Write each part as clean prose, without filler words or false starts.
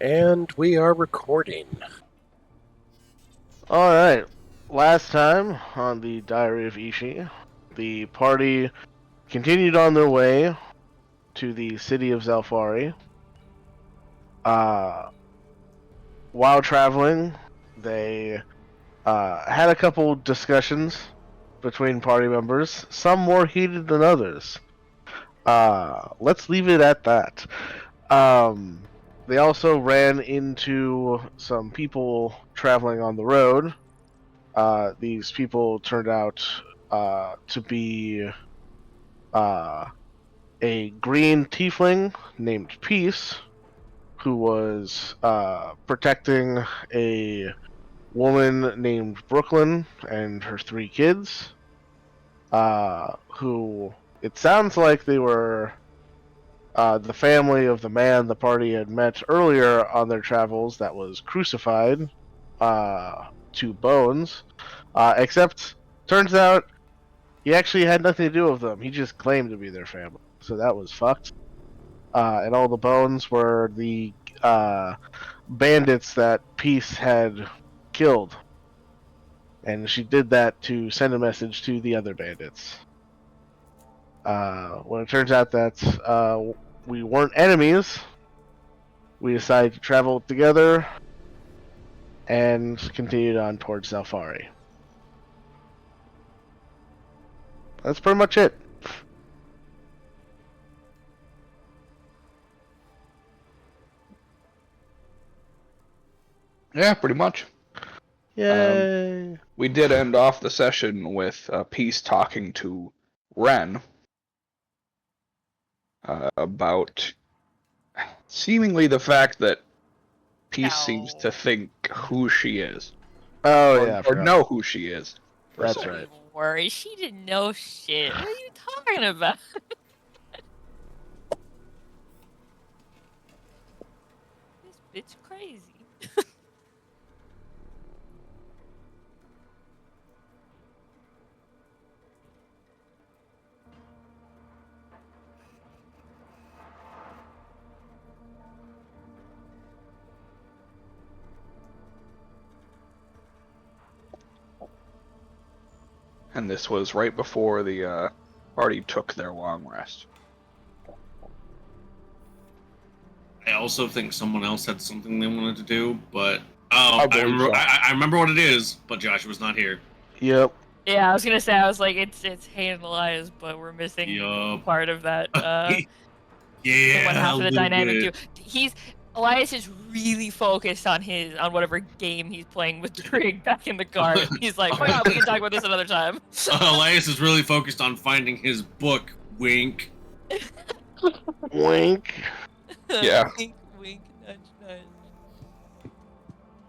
And we are recording. Alright, last time on the Diary of Ishi, the party continued on their way to the city of Zalfari. While traveling, they had a couple discussions between party members, some more heated than others. Let's leave it at that. They also ran into some people traveling on the road. These people turned out to be a green tiefling named Peace, who was protecting a woman named Brooklyn and her 3 kids, who it sounds like they were the family of the man the party had met earlier on their travels that was crucified to bones. Except, turns out, he actually had nothing to do with them. He just claimed to be their family. So that was fucked. And all the bones were the bandits that Peace had killed. And she did that to send a message to the other bandits. When it turns out that we weren't enemies, we decided to travel together and continued on towards Zalfari. That's pretty much it. Yeah, pretty much. Yay! We did end off the session with Peace talking to Ren about seemingly the fact that Peace seems to think who she is. Oh, yeah. Or know who she is. That's right. Don't worry, she didn't know shit. What are you talking about? This bitch crazy. And this was right before the party took their long rest. I also think someone else had something they wanted to do, but I I remember what it is, but Joshua's not here. Yep. Yeah, I was gonna say, I was like, it's Hayden and Elias, but we're missing Yup. part of that. Yeah, one half a of the little dynamic bit. too. Elias is really focused on whatever game he's playing with Trig back in the car. He's like, oh yeah, we can talk about this another time. Elias is really focused on finding his book. Wink. Wink. Yeah. Wink, wink, nudge, nudge.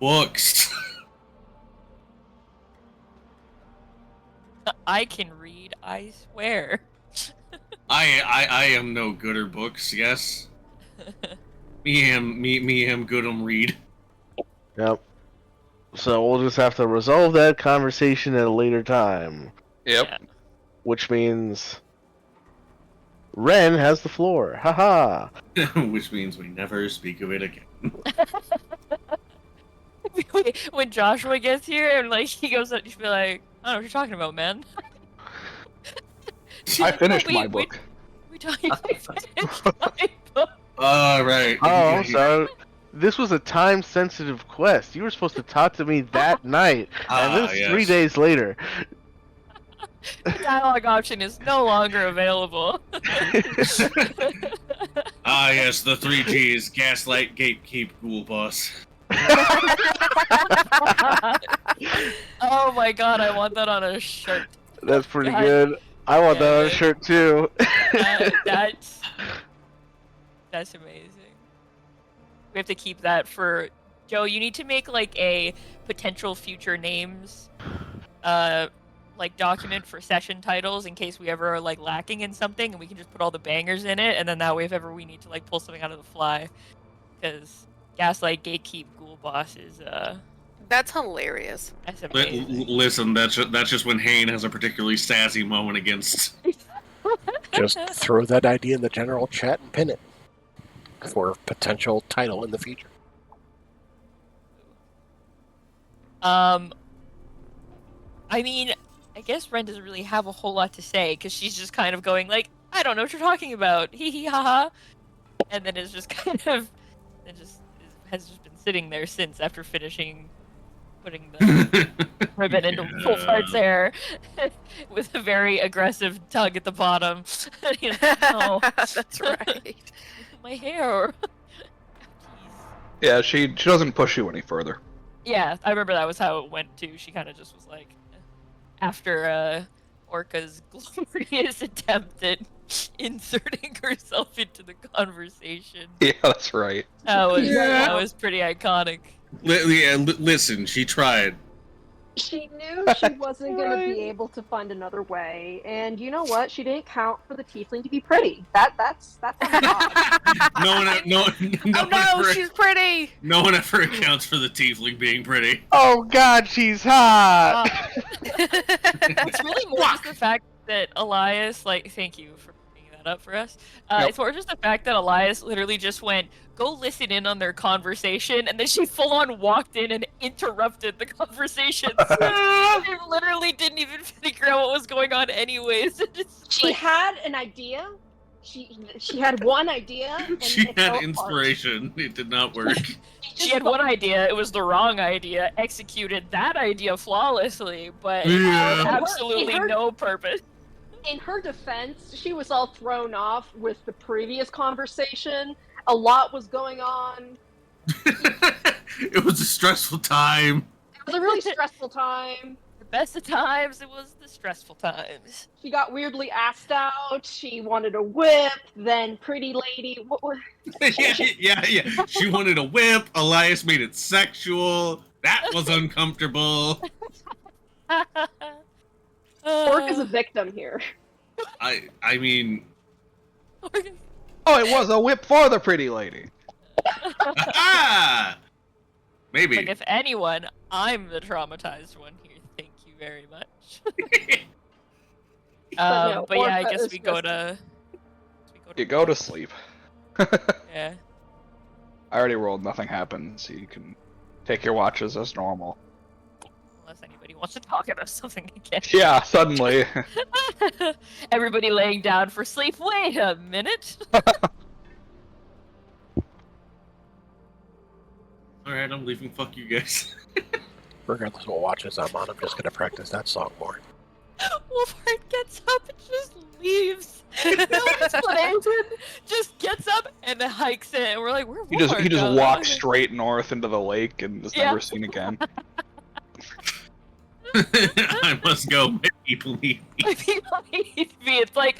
Books. I can read, I swear. I am no gooder books. Yes. me am good read. Yep. So we'll just have to resolve that conversation at a later time. Yep. Yeah. Which means Ren has the floor. Haha. Which means we never speak of it again. When Joshua gets here and like he goes up, you should be like, I don't know what you're talking about, man. I finished my book. We talking about my book. Right. Oh, so this was a time-sensitive quest. You were supposed to talk to me that night, and this is yes. 3 days later. The dialogue option is no longer available. Yes, the 3 Gs: Gaslight, Gatekeep, Ghoulboss. Oh my god, I want that on a shirt. That's pretty God. good. I want that on a Yeah. shirt too. That's amazing. We have to keep that for Joe. You need to make like a potential future names, like document for session titles in case we ever are like lacking in something, and we can just put all the bangers in it, and then that way, if ever we need to like pull something out of the fly, because Gaslight, Gatekeep, Ghoulboss is That's hilarious. that's amazing. Listen, that's just when Hayne has a particularly sassy moment against. Just throw that idea in the general chat and pin it for a potential title in the future. I mean, I guess Ren doesn't really have a whole lot to say because she's just kind of going like, I don't know what you're talking about, hee hee ha ha, and then it's just kind of, has just been sitting there since after finishing putting the ribbon into Wolfheart's hair with a very aggressive tug at the bottom. You know, oh, That's right. my hair. Yeah, she doesn't push you any further. Yeah, I remember that was how it went too. She kind of just was like, after Orca's glorious attempt at inserting herself into the conversation. Yeah, that's right. That was pretty iconic. Listen, she tried. She knew she wasn't going to be able to find another way, and you know what? She didn't count for the tiefling to be pretty. That's on God. Oh no, she's pretty. No one ever accounts for the tiefling being pretty. Oh God, she's hot. It's really more just the fact that Elias, like, thank you for bringing that up for us. Yep. It's more just the fact that Elias literally just went, go listen in on their conversation, and then she full-on walked in and interrupted the conversation. So they literally didn't even figure out what was going on anyways. She had an idea. She had one idea. And She it fell had apart. inspiration. It did not work. She had one idea, it was the wrong idea, executed that idea flawlessly, but Yeah. had absolutely no purpose. In her defense, she was all thrown off with the previous conversation. A lot was going on. It was a stressful time. It was a really stressful time. The best of times, it was the stressful times. She got weirdly asked out. She wanted a whip. Then pretty lady. yeah. She wanted a whip. Elias made it sexual. That was uncomfortable. Orc is a victim here. I mean, Oh, it was a whip for the pretty lady. maybe. Like, if anyone, I'm the traumatized one here. Thank you very much. But no, but yeah, I Orca guess is we go just- to. You go to sleep. Yeah. I already rolled, nothing happened, so you can take your watches as normal. Unless anybody wants to talk about something again. Yeah, suddenly. Everybody laying down for sleep. Wait a minute. Alright, I'm leaving. Fuck you guys. Regardless of what watches I'm on, I'm just gonna practice that song more. Wolfheart gets up and just leaves. No explanation. Just gets up and hikes it. And we're like, where He just Wolfheart go? walks straight north into the lake and is Yeah. never seen again. I must go. My people need me. Like, people hate me. It's like,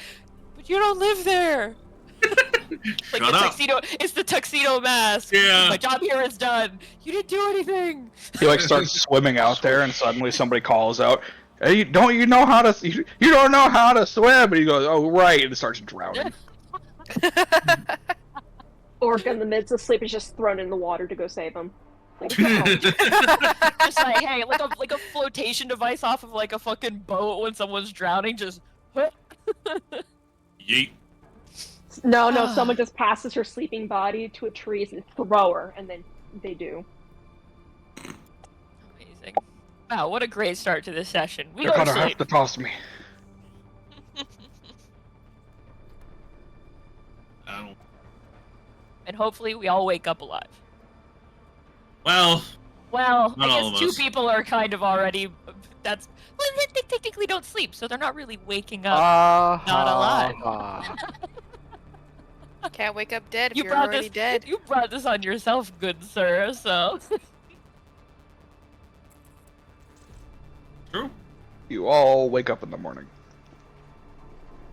but you don't live there. Like Shut the up. tuxedo. It's the tuxedo mask. Yeah. My job here is done. You didn't do anything. He like starts swimming out there, and suddenly somebody calls out, "Hey, don't you know how to? You don't know how to swim?" And he goes, "Oh, right," and starts drowning. Orc in the midst of sleep is just thrown in the water to go save him. Like, Just like, hey, like a flotation device off of like a fucking boat when someone's drowning. Just. Yeet. no, someone just passes her sleeping body to a tree and throw her, and then they do. Amazing. Wow, what a great start to this session. We You're go to gonna have sleep. to toss me. I don't. And hopefully we all wake up alive. Well, Well, Not I all guess of two us. people are kind of already. Well, they technically don't sleep, so they're not really waking up. Not alive. Can't wake up dead if You you're brought already this. dead. You brought this on yourself, good sir. So. true. You all wake up in the morning.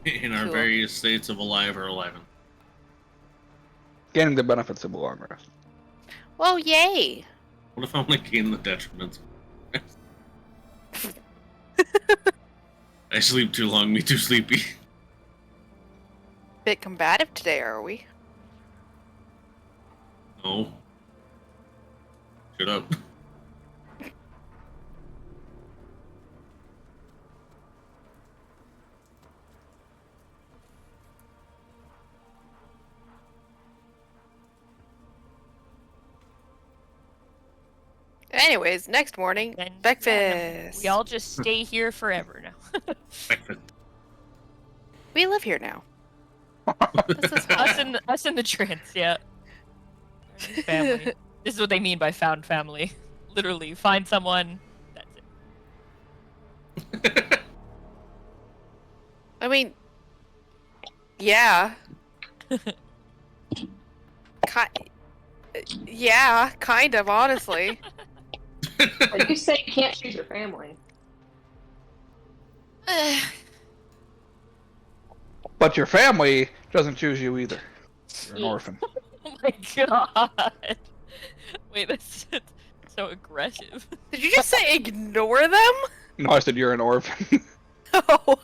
In our Cool. various states of alive or alive. Gaining the benefits of a long rest. Well, yay! What if I'm like gaining the detriments? I sleep too long, me too sleepy. Bit combative today, are we? No. Shut up. Anyways, next morning, Then breakfast. we all just stay here forever now. We live here now. This is us in the trance, yeah. Our new family. This is what they mean by found family. Literally, find someone. That's it. I mean, yeah. Yeah, kind of, honestly. But you say you can't choose your family. But your family doesn't choose you either. You're an orphan. Oh my god. Wait, that's so aggressive. Did you just say ignore them? No, I said you're an orphan. Oh.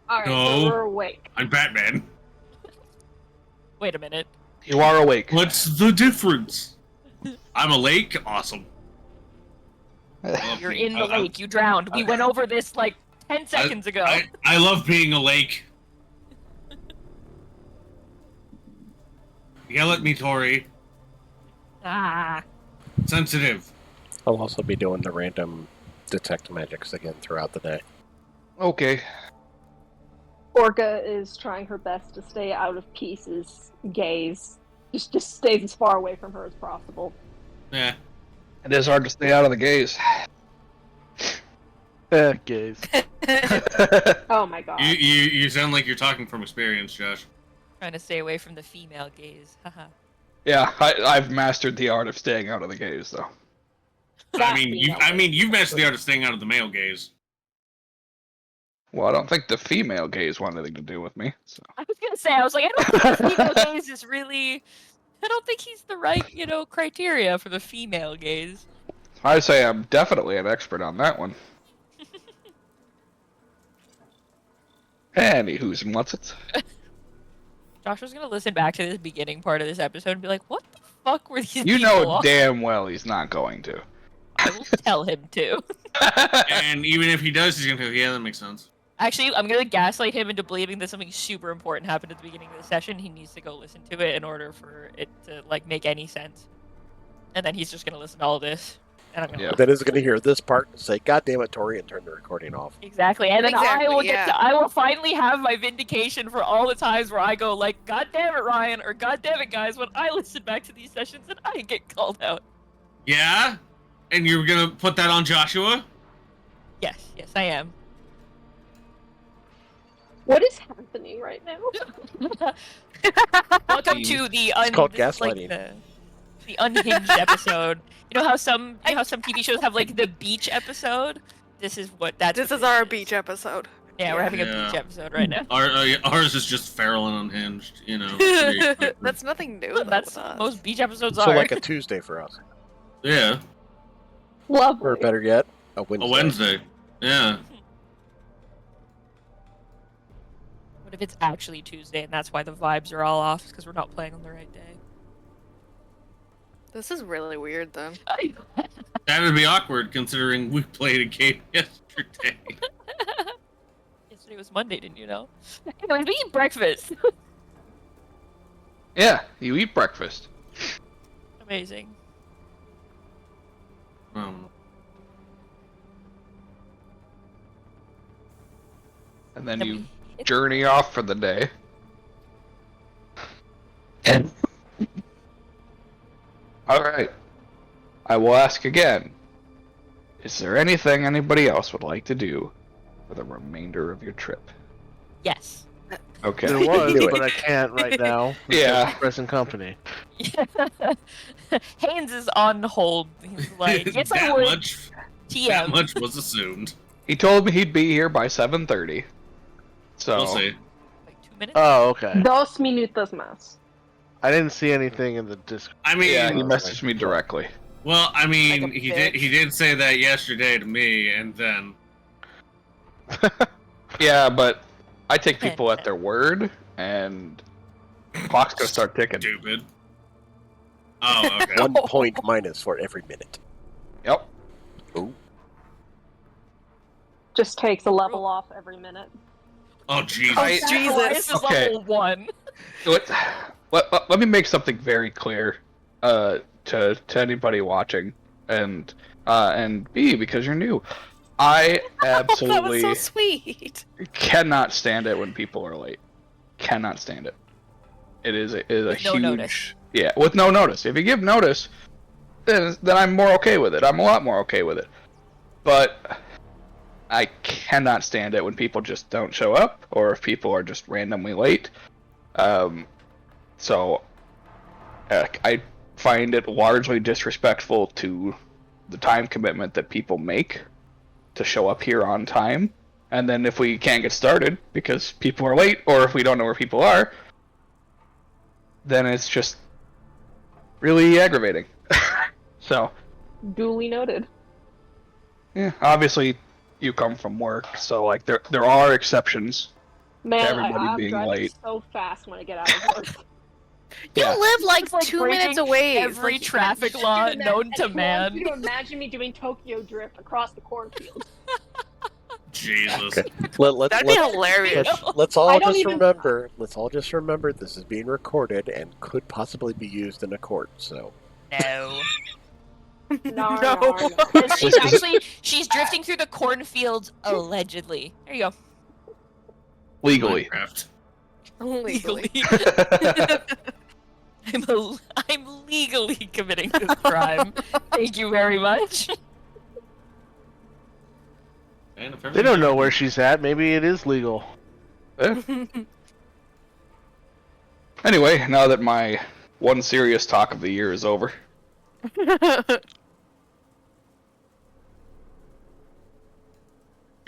Alright, No. so we're awake. I'm Batman. Wait a minute. You are awake. What's the difference? I'm a lake. Awesome. You're in the lake. You drowned. We went over this like 10 seconds ago. I love being a lake. Yell at me, Tori. Ah. Sensitive. I'll also be doing the random detect magics again throughout the day. Okay. Orca is trying her best to stay out of Peace's gaze. Just stays as far away from her as possible. Yeah. It is hard to stay out of the gaze. Gaze. Oh my god. You sound like you're talking from experience, Josh. Trying to stay away from the female gaze. Haha. Yeah, I've mastered the art of staying out of the gaze, though. I mean, you've mastered the art of staying out of the male gaze. Well, I don't think the female gaze want anything to do with me. So. I was gonna say, I was like, I don't think the female gaze is really. I don't think he's the right, criteria for the female gaze. I'd say I'm definitely an expert on that one. Anywho's and what's it? Josh was gonna listen back to this beginning part of this episode and be like, "What the fuck were these?" You people know on?" damn well he's not going to. I will tell him to. And even if he does, he's gonna go, yeah, that makes sense. Actually, I'm gonna gaslight him into believing that something super important happened at the beginning of the session. He needs to go listen to it in order for it to make any sense. And then he's just gonna listen to all this, and I'm gonna Yeah. Then he's going to hear this part and say, "God damn it, Tori," and turn the recording off. Exactly, and then Exactly, I will yeah. I will finally have my vindication for all the times where I go like, "God damn it, Ryan," or "God damn it, guys," when I listen back to these sessions and I get called out. Yeah? And you're gonna put that on Joshua? Yes, I am. What is happening right now? Welcome to the It's called this is, like, gaslighting. the unhinged episode. You know how some TV shows have like the beach episode? This is what that's. This what is our beach episode. Yeah, we're having a Yeah. beach episode right now. Ours is just feral and unhinged, pretty- That's nothing new. Though, That's with us. what most beach episodes So are. like a Tuesday for us. Yeah, Lovely. Or better yet, a Wednesday. a Wednesday. Yeah. What if it's actually Tuesday and that's why the vibes are all off because we're not playing on the right day? This is really weird, then. That would be awkward considering we played a game yesterday. Yesterday was Monday, didn't you know? Anyways, we eat breakfast. Yeah, you eat breakfast. Amazing. And then Then you we- journey off for the day. And alright. I will ask again. Is there anything anybody else would like to do for the remainder of your trip? Yes. Okay. There was, Do it. but I can't right now. Yeah. Present company. Haynes is on hold. He's like, yes, I that would. much. TM. That much was assumed. He told me he'd be here by 7:30. So We'll see. Like 2 minutes. Oh, okay. 2 minutos más. I didn't see anything in the Discord. I mean, yeah, he messaged me directly. well, I mean, Like a he did say that yesterday to me, and then Yeah, but I take people at their word, and clock's gonna start ticking. stupid. Oh, okay. 1 point minus for every minute. Yep. Ooh. Just takes a level off every minute. Oh, Jesus. Jesus. This is Okay. level 1. Let me make something very clear. to anybody watching, and B, because you're new. I That was absolutely so sweet. cannot stand it when people are late. Cannot stand it. It is a With no huge notice. yeah, with no notice. If you give notice, then I'm more okay with it. I'm a lot more okay with it. But I cannot stand it when people just don't show up, or if people are just randomly late. So I find it largely disrespectful to the time commitment that people make to show up here on time. And then if we can't get started because people are late, or if we don't know where people are, then it's just really aggravating. So, Duly noted. yeah, obviously you come from work, so like there are exceptions. Man, Everybody I'm being driving late. so fast when I get out of work. You Yeah. live like It's like 2 minutes breaking away. every Like, traffic law known to I want man. you to imagine me doing Tokyo Drift across the cornfield. Jesus. Okay. Let's that'd be hilarious. let's all I don't just even- remember. Let's all just remember this is being recorded and could possibly be used in a court. So No. No, No. no, no. And she's drifting through the cornfields allegedly. There you go. Legally. Minecraft. Legally. I'm legally committing this crime. Thank you very much. And if They don't know where she's at. Maybe it is legal. Anyway, now that my one serious talk of the year is over,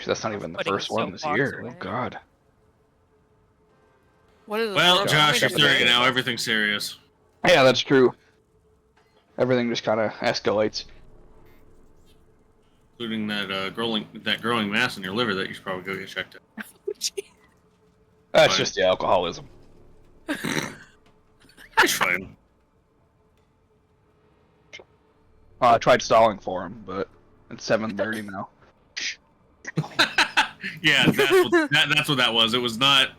that's not even the Putting first the one this soapbox year. away. Oh God. What is Well, this? Josh, you're Got 30 it. now. Everything's serious. Yeah, that's true. Everything just kind of escalates. Including that growing mass in your liver that you should probably go get checked out. That's Fine. just the alcoholism. It's fine. I tried stalling for him, but it's 7:30 now. Yeah, that's what that was. It was not.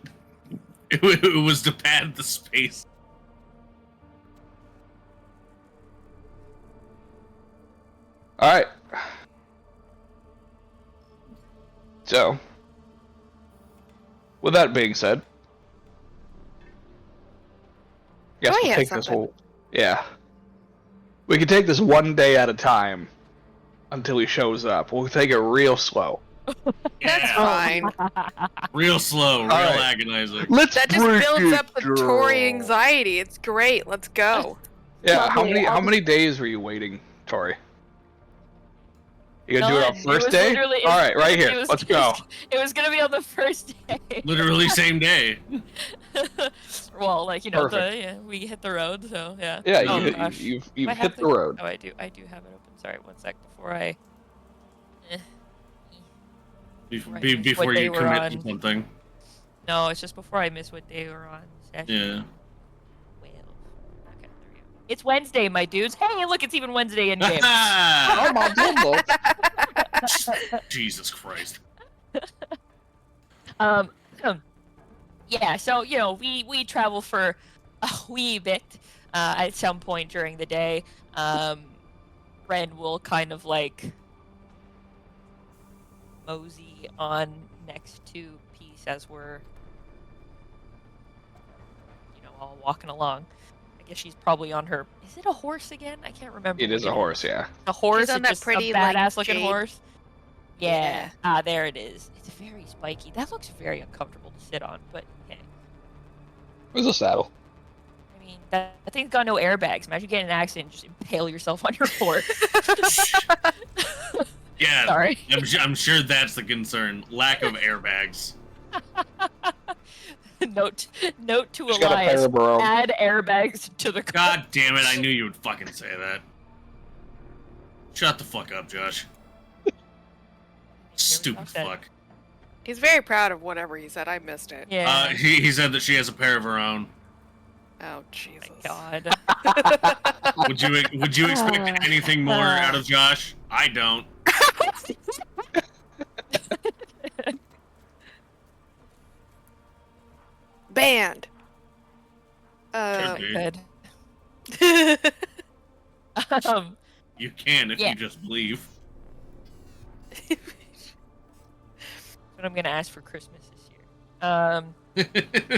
It was to pad the space. All right. So, with that being said, guess Oh, we'll yeah, take this something. whole. Yeah. We can take this one day at a time until he shows up. We'll take it real slow. That's Yeah, fine. real slow, real Alright. agonizing. Let's That just builds up the Tory anxiety. It's great. Let's go. Yeah. Lovely. How many days were you waiting, Tori? You gonna do it None. on first was day? literally- All right, right it here. was- Let's go. It was gonna be on the first day. Literally same day. Well, like Perfect. we hit the road, so yeah. Yeah, Oh, you, gosh. you've Do I have hit the road. Oh, I do have it open. Sorry, one sec before I. Right, Before what you they were commit on. to something. No, it's just before I miss what day we're on. Session Yeah. 12. Okay, there we go. It's Wednesday, my dudes. Hey, look, it's even Wednesday in game. I'm on Ghoulboss. Jesus Christ. Yeah, so we travel for a wee bit at some point during the day. Ren will kind of like mosey on next to Peace as we're all walking along. I guess she's probably on her. Is it a horse again? I can't remember. It is what a horse, yeah. A horse. She's on that just pretty, a like, badass looking jade- horse. Yeah. Yeah. There it is. It's very spiky. That looks very uncomfortable to sit on, but hey. Where's the saddle? I mean, that thing's got no airbags. Imagine getting in an accident and just impale yourself on your horse. Yeah, Sorry. I'm sure that's the concern. Lack of airbags. Note to She's got a pair Elias. of her own. Add airbags to the car. God damn it, I knew you would fucking say that. Shut the fuck up, Josh. Stupid Never fuck. He's very proud of whatever he said. I missed it. Yeah. He said that she has a pair of her own. Oh, Jesus. God. Would you expect anything more out of Josh? I don't. Banned. Could be. Good. You can if Yeah. you just leave. What I'm gonna ask for Christmas this year.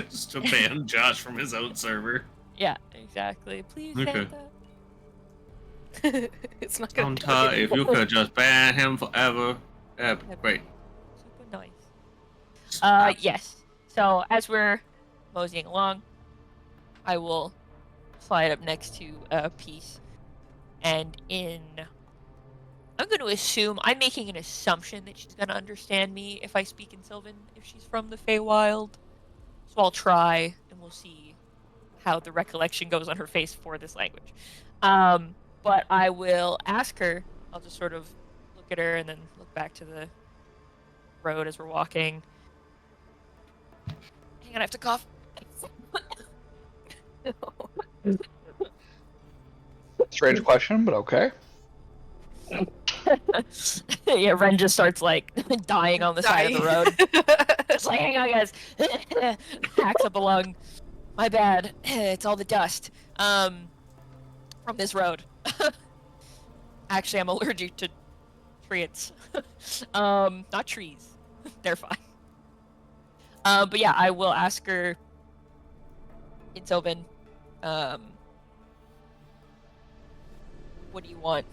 Just to ban Josh from his own server. Yeah, exactly. Please, Okay. Santa. It's not gonna do Santa, anything. if you could just ban him forever, that'd be great. Super nice. Yes. So as we're moseying along, I will slide up next to Peace, and I'm going to assume I'm making an assumption that she's going to understand me if I speak in Sylvan, if she's from the Feywild. So I'll try, and we'll see how the recollection goes on her face for this language. But I will ask her. I'll just sort of look at her and then look back to the road as we're walking. Hang on, I have to cough. Strange question, but okay. Yeah, Ren just starts like dying on the side of the road. Just like, hang on, guys. Hacks up a lung. My bad. It's all the dust. From this road. Actually, I'm allergic to trees. Not trees. They're fine. But yeah, I will ask her in Sylvan. What do you want?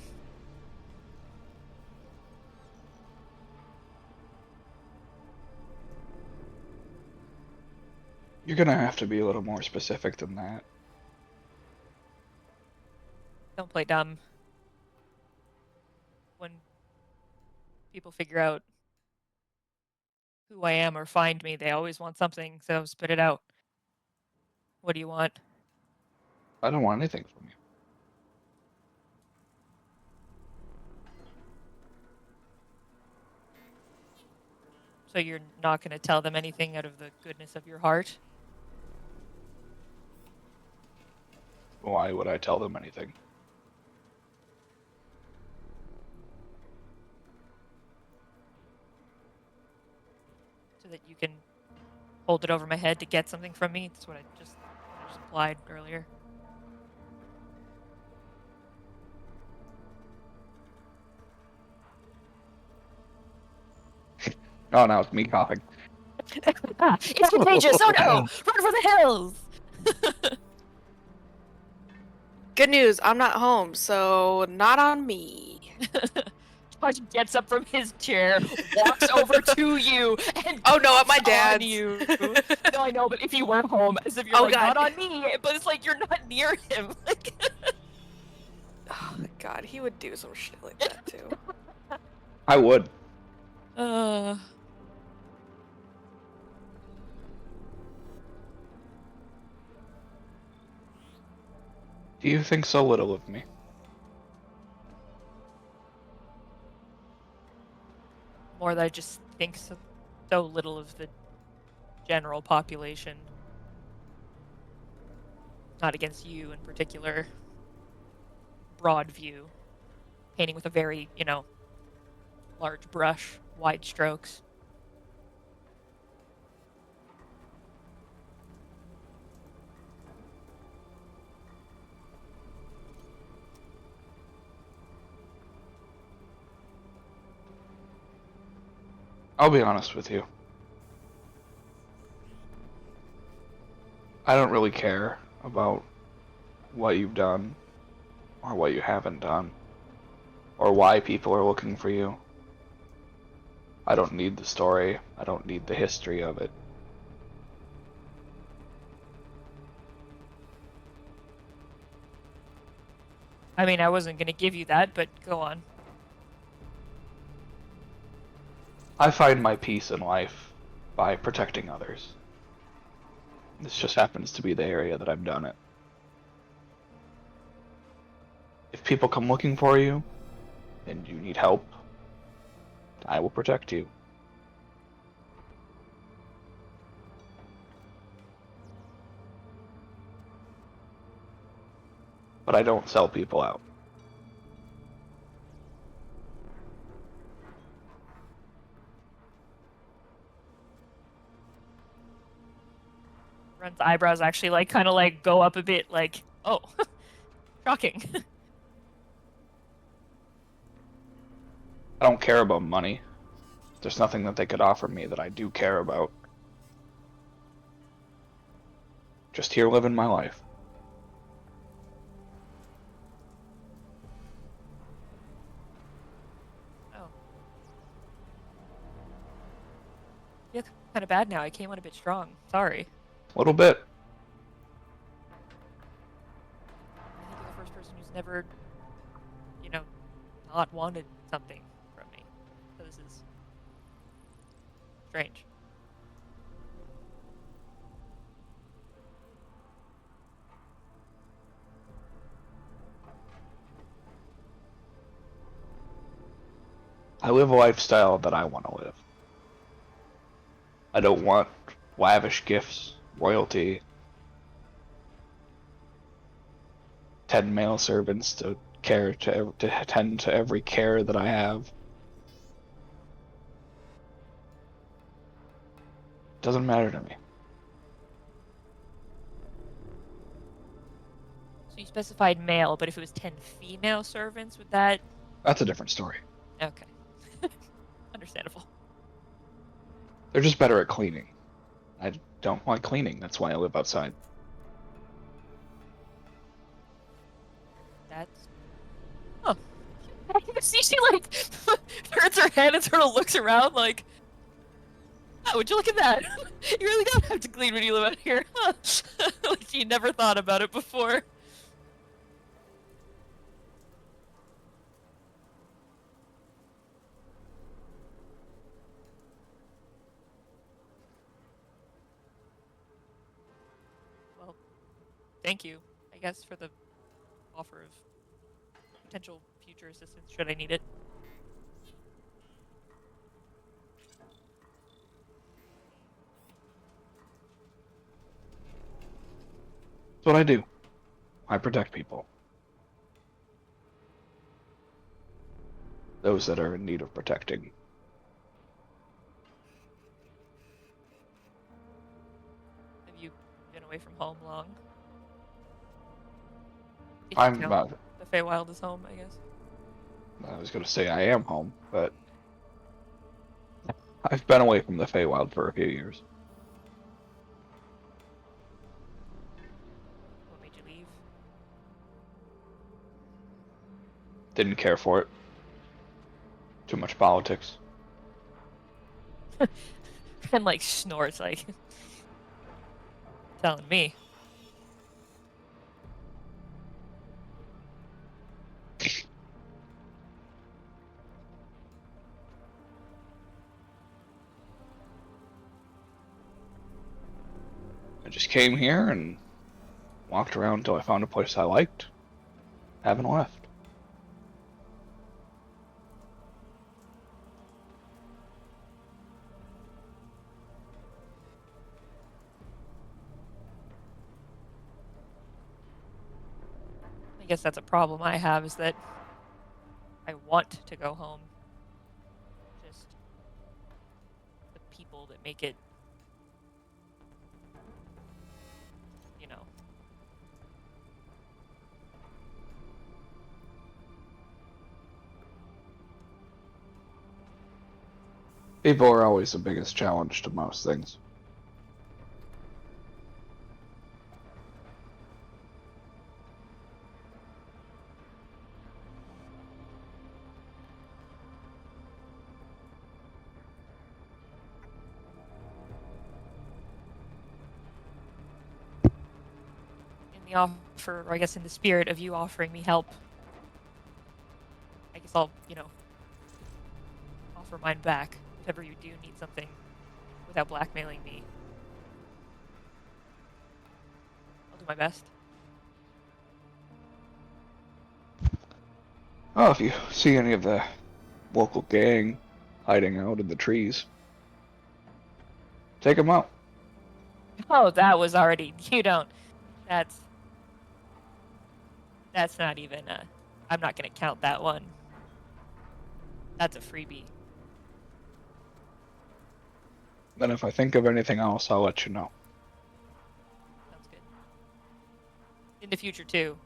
You're gonna have to be a little more specific than that. Don't play dumb. When people figure out who I am or find me, they always want something, so spit it out. What do you want? I don't want anything from you. So you're not going to tell them anything out of the goodness of your heart? Why would I tell them anything? So that you can hold it over my head to get something from me? That's what I just implied earlier. Oh, now it's me coughing. It's contagious! Oh no! Run for the hills! Good news, I'm not home, so not on me. Josh gets up from his chair, walks over to you, and Oh no, at my jumps on dad's. you. No, I know, but if you were home, as if you're Oh, like, God. not on me, but it's like you're not near him. Like, Oh god, he would do some shit like that too. I would. Do you think so little of me? More that I just think so little of the general population. Not against you in particular. Broad view. Painting with a very, large brush, wide strokes. I'll be honest with you. I don't really care about what you've done, or what you haven't done, or why people are looking for you. I don't need the story. I don't need the history of it. I mean, I wasn't going to give you that, but go on. I find my peace in life by protecting others. This just happens to be the area that I've done it. If people come looking for you, and you need help, I will protect you. But I don't sell people out. Ren's eyebrows actually kind of go up a bit, like, oh, shocking. I don't care about money. There's nothing that they could offer me that I do care about. Just here living my life. Oh. Yeah, kind of bad now. I came on a bit strong. Sorry. A little bit. I think you're the first person who's never, you know, not wanted something from me. So this is strange. I live a lifestyle that I want to live. I don't want lavish gifts, royalty, 10 male servants to attend to every care that I have. Doesn't matter to me. So you specified male, but if it was 10 female servants, would that... That's a different story. Okay. Understandable. They're just better at cleaning. I don't like cleaning, that's why I live outside. That's... Oh. You see, she, like, turns her head and sort of looks around like... Oh, would you look at that? You really don't have to clean when you live out here. Like, she never thought about it before. Well, thank you, I guess, for the offer of potential future assistance should I need it. That's what I do. I protect people. Those that are in need of protecting. Have you been away from home long? If you I'm count about... the Feywild is home, I guess. I was gonna say I am home, but... I've been away from the Feywild for a few years. What made you leave? Didn't care for it. Too much politics. And like snorts like telling me. I just came here and walked around until I found a place I liked. Haven't left. I guess that's a problem I have is that I want to go home. Just the people that make it, you know. People are always the biggest challenge to most things. In the offer, or I guess in the spirit of you offering me help, I guess I'll, you know, offer mine back if ever you do need something without blackmailing me. I'll do my best. Oh, if you see any of the local gang hiding out in the trees, take them out. Oh, that was already. You don't. That's not even. I'm not gonna count that one. That's a freebie. Then if I think of anything else, I'll let you know. Sounds good. In the future too,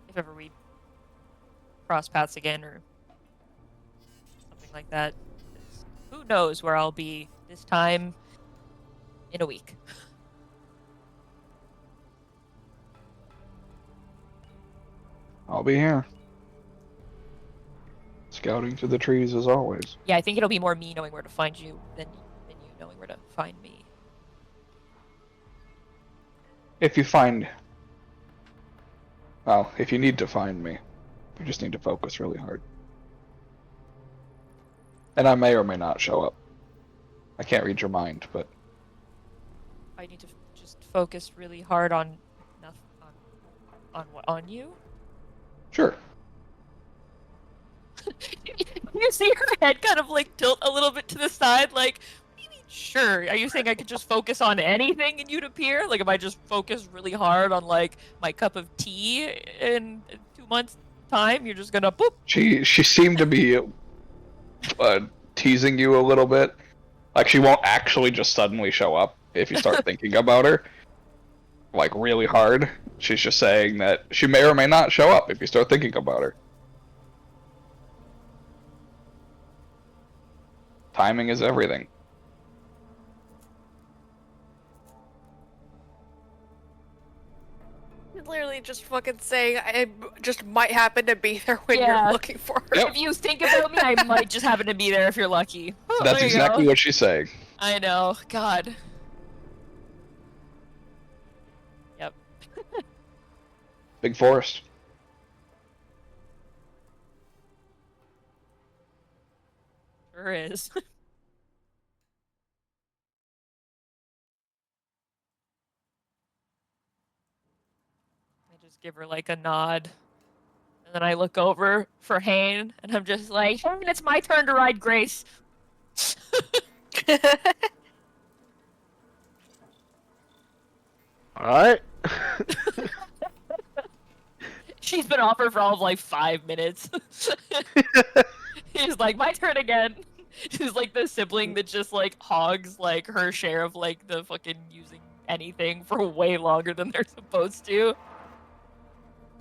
if ever we cross paths again or something something like that. 'Cause who knows where I'll be this time in a week. I'll be here. Scouting through the trees as always. Yeah, I think it'll be more me knowing where to find you than you knowing where to find me. If you find... Well, if you need to find me, you just need to focus really hard. And I may or may not show up. I can't read your mind, but... I need to just focus really hard on nothing, on what, on you? Sure. You see her head kind of like tilt a little bit to the side, like, what do you mean, sure? Are you saying I could just focus on anything and you'd appear? Like, if I just focus really hard on, like, my cup of tea in 2 months' time, you're just gonna boop? She seemed to be teasing you a little bit. Like, she won't actually just suddenly show up if you start thinking about her. Like, really hard. She's just saying that she may or may not show up if you start thinking about her. Timing is everything. You're literally just fucking saying I just might happen to be there when Yeah. you're looking for her. Yep. If you think about me, I might just happen to be there if you're lucky. Oh, That's there you exactly go. what she's saying. I know. God. Yep. Big forest. Sure is. I just give her like a nod. And then I look over for Hane and I'm just like, Hane, it's my turn to ride Grace. Alright. She's been off her for all of like 5 minutes. He's like, my turn again. She's like the sibling that just like hogs like her share of like the fucking using anything for way longer than they're supposed to.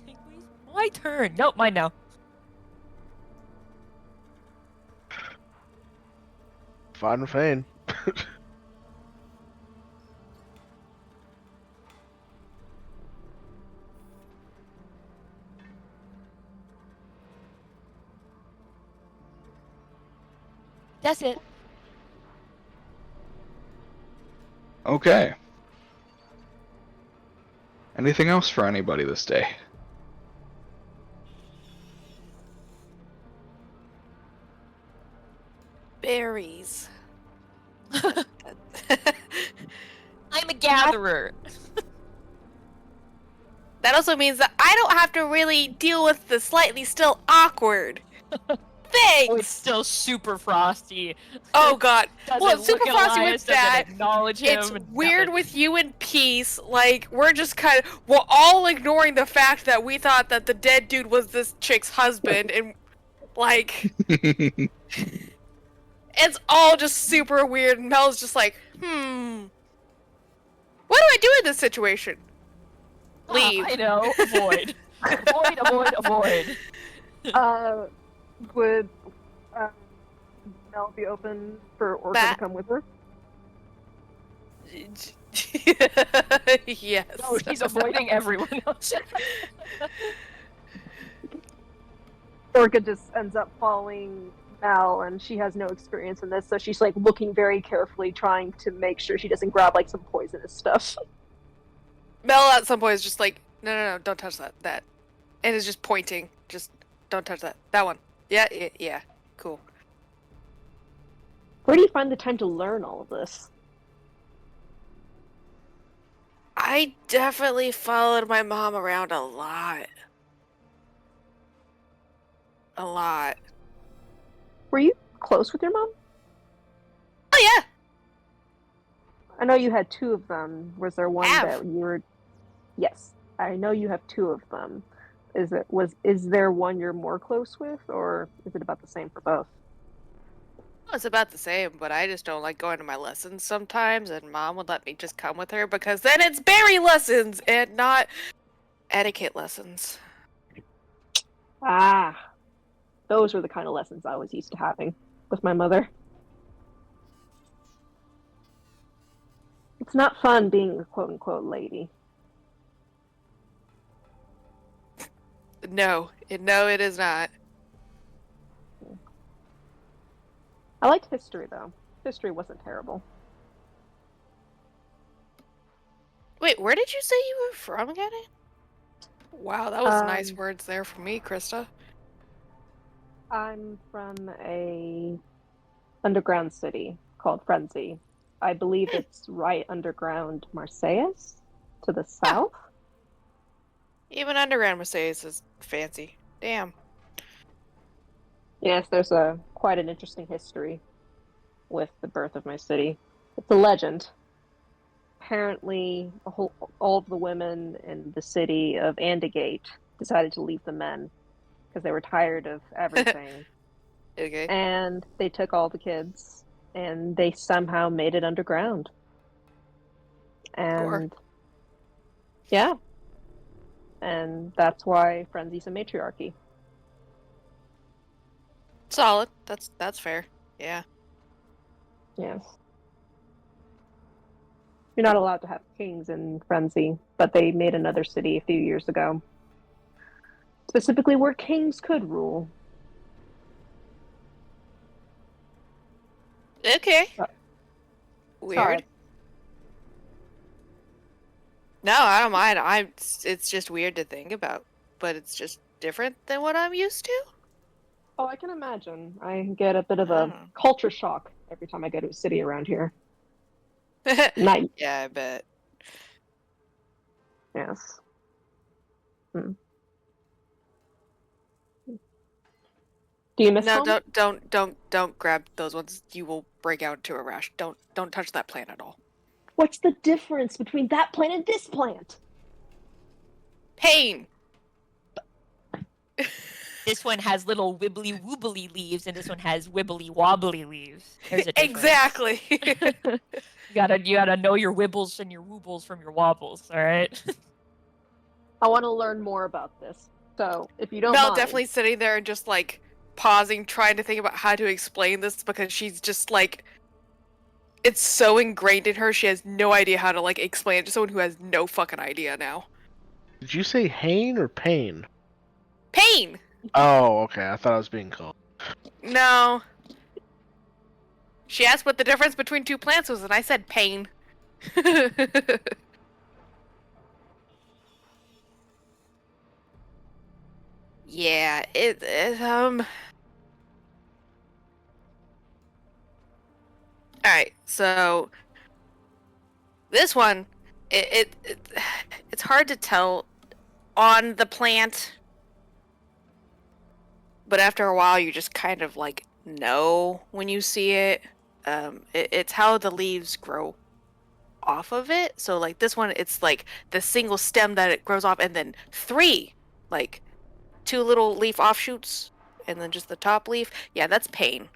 Like, please, my turn. Nope, mine now. Fine with Fane. That's it. Okay. Anything else for anybody this day? Berries. I'm a gatherer. That also means that I don't have to really deal with the slightly still awkward. Oh, it's Thanks! still super frosty. Oh god. Doesn't Well, it's super look at frosty Elias, with doesn't that. acknowledge him. It's and weird nothing. with you and Peace. Like, we're just kind of. We're all ignoring the fact that we thought that the dead dude was this chick's husband, and, like. It's all just super weird, and Mel's just like, What do I do in this situation? Leave. I know. Avoid. Avoid. Would Mel be open for Orca That- to come with her? Yes. No, he's avoiding everyone else. Orca just ends up following Mel, and she has no experience in this, so she's like looking very carefully, trying to make sure she doesn't grab like some poisonous stuff. Mel at some point is just like, no, don't touch that. And is just pointing. Just don't touch that. That one. Yeah. Cool. Where do you find the time to learn all of this? I definitely followed my mom around a lot. A lot. Were you close with your mom? Oh yeah. I know you had two of them. Was there one Have. that you were? Yes, I know you have two of them. Is there one you're more close with, or is it about the same for both? Well, it's about the same, but I just don't like going to my lessons sometimes, and mom would let me just come with her because then it's berry lessons and not etiquette lessons. Ah, those were the kind of lessons I was used to having. with my mother. It's not fun being a quote-unquote lady. No, it is not. I liked history, though. History wasn't terrible. Wait, where did you say you were from again? Wow, that was nice Um, words there from me, Krista. I'm from a underground city called Frenzy. I believe it's right underground Marseilles to the south. Even underground Mercedes is fancy. Damn. Yes, there's quite an interesting history with the birth of my city. It's a legend. Apparently, all of the women in the city of Andegate decided to leave the men because they were tired of everything. Okay. And they took all the kids and they somehow made it underground. Gore. And yeah. And that's why Frenzy's a matriarchy. Solid. That's fair. Yeah. Yes. You're not allowed to have kings in Frenzy, but they made another city a few years ago. Specifically where kings could rule. Okay. Weird. Sorry. No, I don't mind. It's just weird to think about, but it's just different than what I'm used to. Oh, I can imagine. I get a bit of a Oh. culture shock every time I go to a city around here. Not Yeah, I bet. yes. Hmm. Do you miss No, home? don't grab those ones. You will break out into a rash. Don't touch that plant at all. What's the difference between that plant and this plant? Pain. This one has little wibbly woobly leaves, and this one has wibbly wobbly leaves. There's a difference. Exactly. You gotta know your wibbles and your woobles from your wobbles. All right. I want to learn more about this. So, if you don't Mel mind, definitely sitting there and just like pausing, trying to think about how to explain this because she's just like, it's so ingrained in her. She has no idea how to like explain it to someone who has no fucking idea now. Did you say Hain or Pain? Pain. Oh, okay. I thought I was being called. No. She asked what the difference between two plants was, and I said pain. Yeah, Alright, so this one, it's hard to tell on the plant, but after a while you just kind of like know when you see it. It's how the leaves grow off of it. So like this one, it's like the single stem that it grows off, and then three, like two little leaf offshoots, and then just the top leaf. Yeah, that's pain.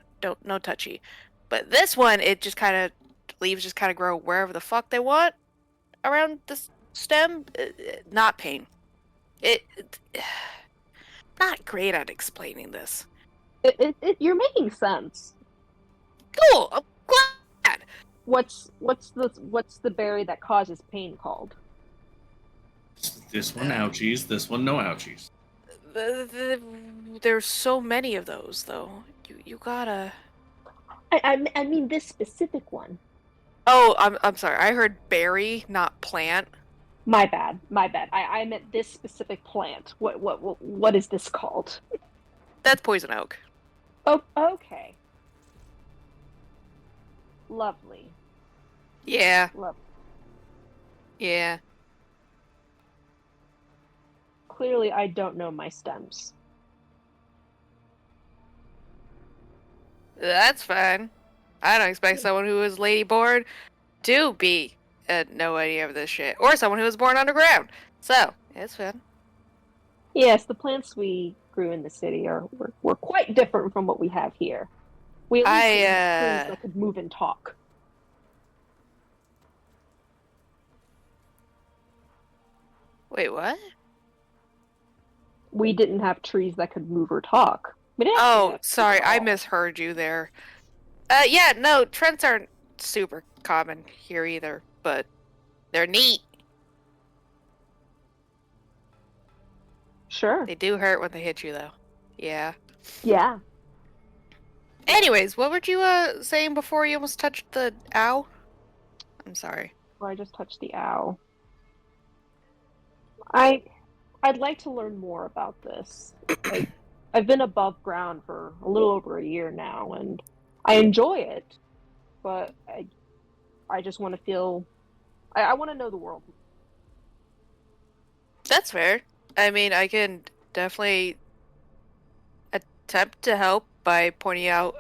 No touchy. But this one, it just kind of leaves just kind of grow wherever the fuck they want around the stem. Not pain. Not great at explaining this. you're making sense. Cool. I'm glad. What's the berry that causes pain called? This one ouchies, this one no ouchies. There's so many of those, though. You gotta. I mean this specific one. Oh, I'm sorry. I heard berry, not plant. My bad. I meant this specific plant. What is this called? That's poison oak. Oh, okay. Lovely. Yeah. Lovely. Yeah. Clearly, I don't know my stems. That's fine. I don't expect someone who is lady born to be know any of this shit, or someone who was born underground. So it's fine. Yes, the plants we grew in the city were quite different from what we have here. We at least had trees that could move and talk. Wait, what? We didn't have trees that could move or talk. We didn't actually Oh, have trees sorry, at I all. misheard you there. Yeah, no, trends aren't super common here either, but they're neat. Sure. They do hurt when they hit you, though. Yeah. Yeah. Anyways, what were you saying before you almost touched the ow? I'm sorry. Well, I just touched the owl. I'd like to learn more about this. I've been above ground for a little over a year now, and I enjoy it, but I just want to feel. I want to know the world. That's fair. I mean, I can definitely attempt to help by pointing out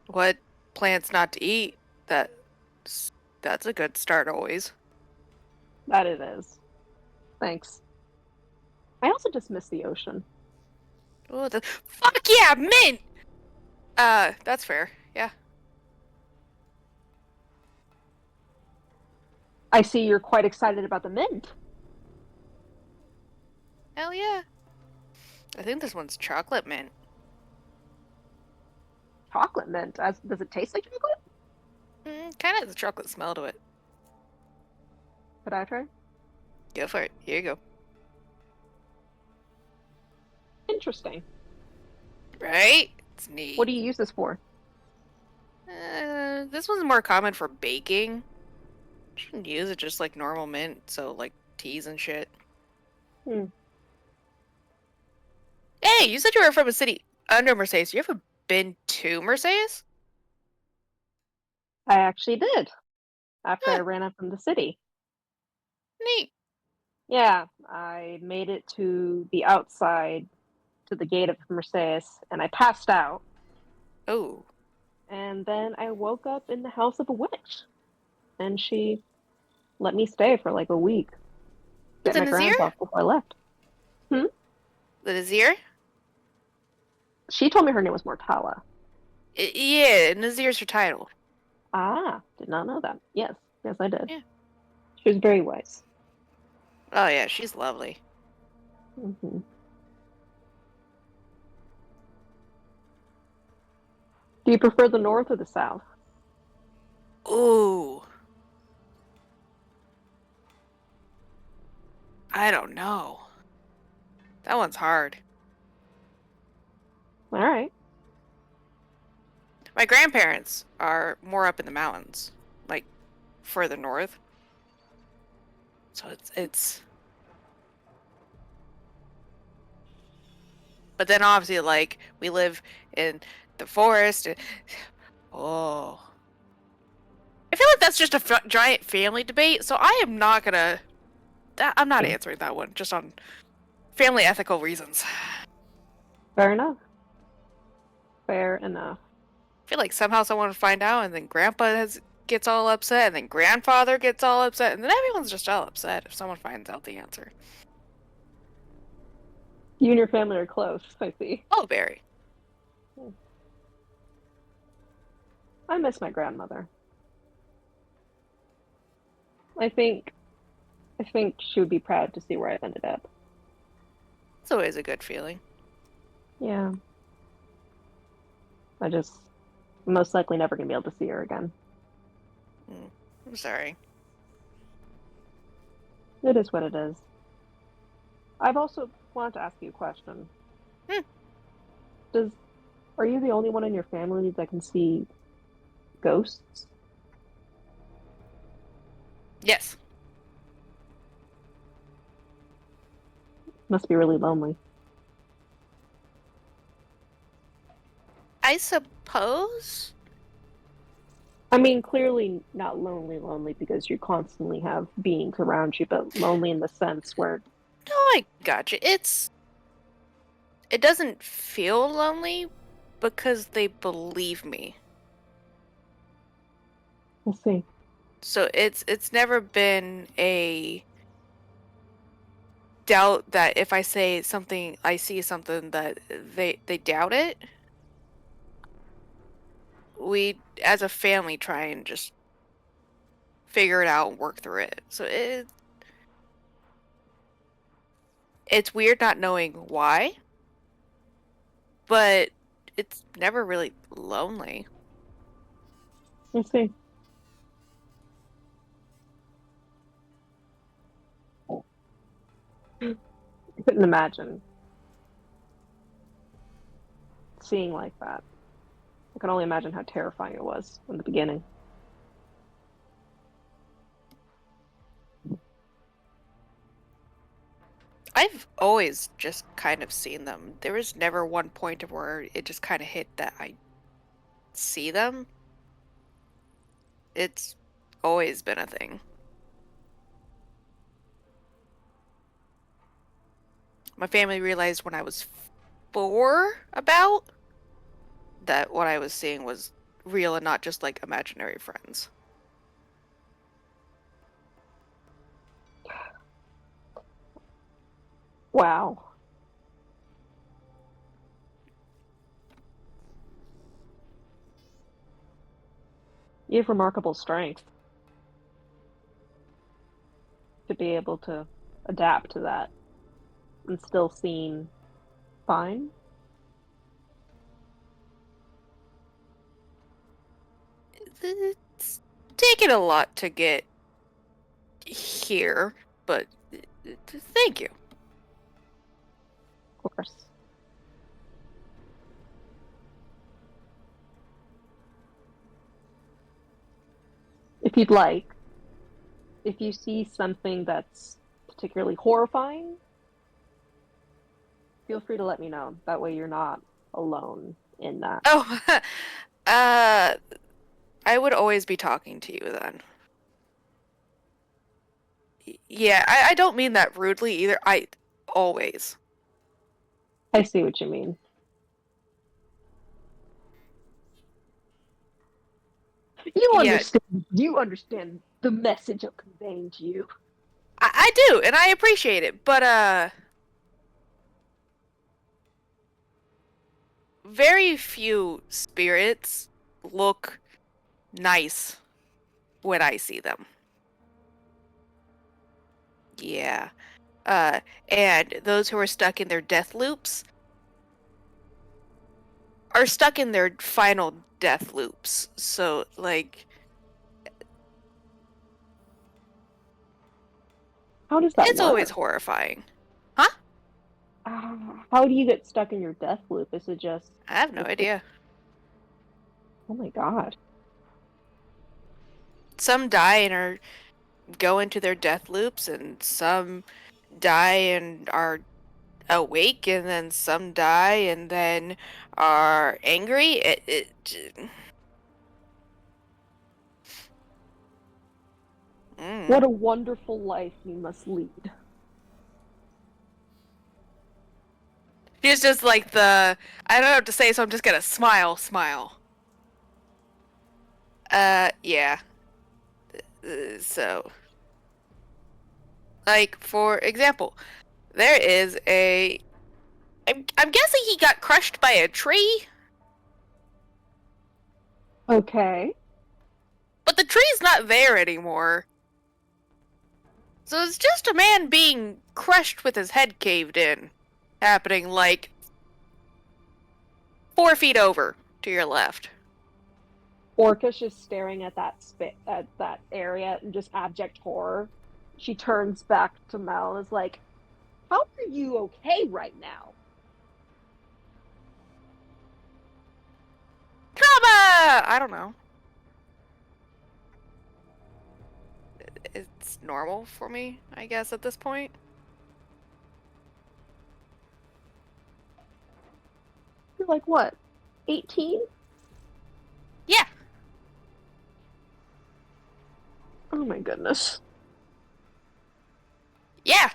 what plants not to eat. That's a good start always. That it is. Thanks. I also just miss the ocean. Oh, the fuck yeah, mint. That's fair. Yeah. I see you're quite excited about the mint. Hell yeah. I think this one's chocolate mint. Chocolate mint. Does it taste like chocolate? Kind of has a chocolate smell to it. Could I try? Go for it. Here you go. Interesting. Right? It's neat. What do you use this for? This one's more common for baking. You shouldn't use it just like normal mint, so like teas and shit. Hmm. Hey, you said you were from a city under Mercedes. You ever been to Mercedes? I actually did. After I Huh. ran up from the city. Neat. Yeah, I made it to the outside, to the gate of Mercedes, and I passed out. Oh. And then I woke up in the house of a witch. And she let me stay for like a week. Get The my Nazir? grandpa before I left. The Nazir? She told me her name was Mortala. Yeah, Nazir's her title. Ah, did not know that. Yes, yes, I did. Yeah. She was very wise. Oh yeah, she's lovely. Hmm. Do you prefer the north or the south? Ooh. I don't know. That one's hard. All right. My grandparents are more up in the mountains, like further north. So it's But then obviously like we live in the forest. Oh. I feel like that's just a giant family debate, so I am not gonna I'm not answering that one just on family ethical reasons. Fair enough. Fair enough. I feel like somehow someone would find out, and then grandpa gets all upset, and then grandfather gets all upset, and then everyone's just all upset if someone finds out the answer. You and your family are close, I see. Oh, very. I miss my grandmother. I think she would be proud to see where I've ended up. It's always a good feeling. Yeah. I'm most likely never gonna be able to see her again. I'm sorry. It is what it is. I've also wanted to ask you a question. Are you the only one in your family that can see ghosts? Yes. Must be really lonely. I suppose. I mean, clearly not lonely because you constantly have beings around you, but lonely in the sense where... No, I gotcha. It doesn't feel lonely because they believe me. We'll see. So it's never been a doubt that if I say something, I see something that they doubt it. We, as a family, try and just figure it out and work through it. So it's weird not knowing why, but it's never really lonely. Let's see. I couldn't imagine seeing like that. I can only imagine how terrifying it was in the beginning. I've always just kind of seen them. There was never one point where it just kind of hit that I see them. It's always been a thing. My family realized when I was 4 about that what I was seeing was real and not just like imaginary friends. Wow. You have remarkable strength to be able to adapt to that and still seem fine. It's taken a lot to get here, but thank you. Of course. If you'd like, if you see something that's particularly horrifying, feel free to let me know. That way you're not alone in that. Oh, I would always be talking to you then. Yeah, I don't mean that rudely either. I always. I see what you mean. Yeah. You understand the message I'm conveying to you. I do, and I appreciate it, but very few spirits look nice when I see them. Yeah. And those who are stuck in their death loops are stuck in their final death loops. So, like, How does that it's work? always horrifying. How do you get stuck in your death loop? Is it just... I have no idea. Oh my god. Some die and go into their death loops, and some die and are awake, and then some die and then are angry. What a wonderful life you must lead. She's just like I don't know what to say, so I'm just gonna smile. Yeah. So, like, for example, there is I'm guessing he got crushed by a tree, Okay. but the tree's not there anymore. So it's just a man being crushed with his head caved in, happening like 4 feet over to your left. Orca's just staring at at that area in just abject horror. She turns back to Mel and is like, "How are you okay right now?" Trauma! I don't know. It's normal for me, I guess, at this point. You're like, what, 18? Yeah. Oh my goodness. Yeah.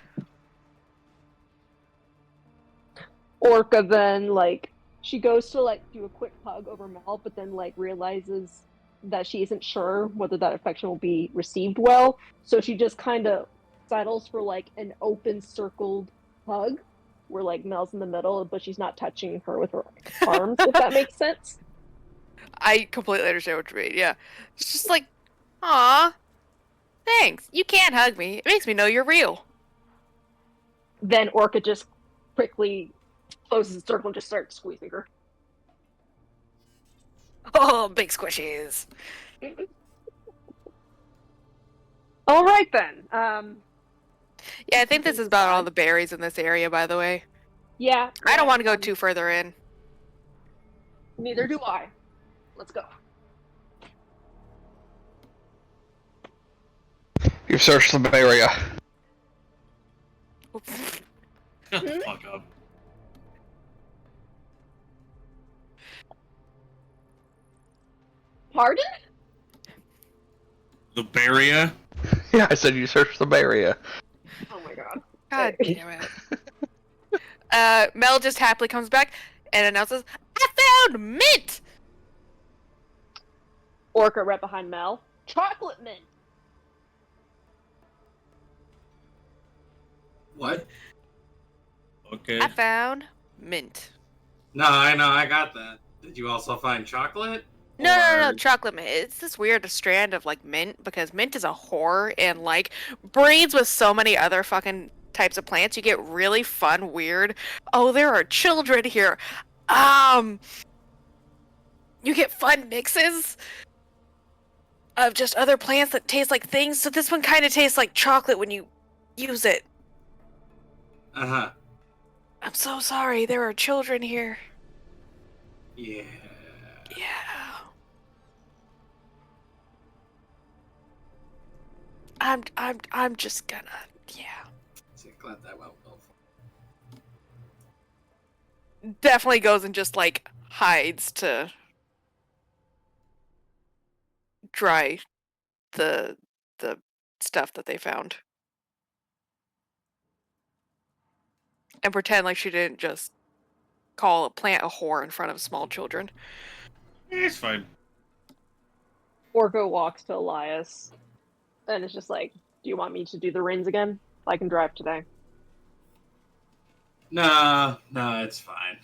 Orca then, like, she goes to, like, do a quick hug over Mel, but then, like, realizes that she isn't sure whether that affection will be received well. So she just kind of settles for, like, an open circled hug where, like, Mel's in the middle, but she's not touching her with her arms, if that makes sense. I completely understand what you mean, yeah. It's just like, aw, thanks. You can't hug me. It makes me know you're real. Then Orca just quickly Closes the circle and just starts squeezing her. Oh, big squishies. All right then. Yeah, I think this is about all the berries in this area, by the way. Yeah. I don't want to go too further in. Neither do I. Let's go. You've searched the area. Shut the fuck up. Pardon? The barrier? Yeah, I said you searched the area. Oh my god. God damn it. Mel just happily comes back and announces, I found mint! Orca right behind Mel. Chocolate mint. What? Okay. I found mint. No, I know, I got that. Did you also find chocolate? No, Or- chocolate mint. It's this weird strand of like mint because mint is a whore and like breeds with so many other fucking types of plants. You get really fun, weird. Oh, there are children here. You get fun mixes of just other plants that taste like things. So this one kind of tastes like chocolate when you use it. Uh-huh. I'm so sorry. There are children here. Yeah. Yeah. I'm just gonna, yeah. So glad that went well. Definitely goes and just like hides to dry the stuff that they found. And pretend like she didn't just call a plant a whore in front of small children. It's fine. Orca walks to Elias and it's just like, do you want me to do the reins again? I can drive today. No, it's fine.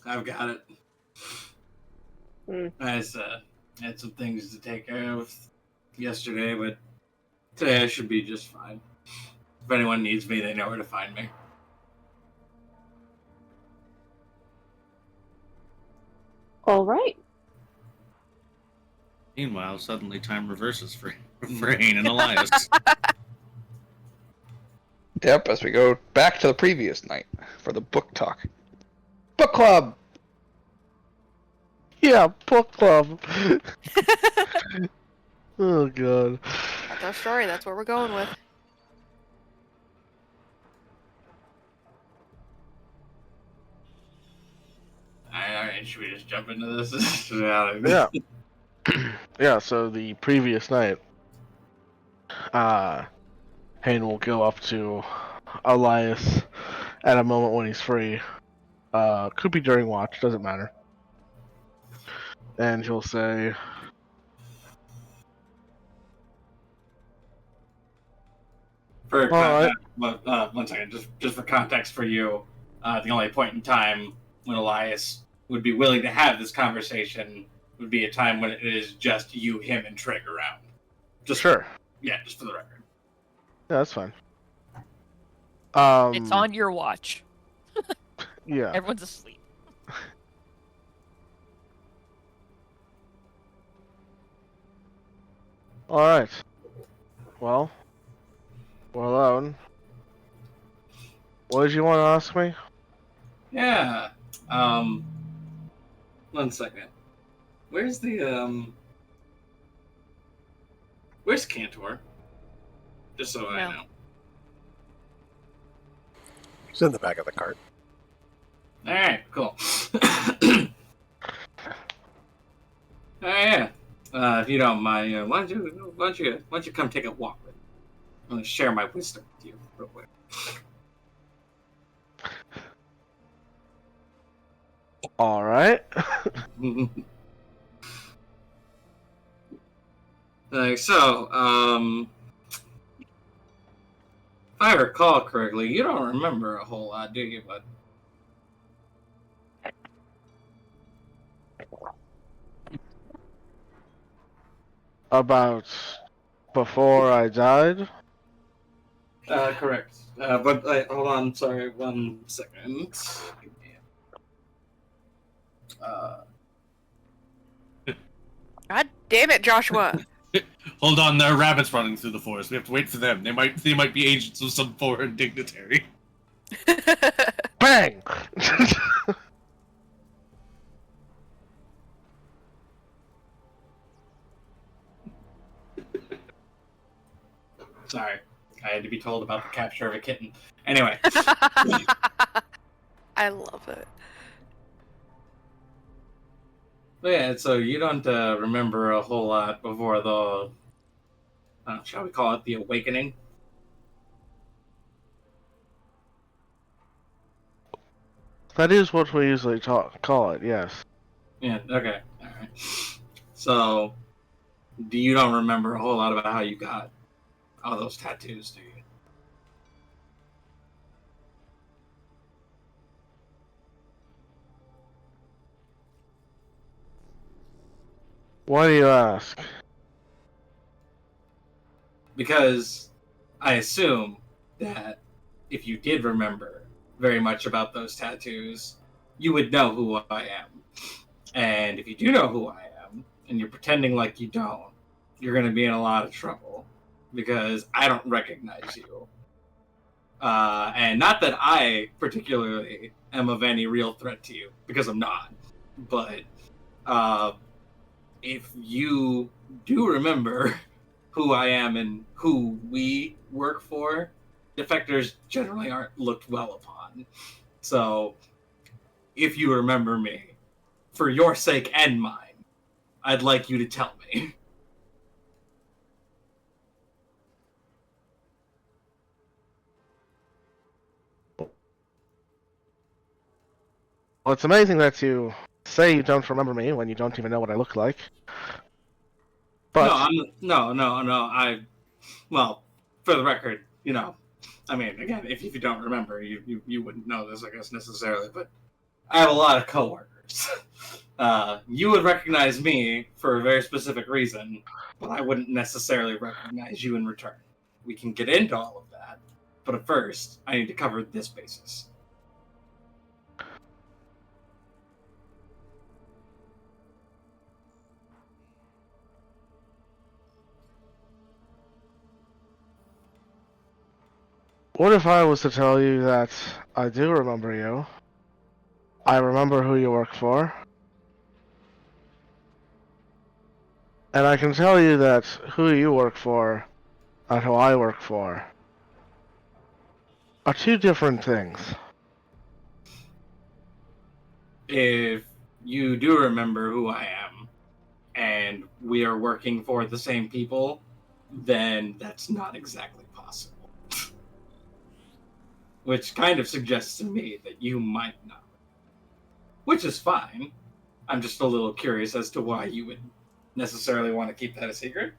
I've got it. Hmm. I just had some things to take care of yesterday, but today I should be just fine. If anyone needs me, they know where to find me. All right. Meanwhile, suddenly time reverses for Hayne and Elias. Yep, as we go back to the previous night for the book talk. Book club! Yeah, book club. Oh god. That's our story. That's what we're going with. Alright, should we just jump into this? Yeah. Yeah, so the previous night, Hayne will go up to Elias at a moment when he's free. Could be during watch, doesn't matter. And he'll say, For Alright. one second, just for context for you, the only point in time when Elias would be willing to have this conversation would be a time when it is just you, him, and Trig around. Just sure. just for the record. Yeah, that's fine. It's on your watch. Yeah. Everyone's asleep. Alright. Well, we're alone. What did you want to ask me? Yeah. One second. Where's the Where's Cantor? Just so I No. know. It's in the back of the cart. All right, cool. Yeah. If you don't mind, why don't you come take a walk with me? I'm gonna share my wisdom with you real quick. Alright. If I recall correctly, you don't remember a whole lot, do you, bud? About before I died? Correct. But hold on, sorry, 1 second. Give me God damn it, Joshua! Hold on, there are rabbits running through the forest. We have to wait for them. They might be agents of some foreign dignitary. Bang! Sorry, I had to be told about the capture of a kitten. Anyway, I love it. but yeah, so you don't remember a whole lot before the, shall we call it the awakening? That is what we usually call it, yes. Yeah. Okay. All right. So, you don't remember a whole lot about how you got all those tattoos, do you? Why do you ask? Because I assume that if you did remember very much about those tattoos, you would know who I am. And if you do know who I am, and you're pretending like you don't, you're going to be in a lot of trouble because I don't recognize you. And not that I particularly am of any real threat to you, because I'm not. But if you do remember who I am and who we work for, defectors generally aren't looked well upon. So, if you remember me, for your sake and mine, I'd like you to tell me. Well, it's amazing that you say you don't remember me when you don't even know what I look like. But No, well, for the record, I mean, again, if you don't remember, you wouldn't know this, I guess, necessarily, but I have a lot of coworkers. You would recognize me for a very specific reason, but I wouldn't necessarily recognize you in return. We can get into all of that, but at first, I need to cover this basis. what if I was to tell you that I do remember you? I remember who you work for. And I can tell you that who you work for and who I work for are two different things. If you do remember who I am, and we are working for the same people, then that's not exactly possible. Which kind of suggests to me that you might know. Which is fine. I'm just a little curious as to why you would necessarily want to keep that a secret.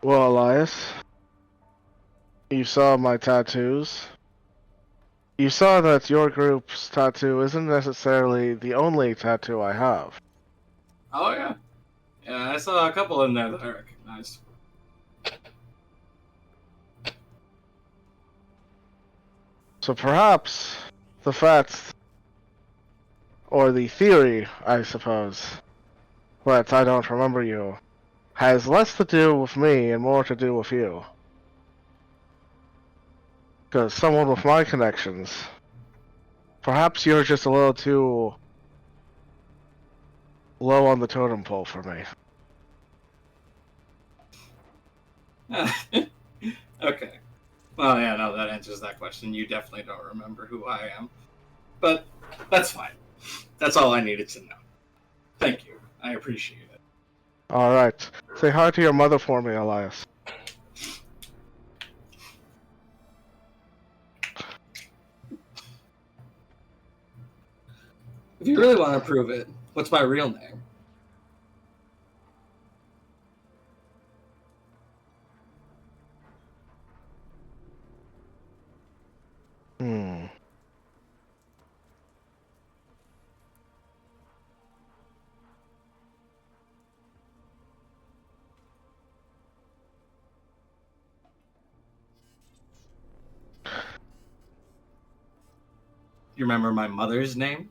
Well, Elias, you saw my tattoos. You saw that your group's tattoo isn't necessarily the only tattoo I have. Oh, yeah. Yeah, I saw a couple in there that I recognized. So perhaps the fact, or the theory, I suppose, that I don't remember you, has less to do with me and more to do with you. Because someone with my connections, perhaps you're just a little too low on the totem pole for me. Okay. Well, yeah, no, that answers that question. You definitely don't remember who I am. But that's fine. That's all I needed to know. Thank you. I appreciate it. Alright. Say hi to your mother for me, Elias. If you really want to prove it, what's my real name? Hmm. You remember my mother's name?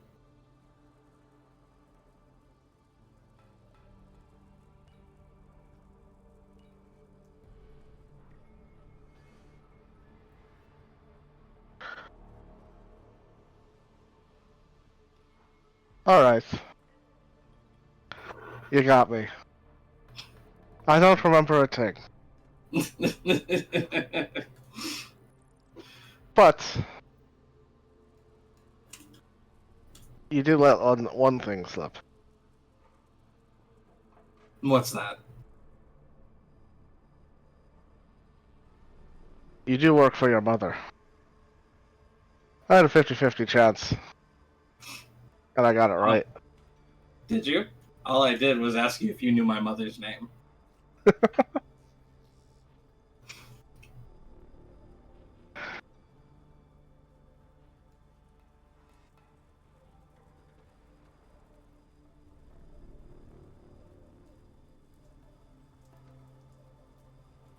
Alright. You got me. I don't remember a thing. But you did let on one thing slip. What's that? You do work for your mother. I had a 50-50 chance. And I got it right. Did you? All I did was ask you if you knew my mother's name.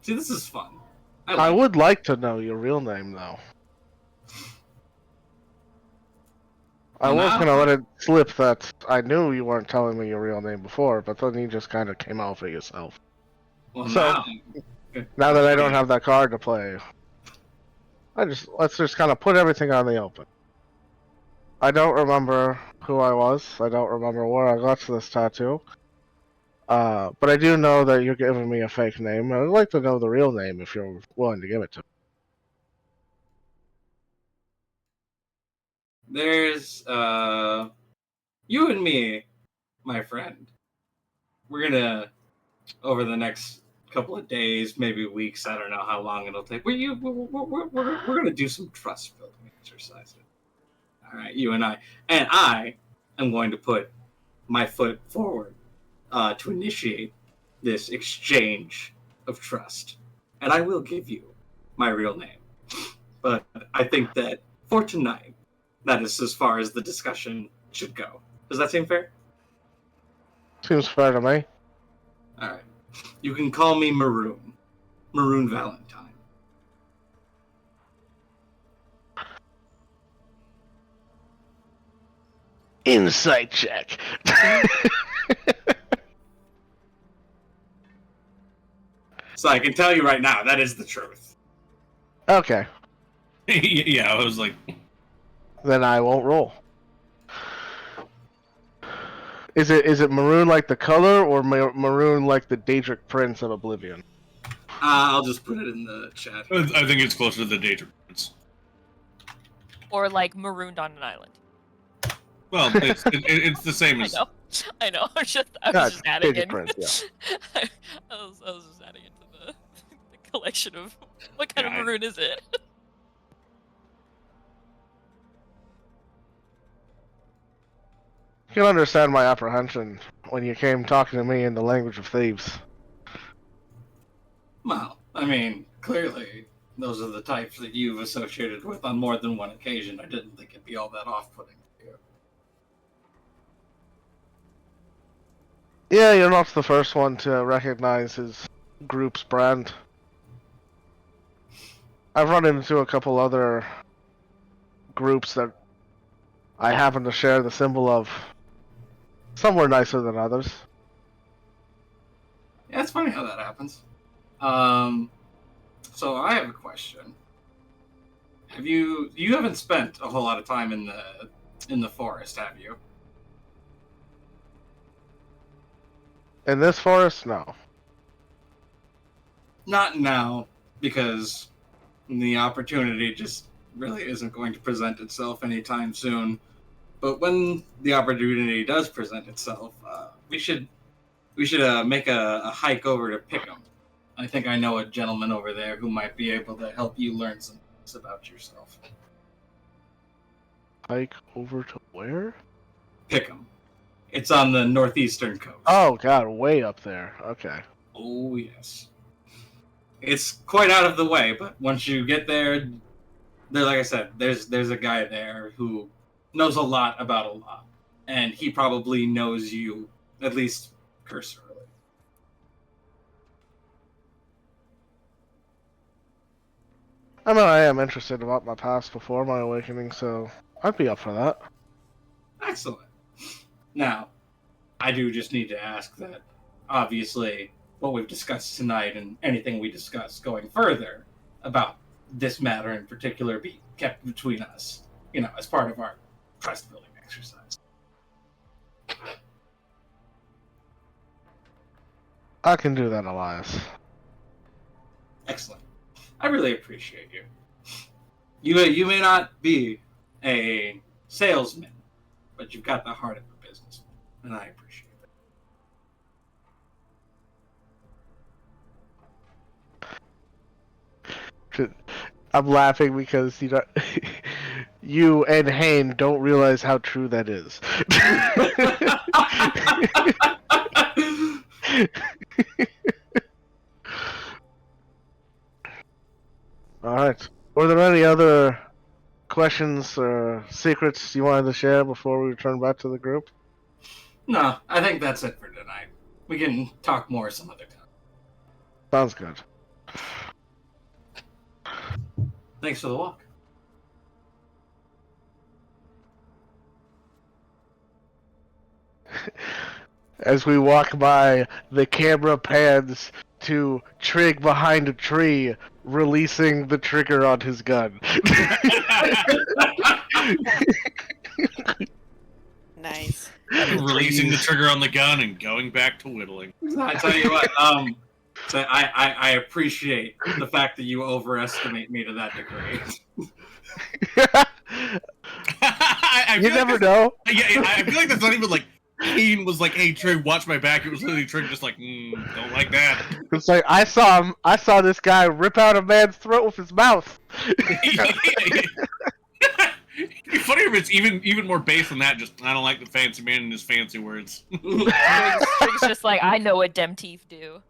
See, this is fun. I would like to know your real name, though. I was gonna let it slip that I knew you weren't telling me your real name before, but then you just kind of came out for yourself. Well, So, now that I don't have that card to play, let's just kind of put everything on the open. I don't remember who I was. I don't remember where I got this tattoo. But I do know that you're giving me a fake name. I'd like to know the real name if you're willing to give it to me. There's you and me, my friend. We're gonna over the next couple of days, maybe weeks. I don't know how long it'll take. We're gonna do some trust building exercises. All right, you and I am going to put my foot forward to initiate this exchange of trust, and I will give you my real name. But I think that for tonight, that is as far as the discussion should go. Does that seem fair? Seems fair to me. All right. You can call me Maroon. Maroon Valentine. Insight check. So I can tell you right now, that is the truth. Okay. Yeah, I was like, Then I won't roll. Is it maroon like the color, or maroon like the Daedric Prince of Oblivion? I'll just put it in the chat. I think it's closer to the Daedric Prince. Or like marooned on an island. Well, it's the same as. I know. I was just adding Daedric in. Prince, yeah. I was just adding into the collection of what kind of Yeah, maroon is it? You can understand my apprehension when you came talking to me in the language of thieves. Well, I mean, clearly, those are the types that you've associated with on more than one occasion. I didn't think it'd be all that off-putting to you. Yeah, you're not the first one to recognize his group's brand. I've run into a couple other groups that I happen to share the symbol of. Some were nicer than others. Yeah, it's funny how that happens. So I have a question. You haven't spent a whole lot of time in the forest, have you? In this forest, no. Not now, because the opportunity just really isn't going to present itself anytime soon. But when the opportunity does present itself, we should make a hike over to Pickham. I think I know a gentleman over there who might be able to help you learn some things about yourself. Hike over to where? Pickham. It's on the northeastern coast. Oh god, way up there. Okay. Oh, yes. It's quite out of the way, but once you get there, like I said, there's a guy there who knows a lot about a lot, and he probably knows you, at least cursorily. I mean, I am interested about my past before my awakening, so I'd be up for that. Excellent. Now, I do just need to ask that, obviously, what we've discussed tonight and anything we discuss going further about this matter in particular be kept between us, as part of our trust building exercise. I can do that, Elias. Excellent. I really appreciate you. You may not be a salesman, but you've got the heart of a businessman, and I appreciate it. I'm laughing because you and Hane don't realize how true that is. All right. Were there any other questions or secrets you wanted to share before we return back to the group? No, I think that's it for tonight. We can talk more some other time. Sounds good. Thanks for the walk. As we walk by, the camera pans to Trig behind a tree, releasing the trigger on his gun. Nice. Releasing the trigger on the gun and going back to whittling. I tell you what, so I appreciate the fact that you overestimate me to that degree. You never know. Yeah, I feel like that's not even like Kane was like, "Hey, Trig, watch my back." It was literally Trig just like, "Don't like that." It's like I saw this guy rip out a man's throat with his mouth. It'd be funnier if it's even more base than that. Just I don't like the fancy man and his fancy words. Trig's just like, I know what dem teeth do.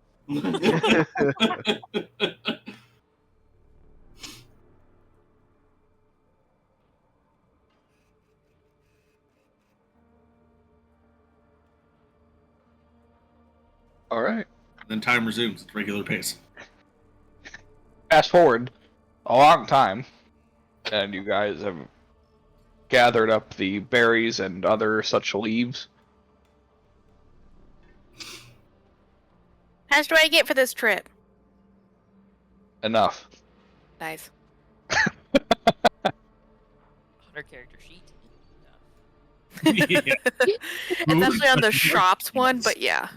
All right. And then time resumes at regular pace. Fast forward a long time, and you guys have gathered up the berries and other such leaves. How much do I get for this trip? Enough. Nice. 100 character sheet. Yeah. Especially on the shops one, but yeah.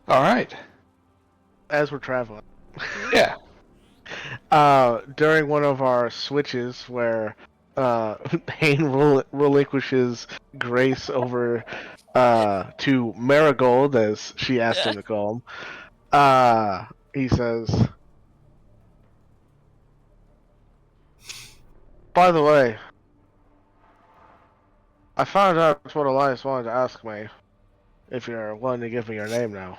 All right. As we're traveling. Yeah. During one of our switches where Hane relinquishes Grace over to Marigold, as she asked him to call him, he says, "By the way, I found out what Elias wanted to ask me, if you're willing to give me your name now."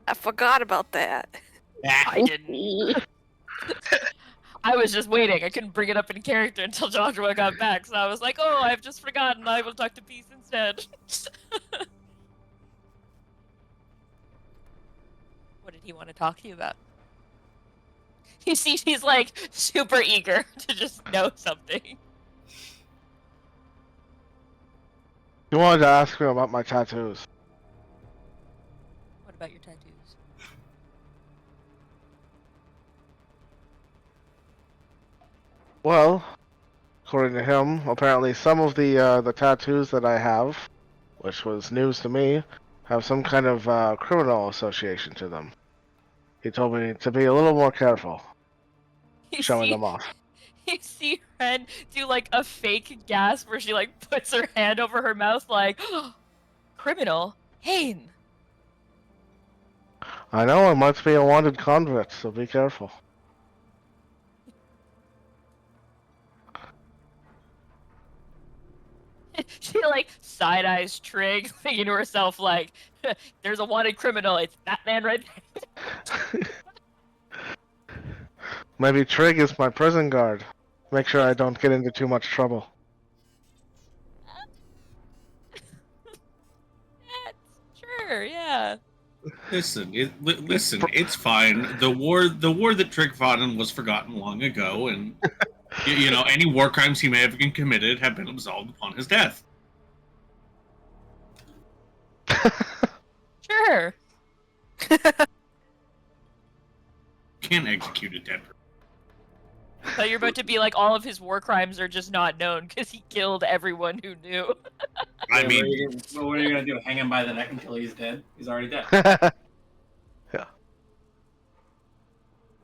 I forgot about that. I didn't. I was just waiting. I couldn't bring it up in character until Joshua got back, so I was like, oh, I've just forgotten. I will talk to Peace instead. What did he want to talk to you about? You see, she's like super eager to just know something. He wanted to ask me about my tattoos. What about your tattoos? Well, according to him, apparently some of the tattoos that I have, which was news to me, have some kind of criminal association to them. He told me to be a little more careful showing them off. You see Ren do like a fake gasp where she like puts her hand over her mouth like, criminal? Hane! I know I might be a wanted convict, so be careful. She like side eyes Trig, thinking to herself like, "There's a wanted criminal. It's that man right there." Maybe Trig is my prison guard. Make sure I don't get into too much trouble. sure, yeah. Listen, it's fine. The war that Trick fought in was forgotten long ago, and you know, any war crimes he may have committed have been absolved upon his death. Sure. Can't execute a dead person. So you're about to be like, all of his war crimes are just not known because he killed everyone who knew. I Yeah, mean, what are you gonna do? Hang him by the neck until he's dead? He's already dead. Yeah.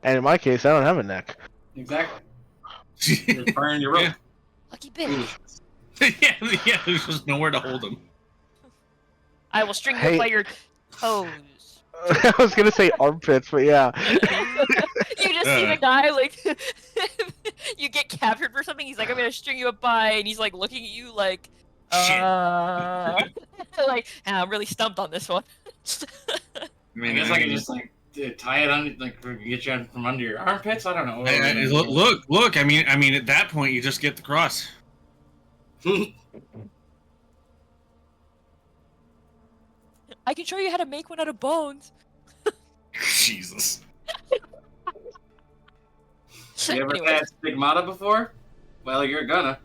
And in my case, I don't have a neck. Exactly. Just burn your rope. Lucky bitch. yeah, there's just nowhere to hold him. I will string you Hey. up by your toes. I was gonna say armpits, but yeah. You just see the guy, like, you get captured for something, he's like, I'm gonna string you up by, and he's like looking at you like, Shit. like, I'm really stumped on this one. I I guess I can just like tie it on, like get you from under your armpits. I don't know. Look. I mean, at that point, you just get the cross. I can show you how to make one out of bones. Jesus. You ever Anyways. had stigmata before? Well, you're gonna.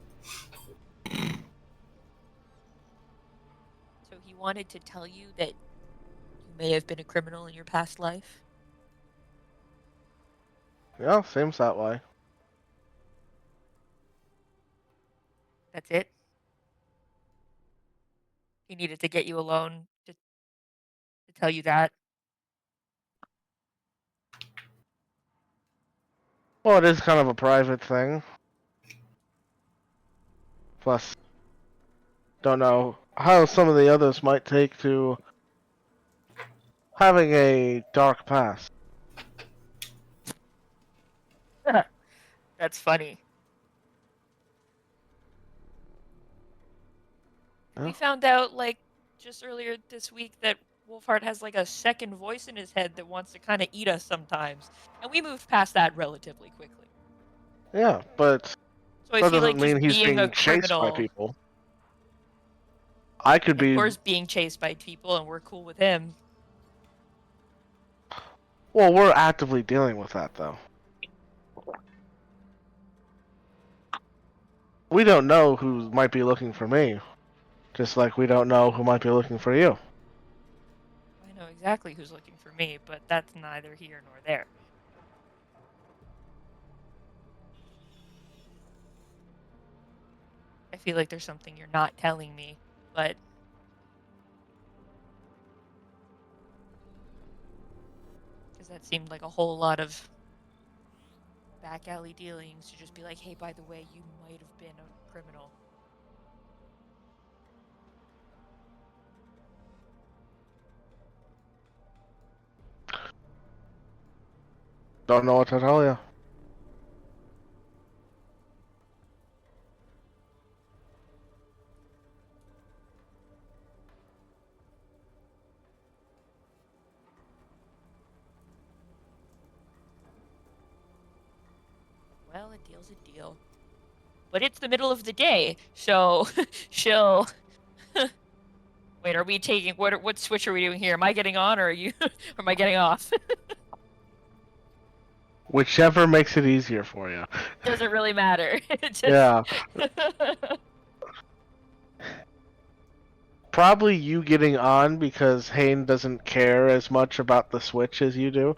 So he wanted to tell you that you may have been a criminal in your past life? Yeah, seems that way. That's it? He needed to get you alone to tell you that? Well, it is kind of a private thing. Plus, don't know how some of the others might take to having a dark past. That's funny. Yeah. We found out, like, just earlier this week that Wolfheart has, like, a second voice in his head that wants to kind of eat us sometimes. And we moved past that relatively quickly. Yeah, but So I that feel doesn't like mean just he's being a being chased criminal, by people. I could of be. course, being chased by people, and we're cool with him. Well, we're actively dealing with that, though. We don't know who might be looking for me. Just like we don't know who might be looking for you. I know exactly who's looking for me, but that's neither here nor there. I feel like there's something you're not telling me, but because that seemed like a whole lot of back alley dealings to just be like, hey, by the way, you might have been a criminal. Don't know what to tell you. Well, a deal's a deal. But it's the middle of the day, so she'll. Wait, are we taking what switch are we doing here? Am I getting on, or are you? Or am I getting off? Whichever makes it easier for you. Doesn't really matter. It just... Yeah. Probably you getting on because Hayne doesn't care as much about the Switch as you do.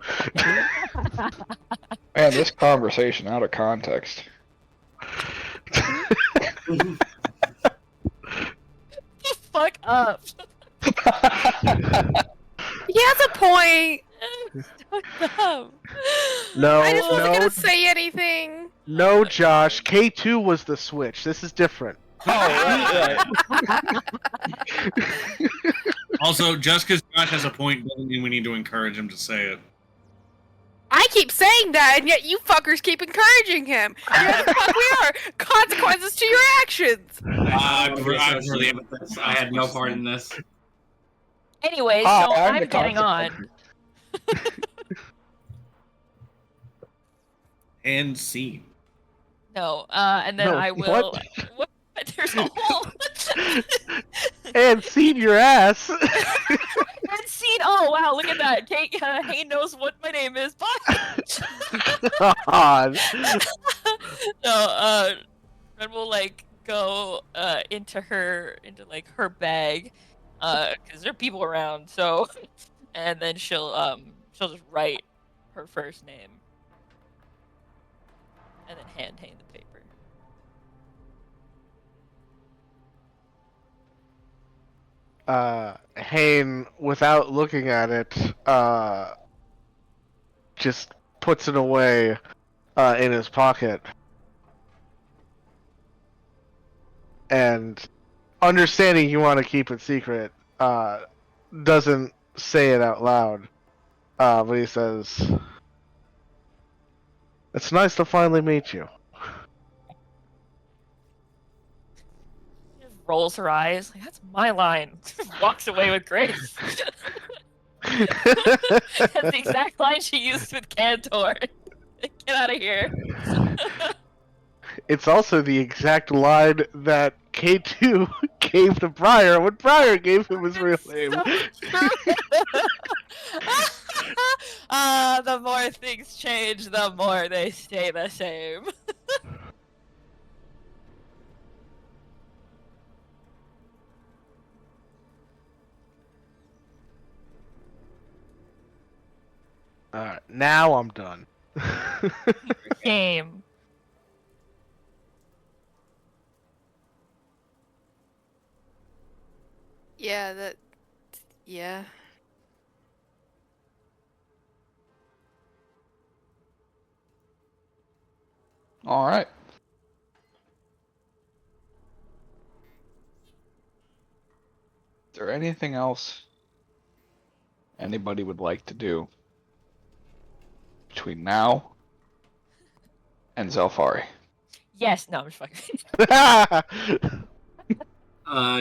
Man, this conversation out of context. Fuck up. He has a point. So dumb. No, I just wasn't no, gonna say anything. no, Josh. K2 was the Switch. This is different. Also, just because Josh has a point doesn't mean we need to encourage him to say it. I keep saying that, and yet you fuckers keep encouraging him. You know the fuck we are. Consequences to your actions. I had no part in this. Anyway, Ah, so I'm I'm the getting on. And scene. No, and then No, I will. what? There's a whole. And seen your ass. There's Oh wow, look at that. Kate, Hayne knows what my name is. Bye. God. No, Red will like go into like her bag, because there are people around. So, and then she'll just write her first name, and then hand Hayne the paper. Hayne, without looking at it, just puts it away in his pocket. And understanding you want to keep it secret, doesn't say it out loud. But he says, "It's nice to finally meet you." She just rolls her eyes. Like, that's my line. Walks away with grace. That's the exact line she used with Cantor. Get out of here. It's also the exact line that K2 gave to Briar when Briar gave him his real name. The more things change, the more they stay the same. Alright, now I'm done. Game. Yeah, yeah. All right. Is there anything else anybody would like to do between now and Zelfari? Yes, no, I'm just fucking.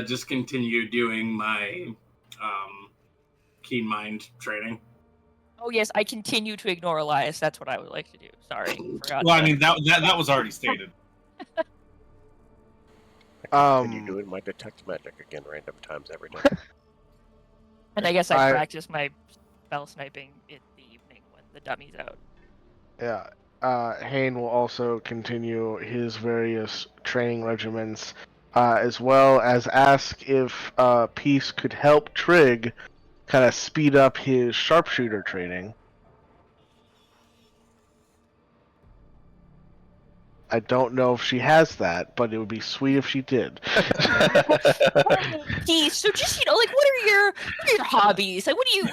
Just continue doing my keen mind training. Oh yes, I continue to ignore Elias. That's what I would like to do. Sorry, forgot. Well, I to- mean that was already stated. I continue doing my detect magic again random times every day. And I guess I I- practice my spell sniping in the evening when the dummy's out. Yeah. Hayne will also continue his various training regimens, as well as ask if Peace could help Trig kind of speed up his sharpshooter training. I don't know if she has that, but it would be sweet if she did. Peace. So just like, what are your hobbies? Like, what do you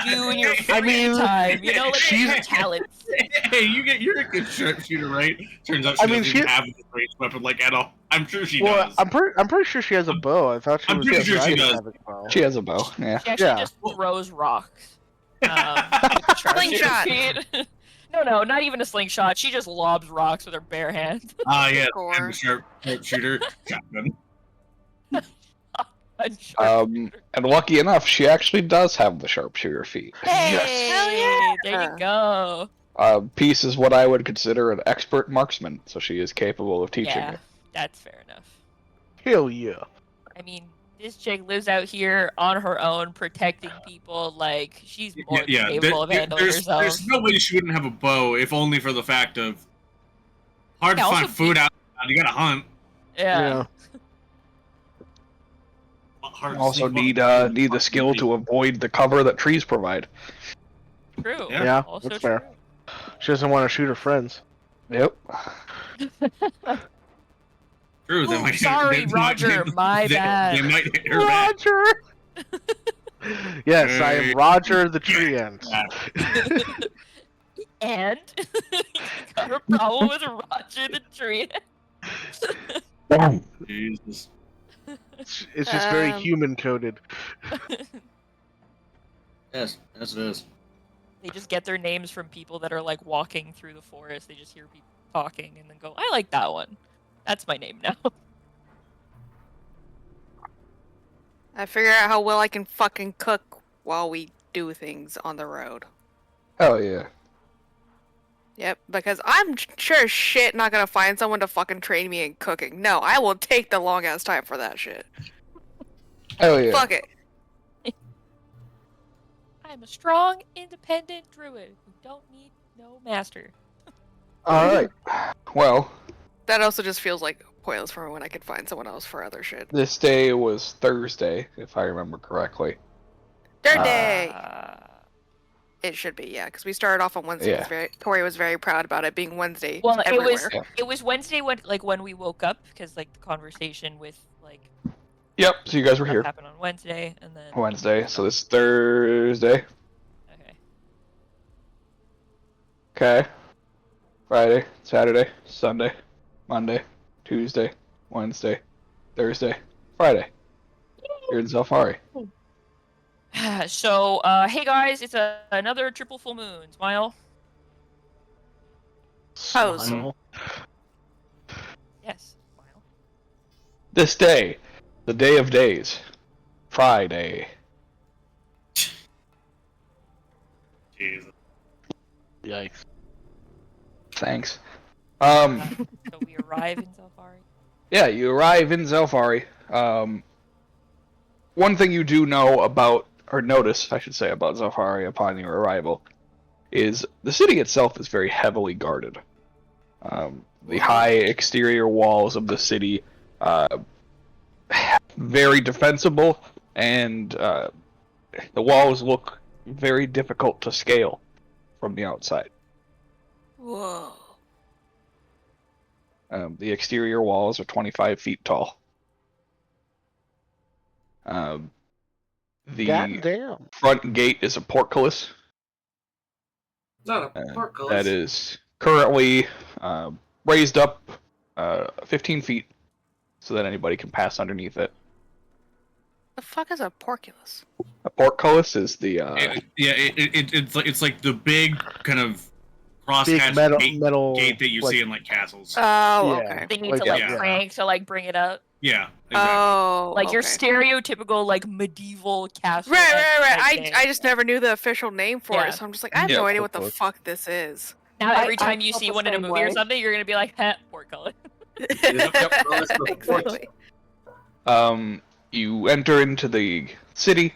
do in your free time? You know, like what are your talents. Hey, you're a good sharpshooter, right? Turns out she I mean, doesn't even have a ranged weapon like at all. I'm sure she Well, does. I'm pretty sure she has a bow. I thought she I'm was pretty sure she deciding to does. have a bow. She has a bow. Yeah. She actually Yeah. just throws rocks. With the sharpshooter Slingshot. feet. No, not even a slingshot. She just lobs rocks with her bare hands. Ah, yeah, Score. I'm a sharpshooter shotgun. And lucky enough, she actually does have the sharpshooter feat. Hey, Hell yeah. there you go. Peace is what I would consider an expert marksman, so she is capable of teaching Yeah, it. that's fair enough. Hell yeah. I mean, this chick lives out here on her own, protecting people. Like, she's more than capable of handling herself. There's no way she wouldn't have a bow, if only for the fact of hard Yeah, to also find food out. You gotta hunt. Yeah. Hard to Also sneak need up. the skill to avoid the cover that trees provide. True. Yeah. Yeah, Also that's true. fair. She doesn't want to shoot her friends. Yep. True, they Ooh, might- sorry, they might- Roger, my bad. They might hit her back. Roger! Yes, I am Roger the tree ant. And you got a problem with Roger the tree. Jesus. It's just very human coded. Yes, it is. They just get their names from people that are like walking through the forest. They just hear people talking and then go, I like that one. That's my name now. I figure out how well I can fucking cook while we do things on the road. Hell yeah. Yep, because I'm sure as shit not gonna find someone to fucking train me in cooking. No, I will take the long ass time for that shit. Hell yeah. Fuck it. I'm a strong, independent druid who don't need no master. All right. Well, That also just feels like pointless for when I could find someone else for other shit. this day was Thursday, if I remember correctly. Third day. Uh, It should be, yeah, because we started off on Wednesday. Yeah. Tori was very proud about it being Wednesday. well, everywhere. it was Wednesday when we woke up because like the conversation with like Yep, so you guys were stuff here happened on Wednesday and then Wednesday, so this Thursday. okay. Okay. Friday, Saturday, Sunday, Monday, Tuesday, Wednesday, Thursday, Friday. You're in Zelfari. So, hey guys, it's another triple full moon. Smile. Pose. Smile. Yes, smile. This day, the day of days, Friday. Jesus. Yikes. Thanks. So we arrive in Zelfari. Yeah, you arrive in Zelfari. One thing you do know about, or notice, I should say, about Zelfari upon your arrival, is the city itself is very heavily guarded. The high exterior walls of the city, very defensible, and the walls look very difficult to scale from the outside. Whoa. The exterior walls are 25 feet tall. The Goddamn. front gate is a portcullis Not a portcullis. that is currently raised up 15 feet so that anybody can pass underneath it. The fuck is a porculus? A portcullis is the It's like the big kind of Big crosshatch metal gate that you like- see in like castles. Oh, Yeah. okay. They need Like to like that, crank to like bring it up. Yeah, exactly. Oh, Like your okay. stereotypical like medieval castle. Right. like I just never knew the official name for Yeah. it, so I'm just like, I have Yeah, no idea what the porcullis. fuck this is. Now every I time you felt see the one in a same movie or way. something, you're gonna be like, "Heh, portcullis." Exactly. you enter into the city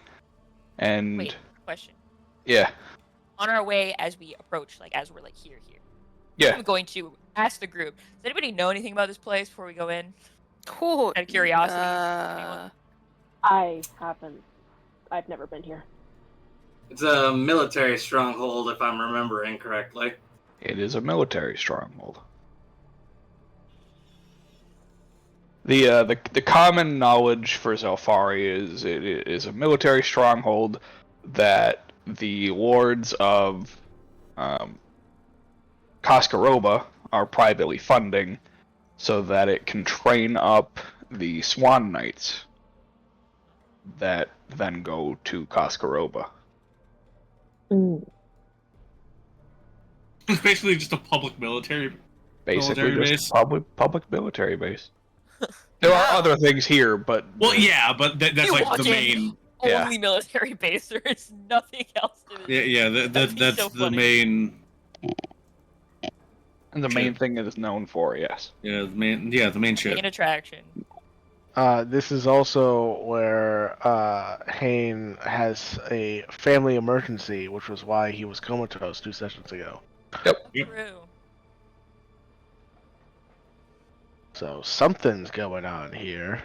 and Wait, question. yeah. On our way, as we approach, like as we're like here, Yeah. I'm going to ask the group. Does anybody know anything about this place before we go in? Cool. Out of curiosity. Anyone? I haven't. I've never been here. It's a military stronghold, if I'm remembering correctly. It is a military stronghold. The common knowledge for Zelfari is it is a military stronghold that the lords of Koskaroba are privately funding so that it can train up the Swan Knights that then go to Koskaroba. It's basically just a public military. Basically, Military just base? public military base. There are other things here, but Well, yeah, but that's You like walk the in, main. Yeah. Only military base. There is nothing else to this. Yeah, That'd be that's so the funny. main. and the main thing it is known for. Yes. Yeah, the main shit. Main attraction. This is also where Hane has a family emergency, which was why he was comatose 2 sessions ago. Yep. True. So something's going on here.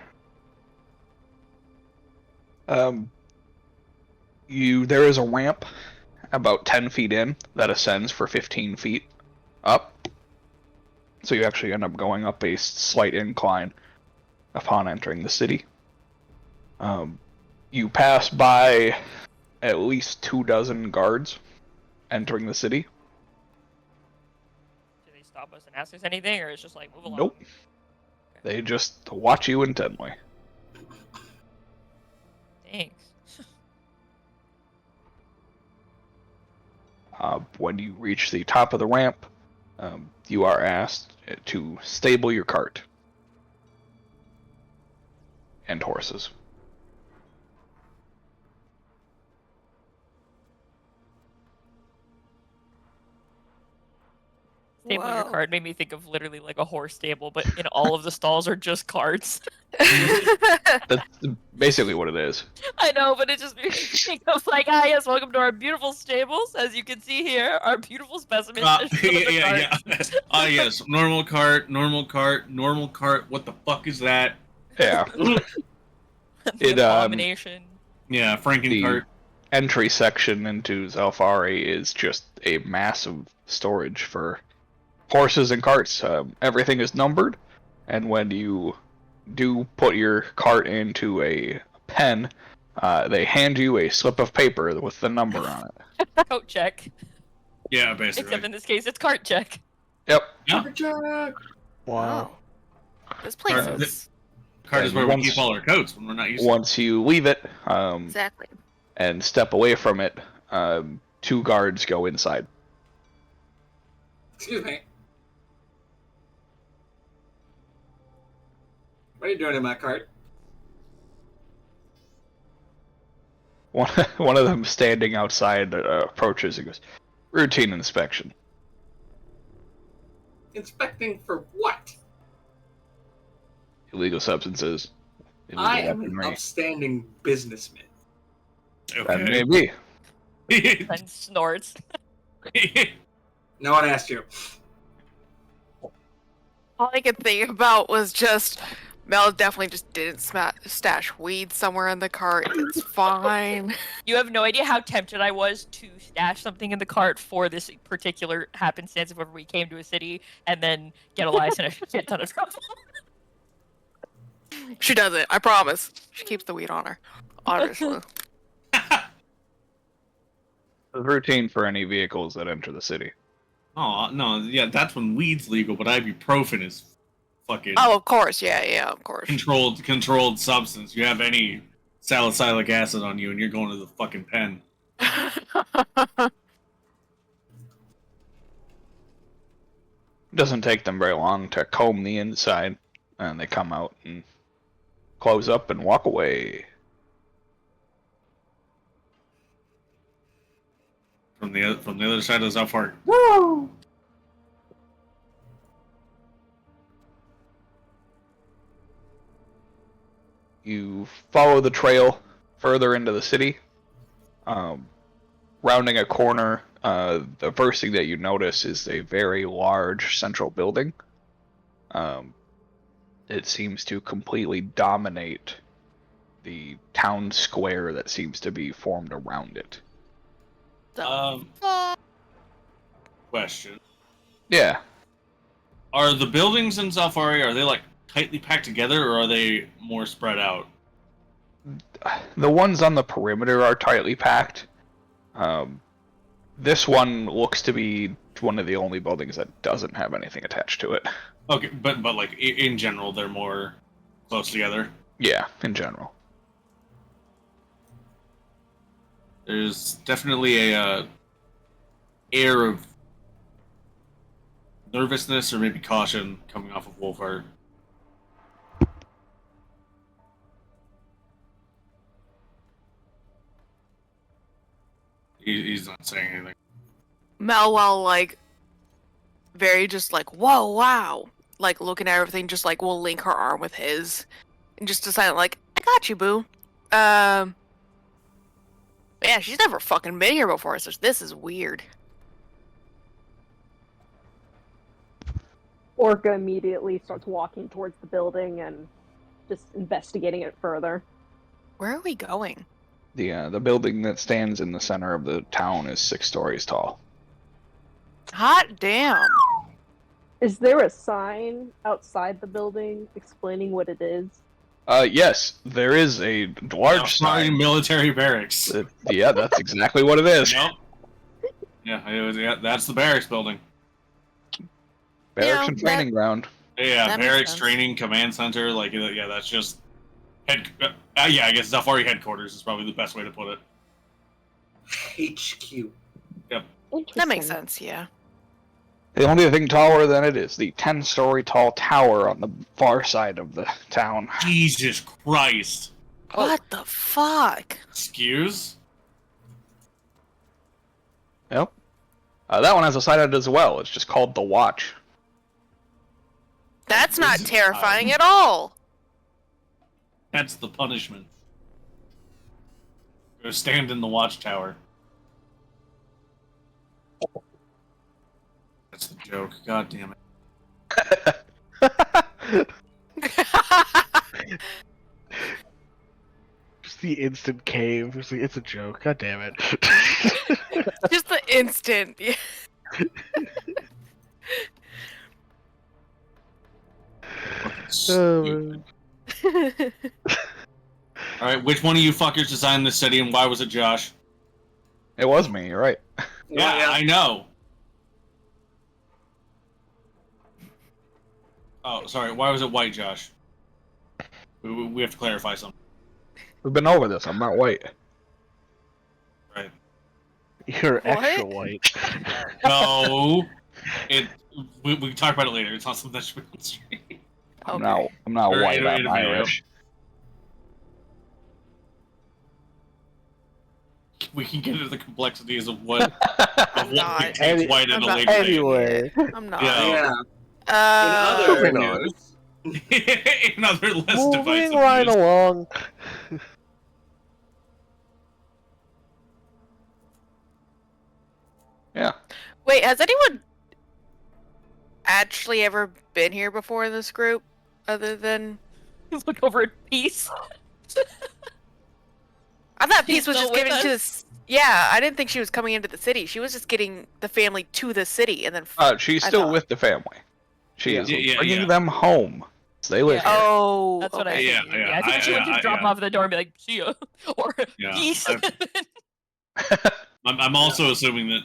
There is a ramp about 10 feet in that ascends for 15 feet up. So you actually end up going up a slight incline upon entering the city. You pass by at least 24 guards entering the city. Do they stop us and ask us anything, or it's just like move along? Nope. They just watch you intently. Thanks. When you reach the top of the ramp, you are asked to stable your cart and horses. Stable your Whoa. cart made me think of literally like a horse stable, but in all of the stalls are just carts. That's basically what it is. I know, but it just made me think of like, ah, yes, welcome to our beautiful stables. As you can see here, our beautiful specimens. Yeah. Yes. Normal cart. What the fuck is that? Yeah. The It, abomination. Yeah, Franken The cart. entry section into Zalfari is just a massive storage for horses and carts. Everything is numbered, and when you do put your cart into a pen, they hand you a slip of paper with the number on it. Coat check. Yeah, basically. Except in this case, it's cart check. Yep. Yeah. Wow. This place Cart- is Cart is where we keep all our coats when we're not using Once you leave it, exactly. and step away from it, 2 guards go inside. Excuse me. What are you doing in my cart? One of them standing outside approaches and goes, "Routine inspection." Inspecting for what? Illegal substances. Illegal I am an weaponry. upstanding businessman. it. That may be. And snorts. No one asked you. All I could think about was just Mel definitely just didn't stash weed somewhere in the cart. It's fine. You have no idea how tempted I was to stash something in the cart for this particular happenstance if ever we came to a city and then get Elias in a shit ton of trouble. She doesn't. I promise. She keeps the weed on her. Honestly. It's routine for any vehicles that enter the city. Oh no, yeah, that's when weed's legal, but ibuprofen is fucking Oh, of course. Yeah, of course. controlled substance. You have any salicylic acid on you, and you're going to the fucking pen. It doesn't take them very long to comb the inside, and they come out and close up and walk away. From the other side of Zalfari. You follow the trail further into the city. Rounding a corner, the first thing that you notice is a very large central building. It seems to completely dominate the town square that seems to be formed around it. Question: Yeah. Are the buildings in Zalfari, are they like tightly packed together, or are they more spread out? The ones on the perimeter are tightly packed. This one looks to be one of the only buildings that doesn't have anything attached to it. Okay, but like in general, they're more close together. Yeah, in general. There's definitely a air of nervousness or maybe caution coming off of Wolfhard. He's not saying anything. Mel, while like very just like, whoa, wow, like looking at everything, just like will link her arm with his and just decide like, I got you, boo. Yeah, she's never fucking been here before, so this is weird. Orca immediately starts walking towards the building and just investigating it further. Where are we going? The building that stands in the center of the town is 6 stories tall. Hot damn. Is there a sign outside the building explaining what it is? Yes, there is a large Sorry, sign. military barracks. Yeah, that's exactly what it is. Yep. Yeah, that's the barracks building. Barracks Yeah, and training ground. Yeah, That makes barracks, sense. training, command center. Like, yeah, that's just yeah, I guess Zalfari headquarters is probably the best way to put it. HQ. That makes sense, yeah. The only thing taller than it is the 10-story tall tower on the far side of the town. Jesus Christ. What the fuck? Excuse? Yep. That one has a side as well. It's just called the Watch. That's not This is terrifying fine. at all. That's the punishment. Go stand in the watchtower. That's the joke. God damn it. Just the instant cave. It's a joke. God damn it. Just the instant. Yeah. Oh, Stupid. Alright, which one of you fuckers designed this city and why was it Josh? It was me, you're right. Yeah, I know. Oh, sorry, why was it white, Josh? We have to clarify something. We've been over this. I'm not white. Right. You're What? extra white. No, we can talk about it later. It's not something that should be on stream. I'm Okay. not Or white. in a I'm video. Irish. We can get into the complexities of what not. dictates white at a I'm later not- date. Anyway. I'm not. Yeah. In other Moving on. news, In other less Moving divisive right news. along. Yeah. Wait, has anyone actually ever been here before in this group? Other than Look over at Peace. I thought She's Peace was still just with giving to us? this. Yeah, I didn't think she was coming into the city. She was just getting the family to the city, and then. She's I still thought- with the family. She is Yeah, bringing yeah. them home. They live Yeah. here. Oh, That's what I okay. Yeah, figured. yeah, I think she went to drop yeah. off at the door and be like, "See ya," or Yeah, "Peace." I'm also assuming that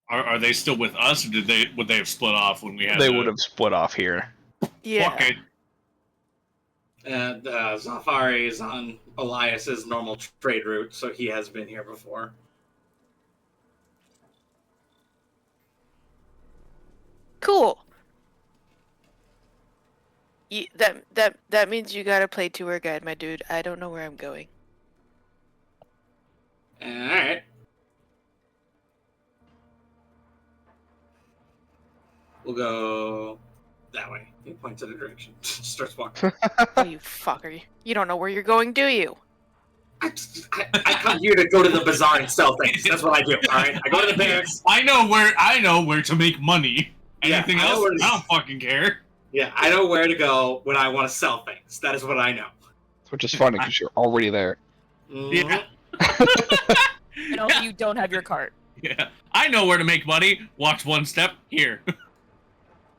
are they still with us, or would they have split off when we had? They would have split off here. Yeah. Fuck it. and Zafari is on Elias's normal trade route, so he has been here before. Cool. That means you gotta play tour guide, my dude. I don't know where I'm going. All right. We'll go that way. He points in a direction. Starts walking. Oh, you fucker! You don't know where you're going, do you? I come here to go to the bazaar and sell things. That's what I do. All right. I go to the barracks. I know where to make money. Yeah, Anything I know else? where to- I don't fucking care. Yeah, I know where to go when I want to sell things. That is what I know. Which is funny because you're already there. Mhm. Yeah. And also, you don't have your cart. Yeah. I know where to make money. Walked one step here.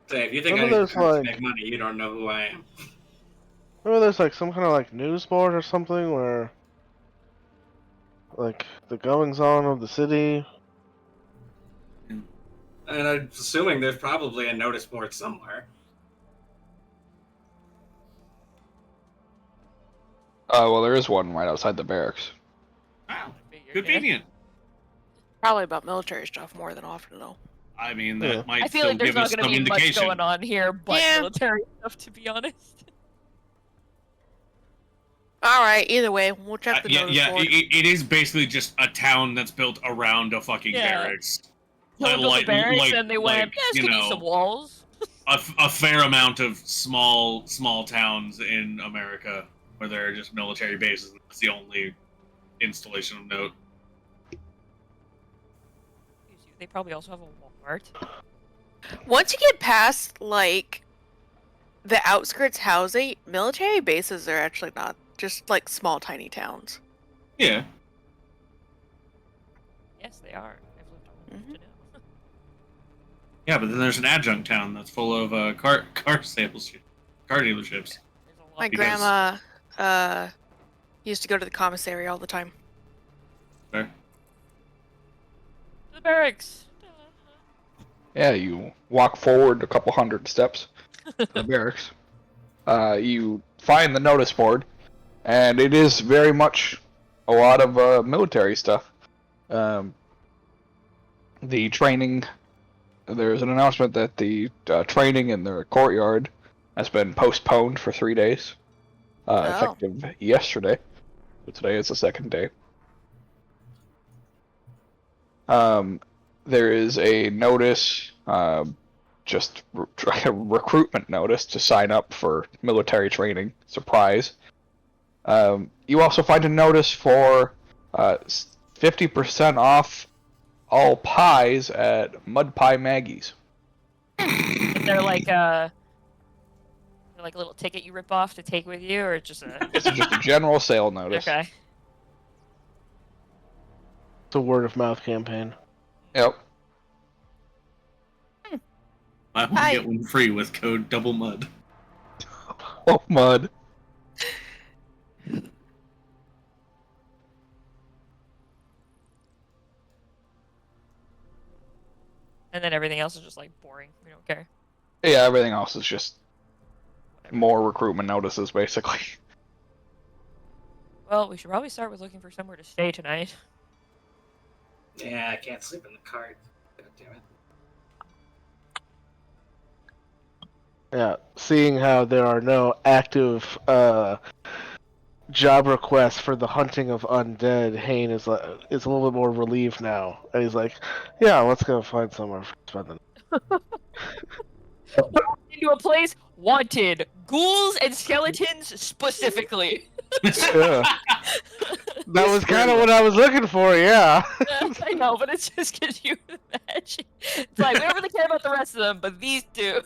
Say, if you think Remember I there's, can like- make money, you don't know who I am. Remember there's like some kind of like news board or something where like the goings on of the city. And I'm assuming there's probably a notice board somewhere. Well, there is one right outside the barracks. Wow. Figured, Convenient. Probably about military stuff more than often, though. I mean, that Yeah. might I feel still like there's give not us going to some be much indication. going on here, but Yeah. military stuff, to be honest. All right. Either way, we'll check the notice Yeah, board. it is basically just a town that's built around a fucking Yeah. barracks. Someone built like- the barracks like- and they went, like, "Yeah, this you could use know, some walls." A fair amount of small towns in America where there are just military bases. And that's the only installation of note. They probably also have a Walmart. Once you get past like the outskirts housing, military bases are actually not just like small, tiny towns. Yeah. Yes, they are. I've lived on them to know. Yeah, but then there's an adjunct town that's full of car dealerships. There's a lot. My Because- grandma used to go to the commissary all the time. There. The barracks. Yeah, you walk forward a couple hundred steps to the barracks. You find the notice board, and it is very much a lot of military stuff. The training. There's an announcement that the training in the courtyard has been postponed for 3 days, effective yesterday. So today is the second day. there is a notice, just a recruitment notice to sign up for military training. Surprise. You also find a notice for 50% off all pies at Mud Pie Maggie's. Is there like a little ticket you rip off to take with you, or just a? It's just a general sale notice. Okay. It's a word of mouth campaign. Yep. I want to get one free with code Double Mud. Oh, mud. And then everything else is just like boring. We don't care. Yeah, everything else is just more recruitment notices, basically. Well, we should probably start with looking for somewhere to stay tonight. Yeah, I can't sleep in the cart. God damn it. Yeah, seeing how there are no active job requests for the hunting of undead, Hayne is a little bit more relieved now, and he's like, "Yeah, let's go find somewhere to spend the night." Into a place wanted ghouls and skeletons specifically. Yeah. That was kind of what I was looking for. Yeah. I know, but it's just because you imagine. It's like we don't really care about the rest of them, but these two.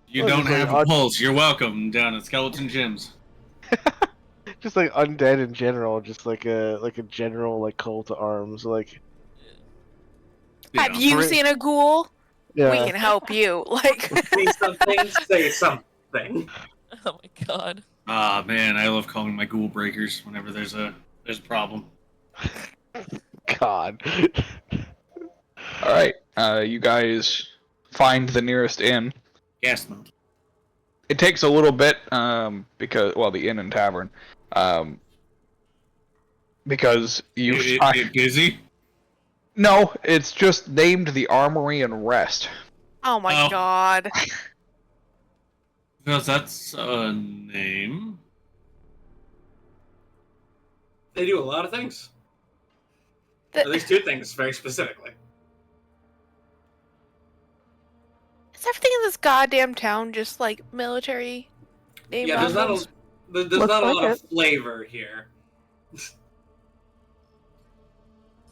You Well, don't just have like a pulse. You're welcome down at Skeleton Gyms. Just like undead in general, just like a general like call to arms, like. Have you seen a ghoul? Yeah. We can help you. Like, Say something, say something. Oh my god. Ah, man, I love calling my ghoul breakers whenever there's a problem. God. All right, you guys find the nearest inn. Gas mode. It takes a little bit, because the inn and tavern, because you. You busy? No, it's just named the Armory and Rest. oh my Oh. god. Because that's a name. They do a lot of things. The- At least two things, very specifically. Is everything in this goddamn town just like military name Yeah, there's not albums? there's Looks not a like lot of it. flavor here.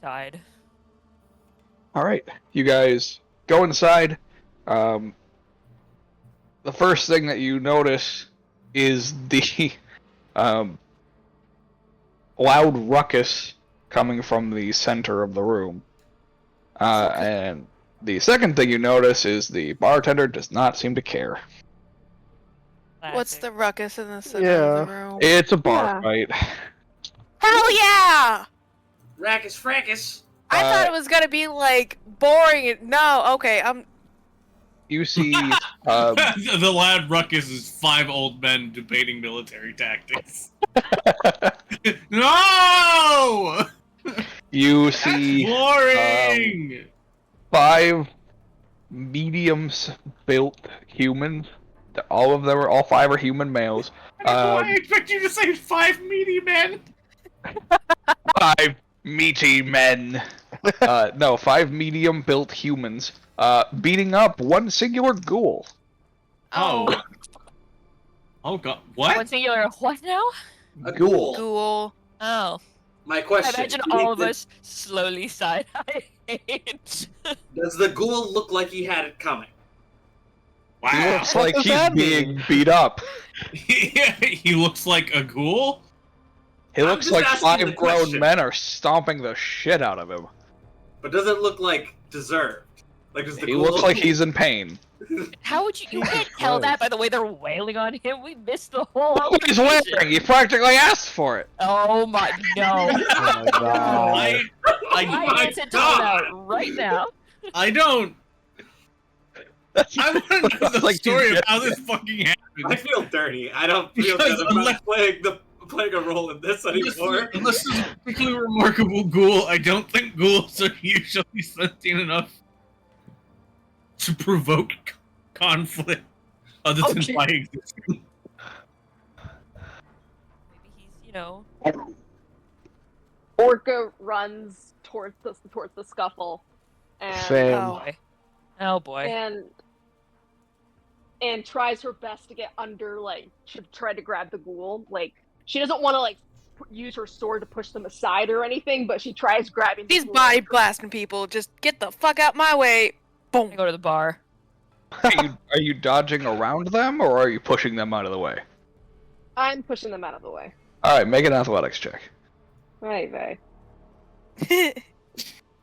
Side. All right, you guys go inside. The first thing that you notice is the loud ruckus coming from the center of the room. And the second thing you notice is the bartender does not seem to care. What's the Classic. ruckus in the center of the room? It's a bar Yeah. fight. Hell yeah! Rackus frackus. I thought it was gonna be like boring. No, okay, You see, The loud ruckus is 5 old men debating military tactics. No! you see Boring! 5 medium-built humans. All 5 are human males. I expect you to say 5 meaty men. 5 meaty men. No, 5 medium-built humans. Beating up one singular ghoul. Oh. Oh god. One What? singular what now? A Ghoul. ghoul. Oh. My I question. imagine do you all think of that- us slowly side-eyeing. Does the ghoul look like he had it coming? He Wow. looks What like does he's that being mean? beat up. He looks like a ghoul? He I'm looks just like asking 5 the grown question. men are stomping the shit out of him. But does it look like deserved? Like does the He ghoul looks look like he's in pain. How would you? You can't Jesus tell that Christ. by the way they're wailing on him. We missed the whole. Look what he's altercation. wearing. He practically asked for it. Oh my no! Oh my god. I I answered to that right now. I don't. I want to know the Like story you of how this fucking I happened. feel dirty. I don't feel Because good about unless- playing a role in this Unless, anymore. unless it's a particularly remarkable ghoul, I don't think ghouls are usually sentient enough to provoke conflict other than Okay. by existing. Maybe he's, Orca runs towards the scuffle, and Same. Oh boy. and tries her best to get under, like, to try to grab the ghoul. Like, she doesn't want to, like, use her sword to push them aside or anything, but she tries grabbing the These ghoul. body blasting people, just get the fuck out my way. Boom. I go to the bar. Are you dodging around them, or are you pushing them out of the way? I'm pushing them out of the way. All right, make an athletics check. Right, right. You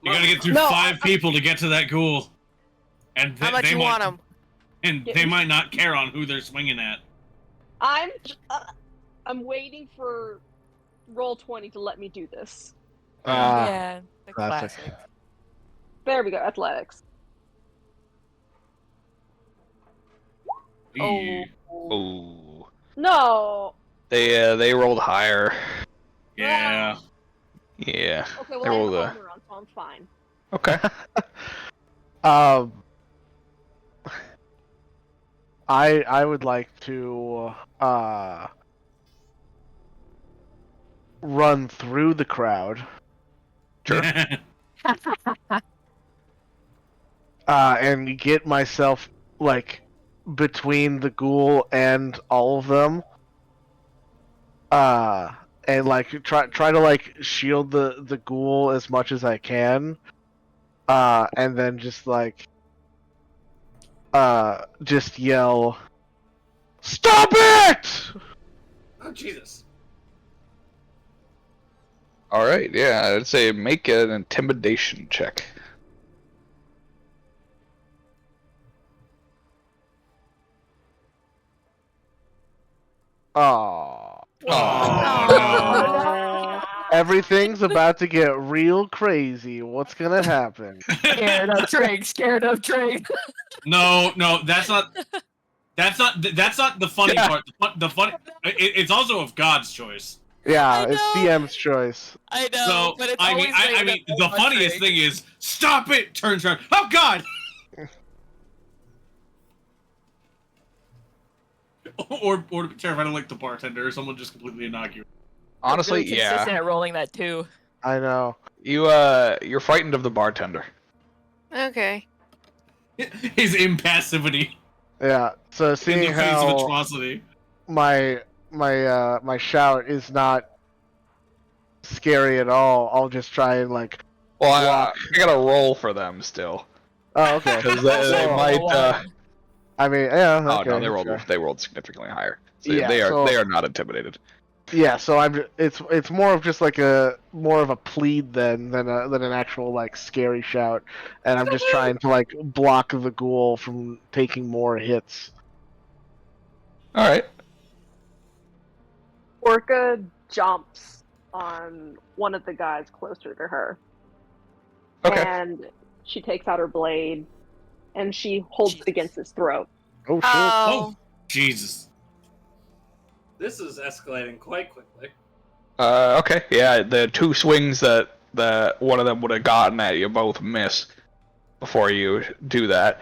gotta get through 5 people to get to that ghoul. And How much they you might, want them? And they might not care on who they're swinging at. I'm waiting for roll 20 to let me do this. Yeah, the classic. classic. There we go, athletics. Oh. Ooh. No. They rolled higher. Yeah. Yeah. Okay, well, They I have rolled a... armor on, so I'm fine. Okay. I would like to run through the crowd Sure. and get myself like between the ghoul and all of them. And like try to like shield the ghoul as much as I can. And then just like just yell, "Stop it!" Oh, Jesus. All right. Yeah, I'd say make an intimidation check. Oh. Oh, Everything's about to get real crazy. What's gonna happen? Scared of Drake. Scared of Drake. no, that's not the funny part. The fun. It's also of God's choice. Yeah, I it's know. DM's choice. I know, So but it's I always mean, I mean, the funniest thing is, stop it! Turns around. Oh God! or to be terrified of like the bartender or someone just completely innocuous. Honestly, really yeah. consistent at rolling that too. I know. You're frightened of the bartender. Okay. His impassivity. Yeah. So In seeing the face of how atrocity. my shout is not scary at all, I'll just try and like. Well, I Walk. gotta roll for them still. Oh, okay. Because they Oh, might. I mean, yeah. Oh Okay, no, they sure. rolled significantly higher. So Yeah, they so- are not intimidated. Yeah, so it's more of just like more of a plead than an actual like scary shout, and I'm just trying to like block the ghoul from taking more hits. All right. Orca jumps on one of the guys closer to her. Okay. And she takes out her blade and she holds it against his throat. Oh shit! Oh. Jesus. This is escalating quite quickly. Okay. Yeah, the 2 swings that one of them would have gotten at you both miss before you do that.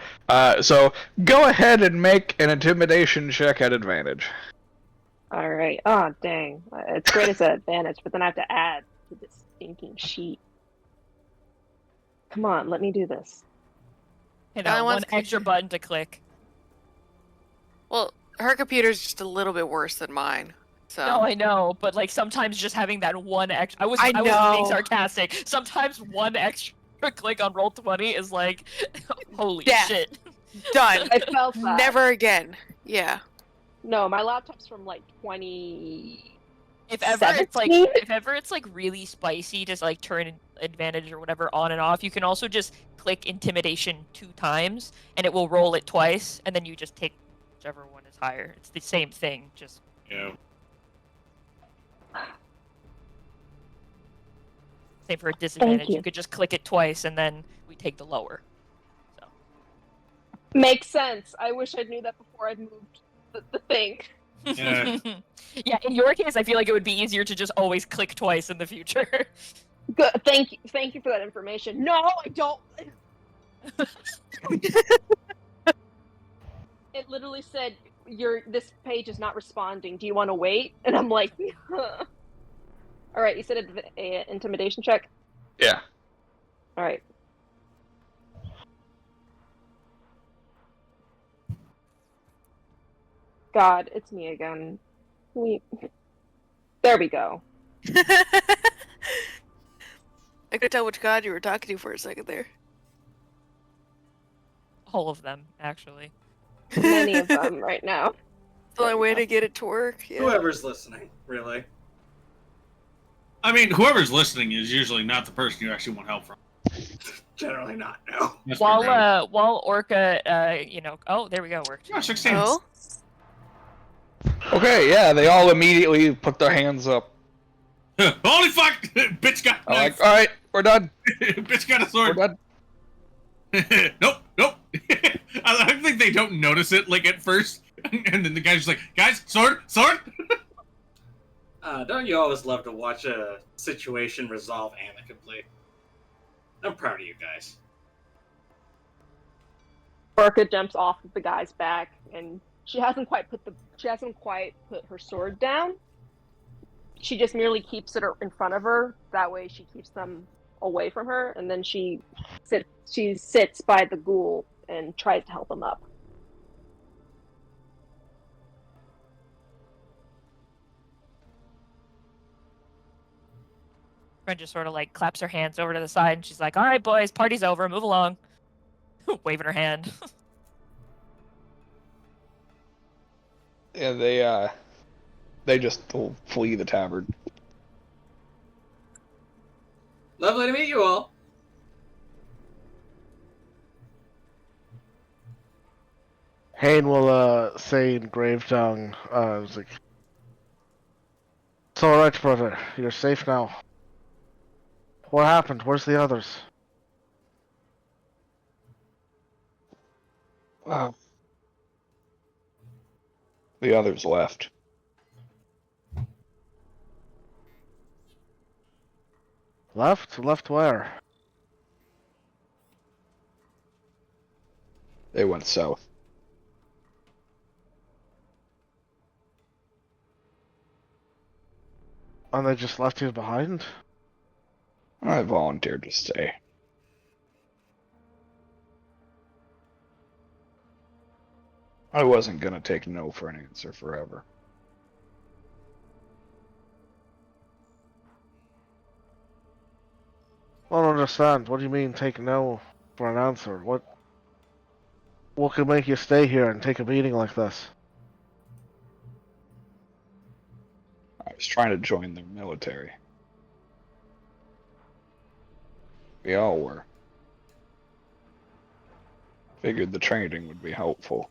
So go ahead and make an intimidation check at advantage. All right. Oh, dang. It's great as an advantage, but then I have to add to this stinking sheet. Come on, let me do this. You I know, want one extra button to click. Well, her computer's just a little bit worse than mine. So No, I know, but like sometimes just having that one extra. I was being know. sarcastic. Sometimes one extra click on roll 20 is like, holy Death. shit. done. I felt that. Never again. Yeah. No, my laptop's from like 20. If ever it's like 17? really spicy to like turn advantage or whatever on and off, you can also just click intimidation 2 times and it will roll it twice, and then you just take whichever one is higher. It's the same thing, just Yeah. same for a disadvantage. you. You could just click it twice and then we take the lower. So Makes sense. I wish I knew that before I moved the thing. Yeah. yeah, in your case, I feel like it would be easier to just always click twice in the future. Good. Thank you for that information. No, I don't. It literally said this page is not responding. Do you want to wait? And I'm like, all right. You said intimidation check. Yeah. All right. God, it's me again. There we go. I could tell which god you were talking to for a second there. All of them, actually. Many of them right now. The only way to get it to work. Yeah. Whoever's listening, really. I mean, whoever's listening is usually not the person you actually want help from. Generally not, no. Let's be real. While Orca, oh, there we go, worked. Yeah, 16. Oh? Okay, yeah, they all immediately put their hands up. Holy fuck! Bitch got a I'm knife. like, all right, we're done. Bitch got a We're sword. done. Nope. I think they don't notice it like at first, and then the guy's just like, guys, sword. Don't you always love to watch a situation resolve amicably? I'm proud of you guys. Orca jumps off of the guy's back, and she hasn't quite put her sword down. She just merely keeps it in front of her. That way, she keeps them away from her, and then she sits by the ghoul and tries to help him up. Friend just sort of like claps her hands over to the side, and she's like, "All right, boys, party's over. Move along." Waving her hand. Yeah, they just flee the tavern. Lovely to meet you all. Hayne will say in grave tongue, it's like, it's alright, brother. You're safe now. What happened? Where's the others? Wow. The others left. Left? Left where? They went south. And they just left you behind? I volunteered to stay. I wasn't gonna take no for an answer forever. I don't understand. What do you mean take no for an answer? What could make you stay here and take a beating like this? I was trying to join the military. We all were. Figured the training would be helpful.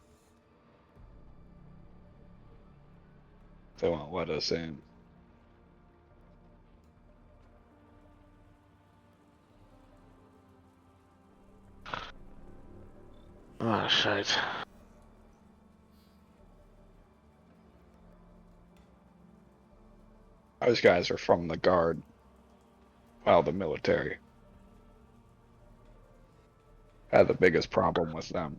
They won't let us in. Oh, shit. Those guys are from the guard. Well, the military. Had the biggest problem with them.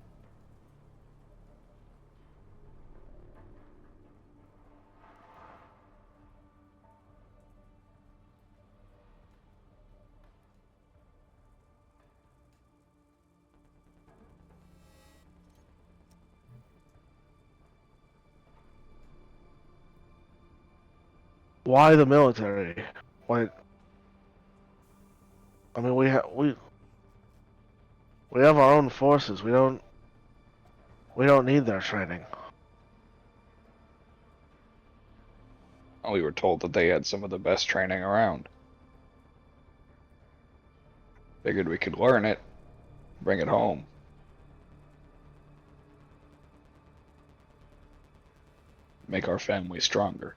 Why the military? Why? I mean, we have our own forces. We don't need their training. We were told that they had some of the best training around. Figured we could learn it, bring it home. Make our family stronger.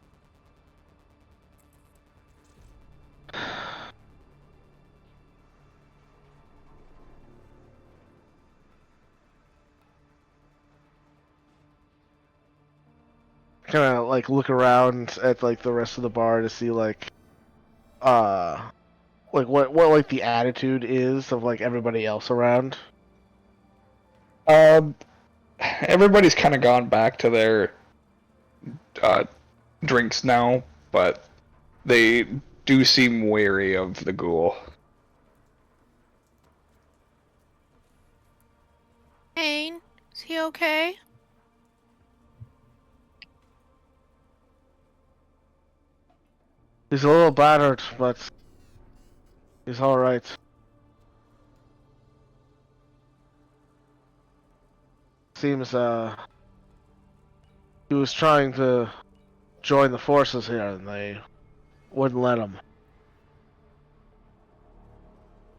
Kind of like look around at like the rest of the bar to see like what like the attitude is of like everybody else around. Everybody's kind of gone back to their drinks now, but they do seem wary of the ghoul. pain? Is he okay? He's a little battered, but he's alright. Seems, he was trying to join the forces here, and they wouldn't let him.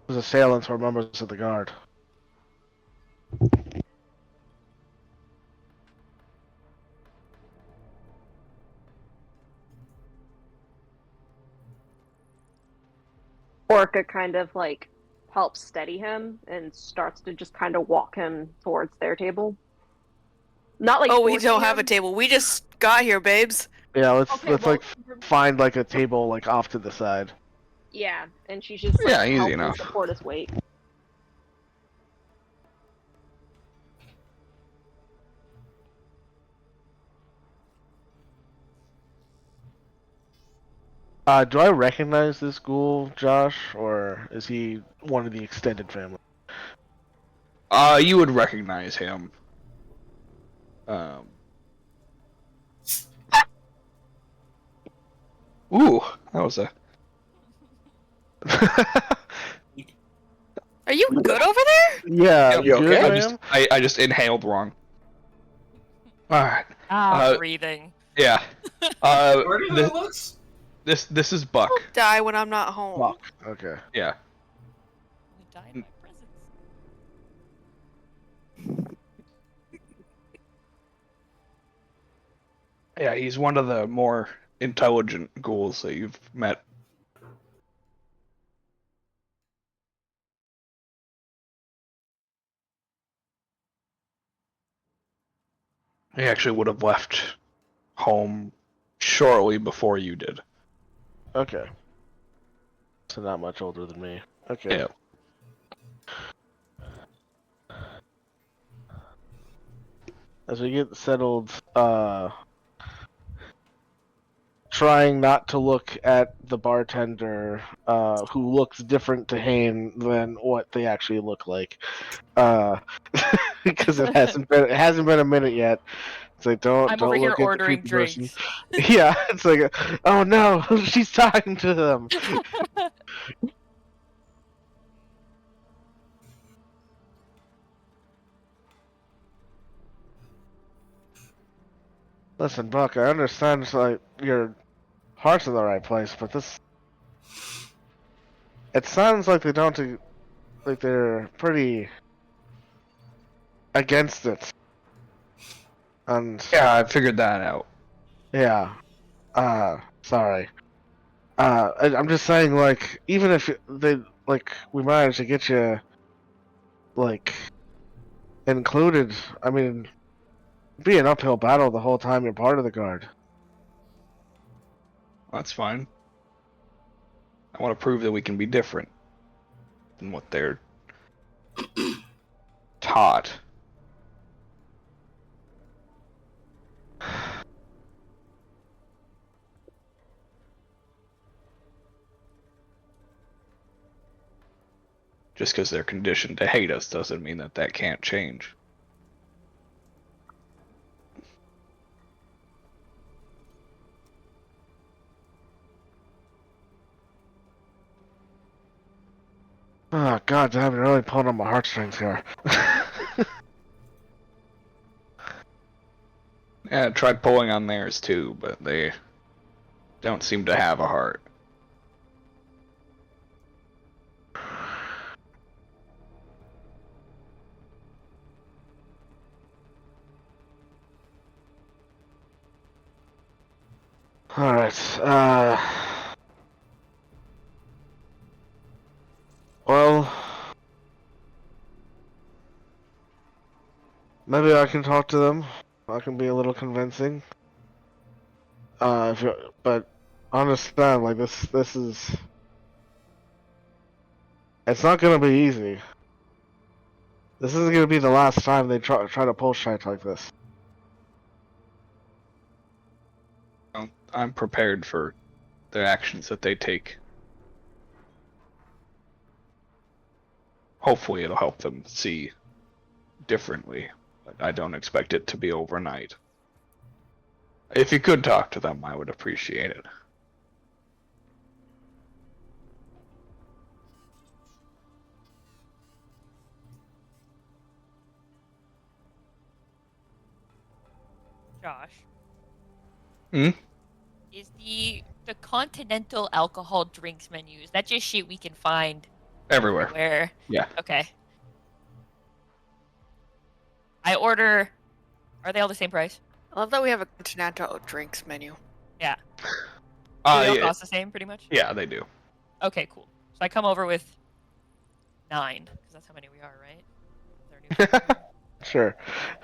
His assailants were members of the guard. Orca kind of like helps steady him and starts to just kind of walk him towards their table. Not like Oh, we forcing don't have a him. table. We just got here, babes. Yeah, let's Okay, let's well, like find like a table like off to the side. yeah, and she's just like Yeah, easy helping enough. support his weight. Do I recognize this ghoul, Josh, or is he one of the extended family? You would recognize him. Ooh, that was a. Are you good over there? Yeah, Yep, you good, I ma'am? just I just inhaled wrong. All right. Breathing. Yeah. Where do that looks? This is Buck. I'll die when I'm not home. Fuck. Okay. Yeah. We die in my presence. Yeah, he's one of the more intelligent ghouls that you've met. He actually would have left home shortly before you did. Okay. So not much older than me. Okay. Yeah. As we get settled, trying not to look at the bartender, who looks different to Hane than what they actually look like, because it hasn't been a minute yet. It's like don't I'm over here look at the ordering creepy person. drinks. Yeah, it's like, oh no, she's talking to them. Listen, Buck, I understand like your heart's in the right place, but this it sounds like they don't like they're pretty against it. And Yeah, I figured that out. yeah, sorry. I'm just saying, like, even if they like we managed to get you like included, I mean, it'd be an uphill battle the whole time you're part of the guard. That's fine. I want to prove that we can be different than what they're taught. Just because they're conditioned to hate us doesn't mean that that can't change. Oh god damn, you're really pulling on my heartstrings here. Yeah, I tried pulling on theirs too, but they don't seem to have a heart. Alright, well, maybe I can talk to them. I can be a little convincing. But understand, like this is, it's not gonna be easy. This isn't gonna be the last time they try to pull shit like this. I'm prepared for the actions that they take. Hopefully it'll help them see differently, but I don't expect it to be overnight. If you could talk to them, I would appreciate it. Josh. Hmm? Is the continental alcohol drinks menu, is that just shit we can find Everywhere. everywhere? Yeah. Okay. I order. Are they all the same price? I love that we have a continental drinks menu. Yeah. Do they all Yeah, cost the same, pretty much? yeah, they do. Okay, cool. So I come over with 9, because that's how many we are, right? Is there a new number? Sure.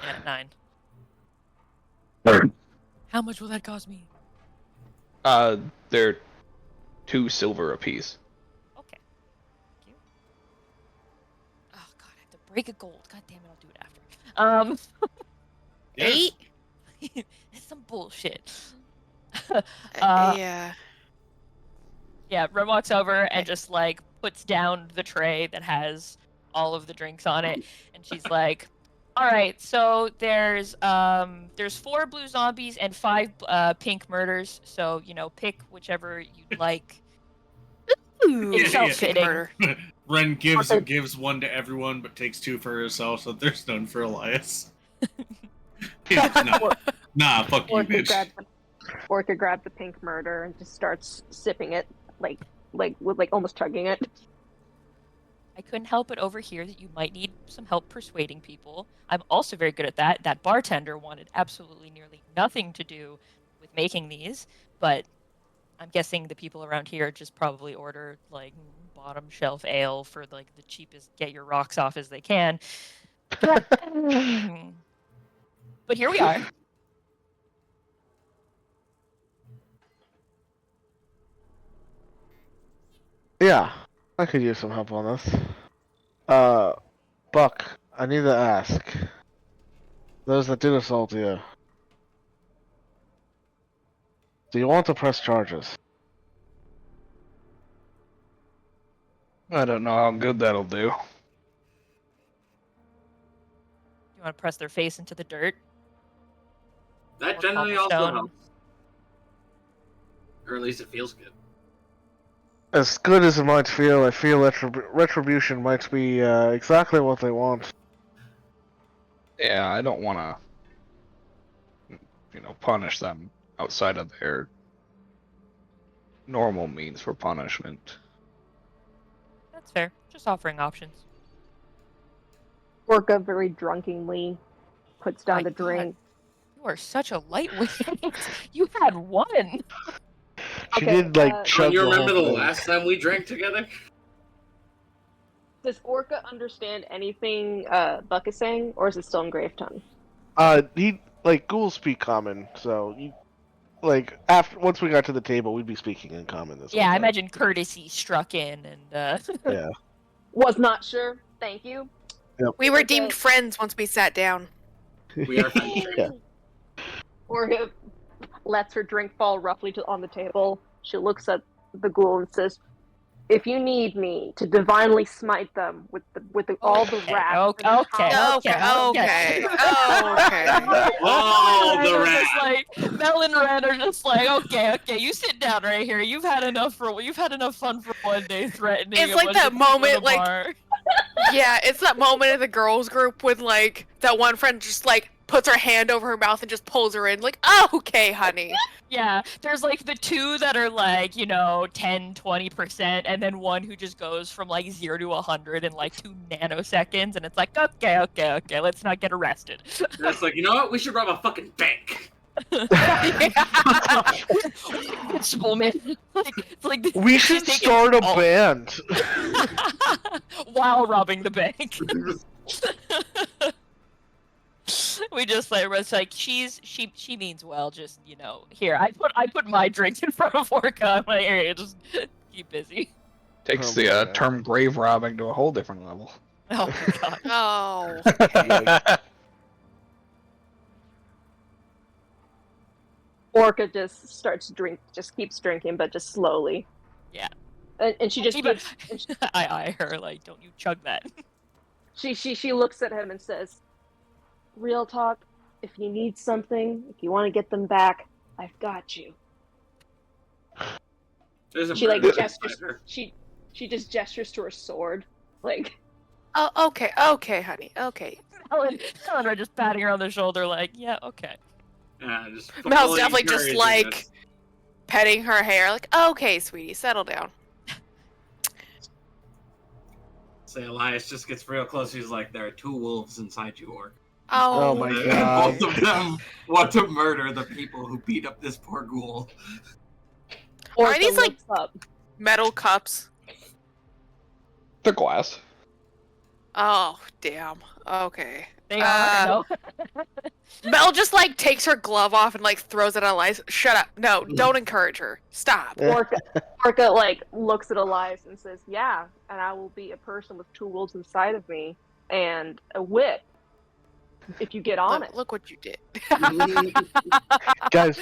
Yeah, 9. How much will that cost me? They're 2 silver apiece. Okay. Thank you. Oh god, I have to break a gold. God damn it, I'll do it after. Yes. 8? It's some bullshit. Yeah. Yeah, Ren walks over and just like puts down the tray that has all of the drinks on it, and she's like, "All right, so there's 4 blue zombies and 5 pink murders. So pick whichever you'd like." Ooh, It felt yeah. fitting. murder. Ren gives one to everyone, but takes 2 for herself, so there's none for Elias. Nah, fuck you, bitch. Orca grabbed the pink murder and just starts sipping it, like almost chugging it. I couldn't help but overhear that you might need some help persuading people. I'm also very good at that. That bartender wanted absolutely nearly nothing to do with making these, but I'm guessing the people around here just probably order like bottom shelf ale for like the cheapest get your rocks off as they can. But here we are. Yeah, I could use some help on this. Buck, I need to ask. Those that did assault you, do you want to press charges? I don't know how good that'll do. You want to press their face into the dirt? That Or generally also cobblestone? helps. Or at least it feels good. As good as it might feel, I feel retribution might be exactly what they want. Yeah, I don't want to, punish them outside of their normal means for punishment. That's fair. Just offering options. Orca very drunkenly puts down My the God. drink. You are such a lightweight. You had one. She Okay, did like John, chug You the remember the whole thing. last time we drank together? Does Orca understand anything Buck is saying, or is it still in grave tongue? He ghouls speak common, so once we got to the table, we'd be speaking in common this Yeah, whole I time. imagine courtesy struck in and Yeah. Was not sure. Thank you. We were Okay. deemed friends once we sat down. We are friends. Yeah. Orca lets her drink fall roughly on the table. She looks at the ghoul and says, "If you need me to divinely smite them with all the wrath." Okay. and the Okay. power- Okay. Okay. Oh, Melon the and Ren are rat. just like Mel and Ren are just like, okay, you sit down right here. You've had enough fun for one day threatening. It's a like bunch that of people in moment, a like- bar. Yeah, it's that moment in the girls group when like that one friend just like puts her hand over her mouth and just pulls her in, like, oh, okay, honey. Yeah, there's like the 2 that are like 10-20%, and then one who just goes from like 0 to 100 in like 2 nanoseconds, and it's like okay, let's not get arrested. It's like, you know what? We should rob a fucking bank. Invincible, man. It's like We she's should taking start a all- band. while robbing the bank. We just like it's like she means well. Just here I put my drinks in front of Orca. I'm like, here, just keep busy. Takes Oh the my God. term grave robbing to a whole different level. Oh my god. Oh. Orca just keeps drinking, but just slowly. Yeah. And she just Even gives, and I eye her like, don't you chug that. she looks at him and says, real talk, if you need something, if you want to get them back, I've got you. There's a She like murder gestures. inside her. She just gestures to her sword, like. Oh, okay, honey, okay. Eleanor just patting her on the shoulder, like, yeah, okay. Just Mel's fully definitely just encouraging like this. petting her hair, like, okay, sweetie, settle down. Say Elias just gets real close. He's like, there are 2 wolves inside you, Orc. Oh my God. Both of them want to murder the people who beat up this poor ghoul. Orca these, like- looks up. Metal cups. The glass. Oh, damn. Okay. They are, no? Mel just like takes her glove off and like throws it at Elias. Shut up. No, don't encourage her. Stop. Orca like looks at Elias and says, "Yeah, and I will be a person with 2 wolves inside of me and a whip if you get on it." Look what you did. Guys,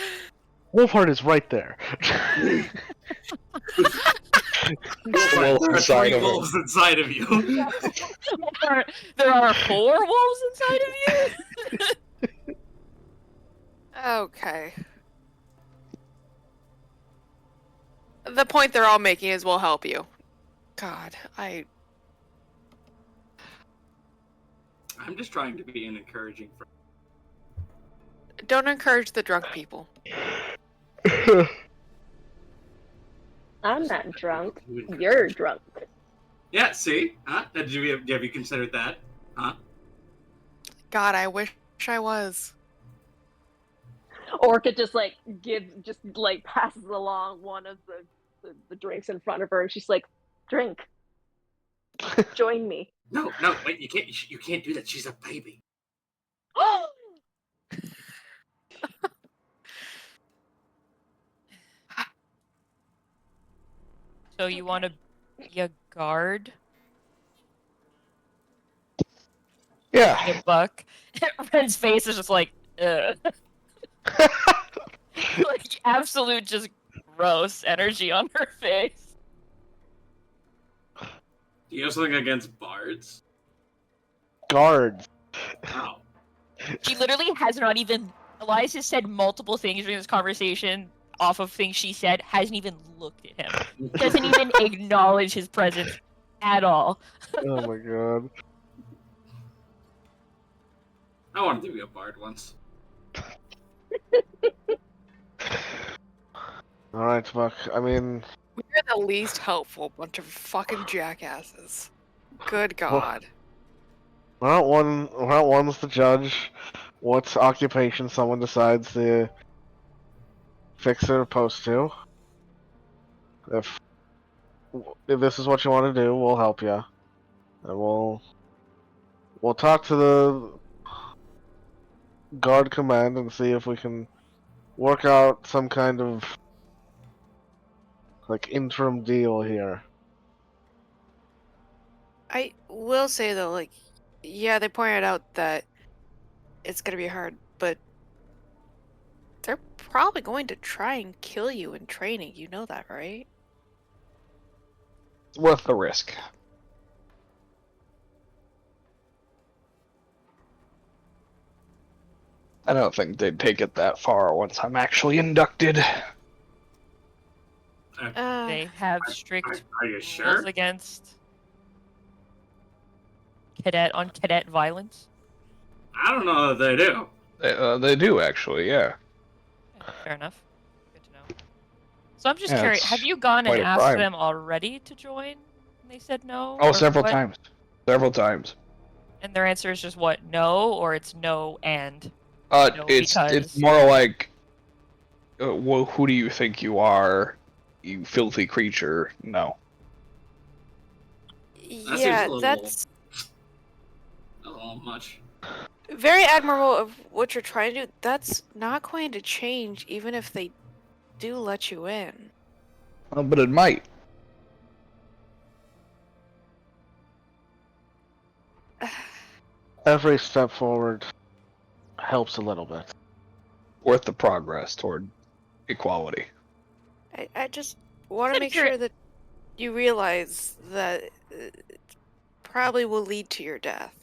Wolfheart is right there. There are inside 3 of her. wolves inside of you. There are 4 wolves inside of you? Okay. The point they're all making is we'll help you. God, I'm just trying to be an encouraging friend. don't encourage the drunk people. I'm not drunk. You're drunk. Yeah, see? Huh? Have you considered that? Huh? God, I wish I was. Orca just passes along one of the drinks in front of her, and she's like, "Drink. Join me." No, wait, you can't do that. She's a baby. So you want to be a guard? Yeah. A buck? Ren's face is just like, ugh. Like, absolute just gross energy on her face. Do you have something against bards? Guards. Oh. She literally has not even. Elias has said multiple things during this conversation off of things she said, hasn't even looked at him. Doesn't even acknowledge his presence at all. Oh my God. I wanted to be a bard once. Alright, Buck. I mean, We're the least helpful bunch of fucking jackasses. Good God. we're not ones to judge what occupation someone decides to fix their post to. If this is what you want to do, we'll help you, and we'll talk to the guard command and see if we can work out some kind of like interim deal here. I will say though, like, yeah, they pointed out that it's gonna be hard, but they're probably going to try and kill you in training. You know that, right? It's worth the risk. I don't think they'd take it that far once I'm actually inducted. They have strict Are you rules sure? against cadet violence. I don't know if they do. They do actually, yeah. Okay, fair enough. Good to know. So I'm just Yeah, curious, it's have you gone and quite a asked crime. them already to join? And they said no? Oh, Or several what? times. Several times. And their answer is just what? No, or it's no and No, It's because- more like, well, who do you think you are, you filthy creature? No. seems Yeah, a little- that's A little much. very admirable of what you're trying to do. That's not going to change even if they do let you in. But it might. Every step forward helps a little bit. Worth the progress toward equality. I just want to Said make you're- sure that you realize that it probably will lead to your death.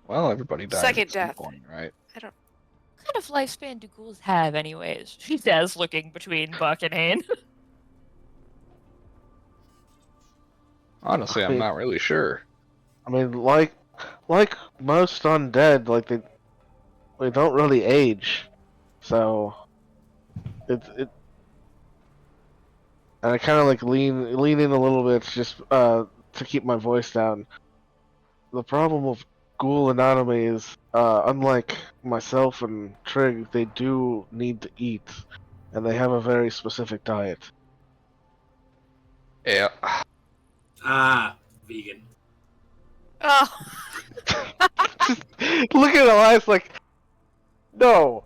Well, everybody dies Second at some death. point, right? I don't. What kind of lifespan do ghouls have, anyways? She says, looking between Buck and Hane. Honestly, I'm not really sure. I mean, like most undead, like they don't really age, so it. And I kind of like lean in a little bit just to keep my voice down. The problem with ghoul anatomy is, unlike myself and Trig, they do need to eat, and they have a very specific diet. Yeah. Ah, vegan. Oh. Look at Elias like, no.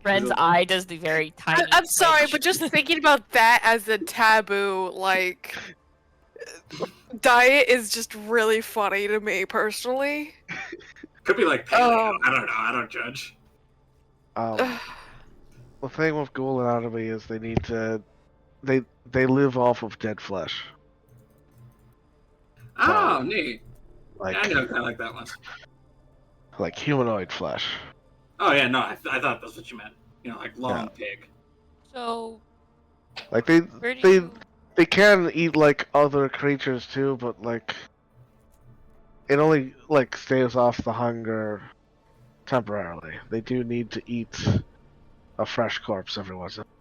Ren's eye does the very tiny. I'm sorry, twitch. but just thinking about that as a taboo, like, diet is just really funny to me personally. Could be like paleo. I don't know. I don't judge. The thing with ghoul anatomy is they need to, they live off of dead flesh. Oh, neat. Like, Yeah, I know. I like that one. like humanoid flesh. Oh yeah, no, I thought that's what you meant. You know, like long pig. So, Like where do you... they can eat like other creatures too, but like it only like staves off the hunger temporarily. They do need to eat a fresh corpse every once in a while.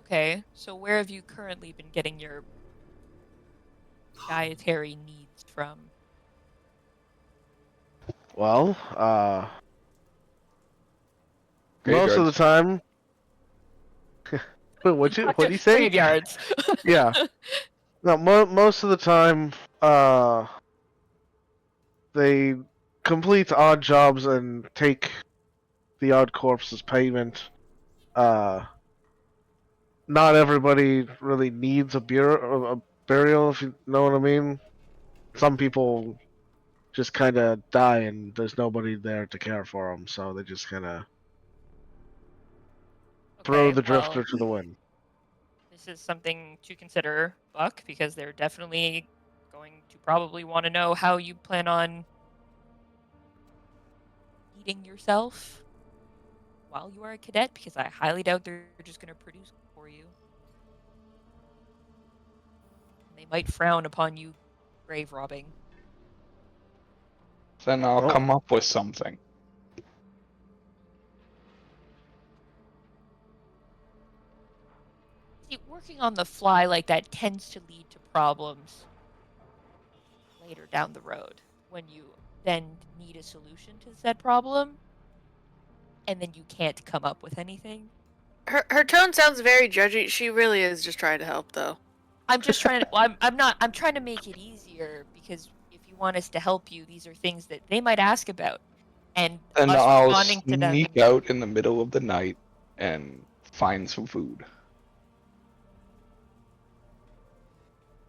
Okay, so where have you currently been getting your dietary needs from? Well, most of the time. Wait, what'd you say? Graveyards. Yeah. No, most of the time, they complete odd jobs and take the odd corpse as payment. Not everybody really needs a burial, if you know what I mean. Some people just kind of die and there's nobody there to care for them, so they just kind of throw the drifter to the wind. This is something to consider, Buck, because they're definitely going to probably want to know how you plan on eating yourself while you are a cadet, because I highly doubt they're just going to produce for you. They might frown upon you grave robbing. Then I'll come up with something. See, working on the fly like that tends to lead to problems later down the road when you then need a solution to said problem and then you can't come up with anything. Her tone sounds very judgy. She really is just trying to help, though. I'm just trying to. Well, I'm trying to make it easier because if you want us to help you, these are things that they might ask about, and us I'll responding to them. sneak out in the middle of the night and find some food.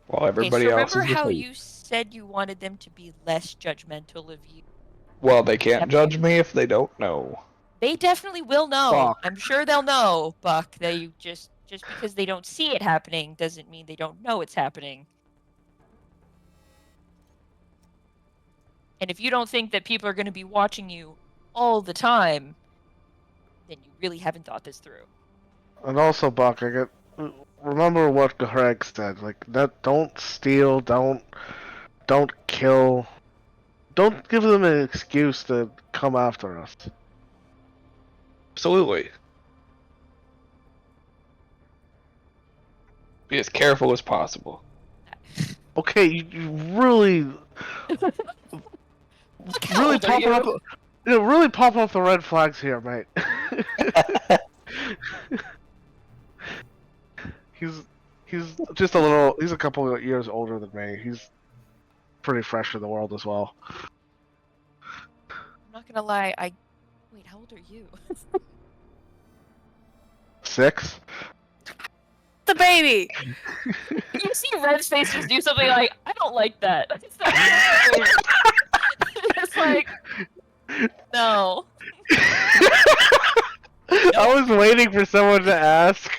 While everybody else is remember how asleep. you said you wanted them to be less judgmental of you? Well, they can't judge me if they don't know. They definitely will know. Fuck. I'm sure they'll know, Buck. They just because they don't see it happening doesn't mean they don't know it's happening. And if you don't think that people are going to be watching you all the time, then you really haven't thought this through. And also, Buck, remember what Greg said. Like that, don't steal, don't kill, don't give them an excuse to come after us. Absolutely. Be as careful as possible. Okay, you really, really popping up, really popping up the red flags here, mate. He's just a little. He's a couple of years older than me. He's pretty fresh in the world as well. I'm not gonna lie. Wait, how old are you? 6. The baby! You see Red's face just do something like, I don't like that. It's like, no. I was waiting for someone to ask.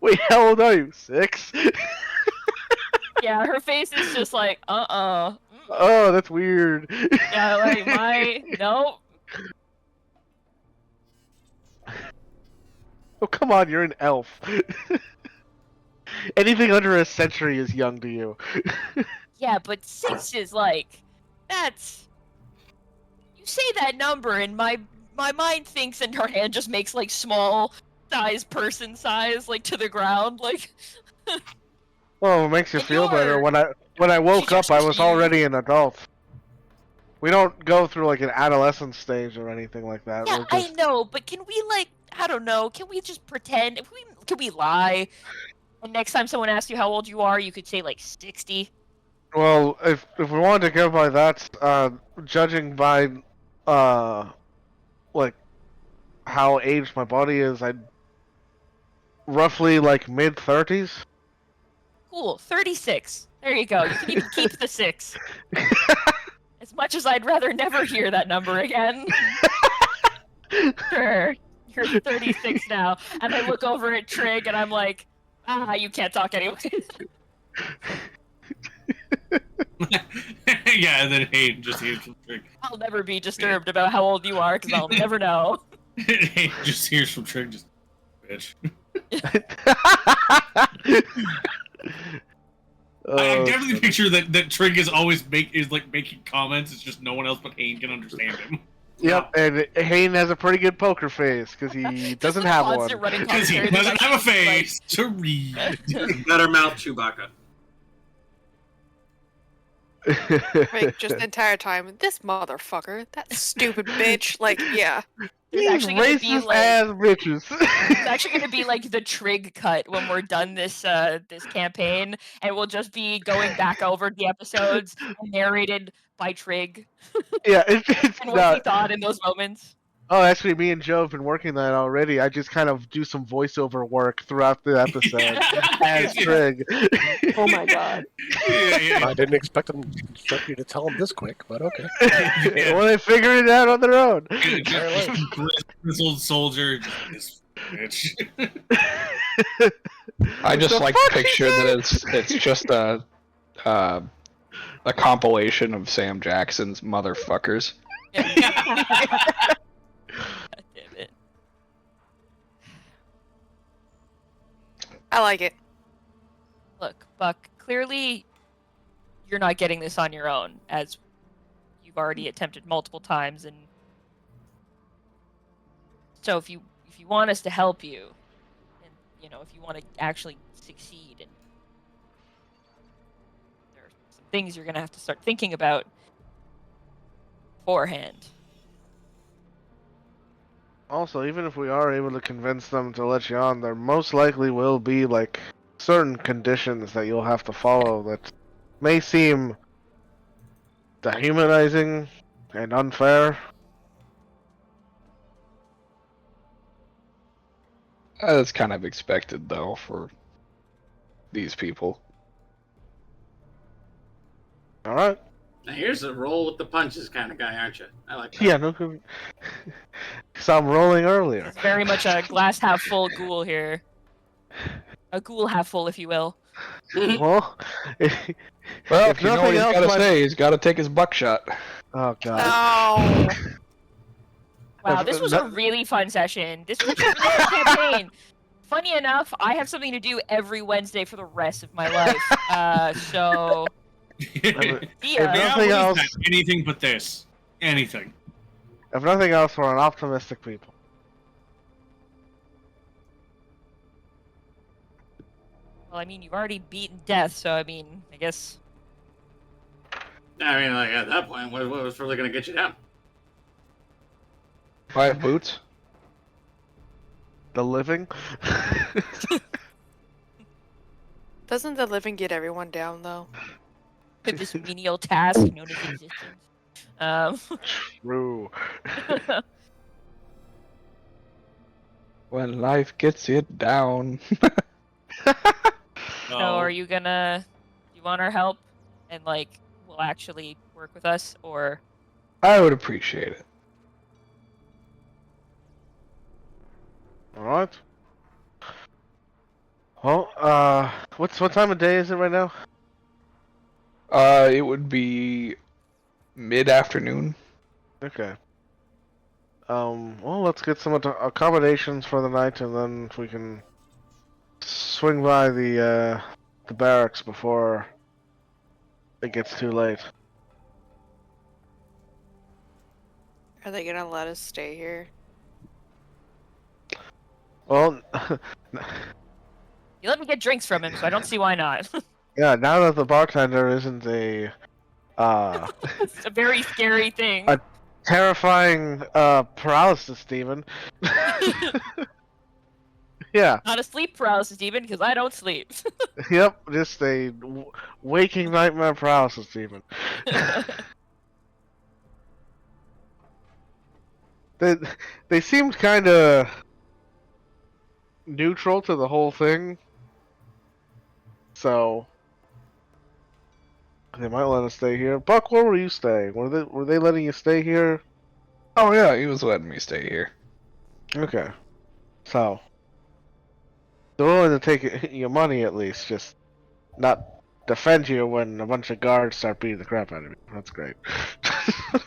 Wait, how old are you? 6? Yeah, her face is just like, Oh, that's weird. Yeah, like nope. Oh, come on, you're an elf. Anything under a century is young to you. Yeah, but 6 is like, that's. You say that number, and my mind thinks, and her hand just makes like small size person size, like to the ground, like. Oh, it makes you And feel better. you're- When I woke up, I was huge. already an adult. We don't go through like an adolescent stage or anything like that. Yeah, We're I just know, but can we I don't know, can we just pretend? Can we lie? And next time someone asks you how old you are, you could say like 60. well, if we wanted to go by that, judging by like how aged my body is, I'd roughly like mid-30s. Cool, 36. There you go. You can even keep the 6. As much as I'd rather never hear that number again. Sure, you're 36 now. And I look over at Trig and I'm like, you can't talk anyway. Yeah, and then Hayden just hears from Trig. I'll never be disturbed about how old you are because I'll never know. Hayden just hears from Trig, just bitch. I definitely picture that Trig is always making comments. It's just no one else but Hayden can understand him. Yep, and Hayden has a pretty good poker face because he doesn't have one. Because he doesn't have a face to read. Better mouth Chewbacca. Like, just the entire time, this motherfucker, that stupid bitch. Like, yeah. There's These actually gonna be racist ass bitches. It's actually going to be like the Trig cut when we're done this this campaign, and we'll just be going back over the episodes narrated by Trig Yeah, it's and what not. he thought in those moments. Oh, actually, me and Joe have been working that already. I just kind of do some voiceover work throughout the episode as Trig. Oh my god. Yeah. I didn't expect you to tell them this quick, but okay. Well, they figured it out on their own. This old soldier, this bitch. I just The like to fuck picture is that it's just a compilation of Sam Jackson's motherfuckers. God damn it. I like it. Look, Buck, clearly you're not getting this on your own, as you've already attempted multiple times, and so if you want us to help you, and if you want to actually succeed, and there are some things you're gonna have to start thinking about beforehand. Also, even if we are able to convince them to let you on, there most likely will be like certain conditions that you'll have to follow that may seem dehumanizing and unfair. That's kind of expected, though, for these people. All right. Now here's a roll with the punches kind of guy, aren't you? I like that. Yeah, no. Saw him rolling earlier. It's very much a glass half full ghoul here. A ghoul half full, if you will. Well, Well, if you know what nothing he's else, got to my- say. He's got to take his buckshot. oh god. No. Wow, this was a really fun session. This was a really fun campaign. Funny enough, I have something to do every Wednesday for the rest of my life. So If yeah. nothing what is else, that? Anything but this. Anything. if nothing else, we're an optimistic people. Well, I mean, you've already beaten death, so I mean, I guess. I mean, like at that point, what was really gonna get you down? 5 boots. The living. Doesn't the living get everyone down, though? This menial task known as existence. True. When life gets you down. So are you gonna? You want our help, and will actually work with us, or? I would appreciate it. All right. Well, what time of day is it right now? It would be mid-afternoon. Okay. Well, let's get some accommodations for the night, and then we can swing by the barracks before it gets too late. Are they gonna let us stay here? Well, You let me get drinks from him, so I don't see why not. yeah. Now that the bartender isn't a It's a very scary thing. A- terrifying paralysis demon. Yeah. Not a sleep paralysis demon, because I don't sleep. Yep. Just a waking nightmare paralysis demon. They seemed kind of neutral to the whole thing, so they might let us stay here. Buck, where were you staying? Were they letting you stay here? Oh yeah, he was letting me stay here. Okay, so they're willing to take your money at least, just not defend you when a bunch of guards start beating the crap out of you. That's great.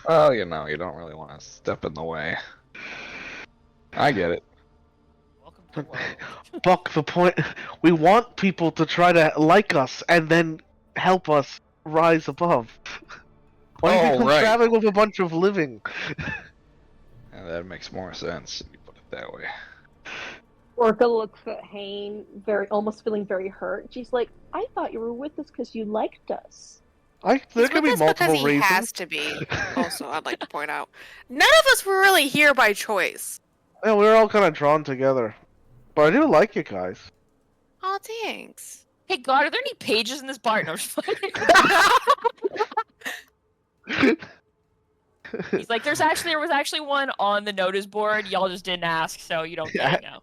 Well, you know, you don't really want to step in the way. I get it. Welcome to the world. Buck, the point, we want people to try to like us and then help us rise above. Why do you Oh, come right. traveling with a bunch of living? Yeah, that makes more sense if you put it that way. Orca looks at Hane, almost feeling very hurt. She's like, "I thought you were with us because you liked us." There He's could with be us multiple because he reasons. has to be. Also, I'd like to point out, none of us were really here by choice. Yeah, we were all kind of drawn together. But I do like you guys. Oh, thanks. Hey God, are there any pages in this bar? No, I'm just playing. He's like, there was actually one on the notice board. Y'all just didn't ask, so you don't get it now.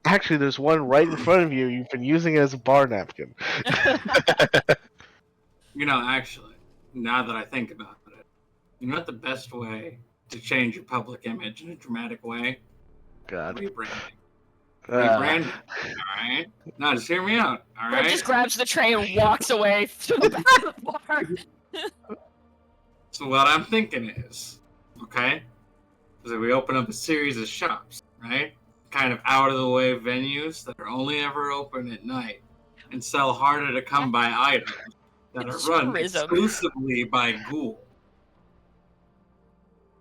Actually, there's one right in front of you. You've been using it as a bar napkin. You know, actually, now that I think about it, you know what the best way to change your public image in a dramatic way? God. Rebranding. Ah. Rebranding. Alright? Now, just hear me out. Red Alright? just grabs the tray and walks away to the back of the bar. So what I'm thinking is, okay, is that we open up a series of shops, right? Kind of out of the way venues that are only ever open at night and sell harder to come by items that are run Tourism. exclusively by Ghoul.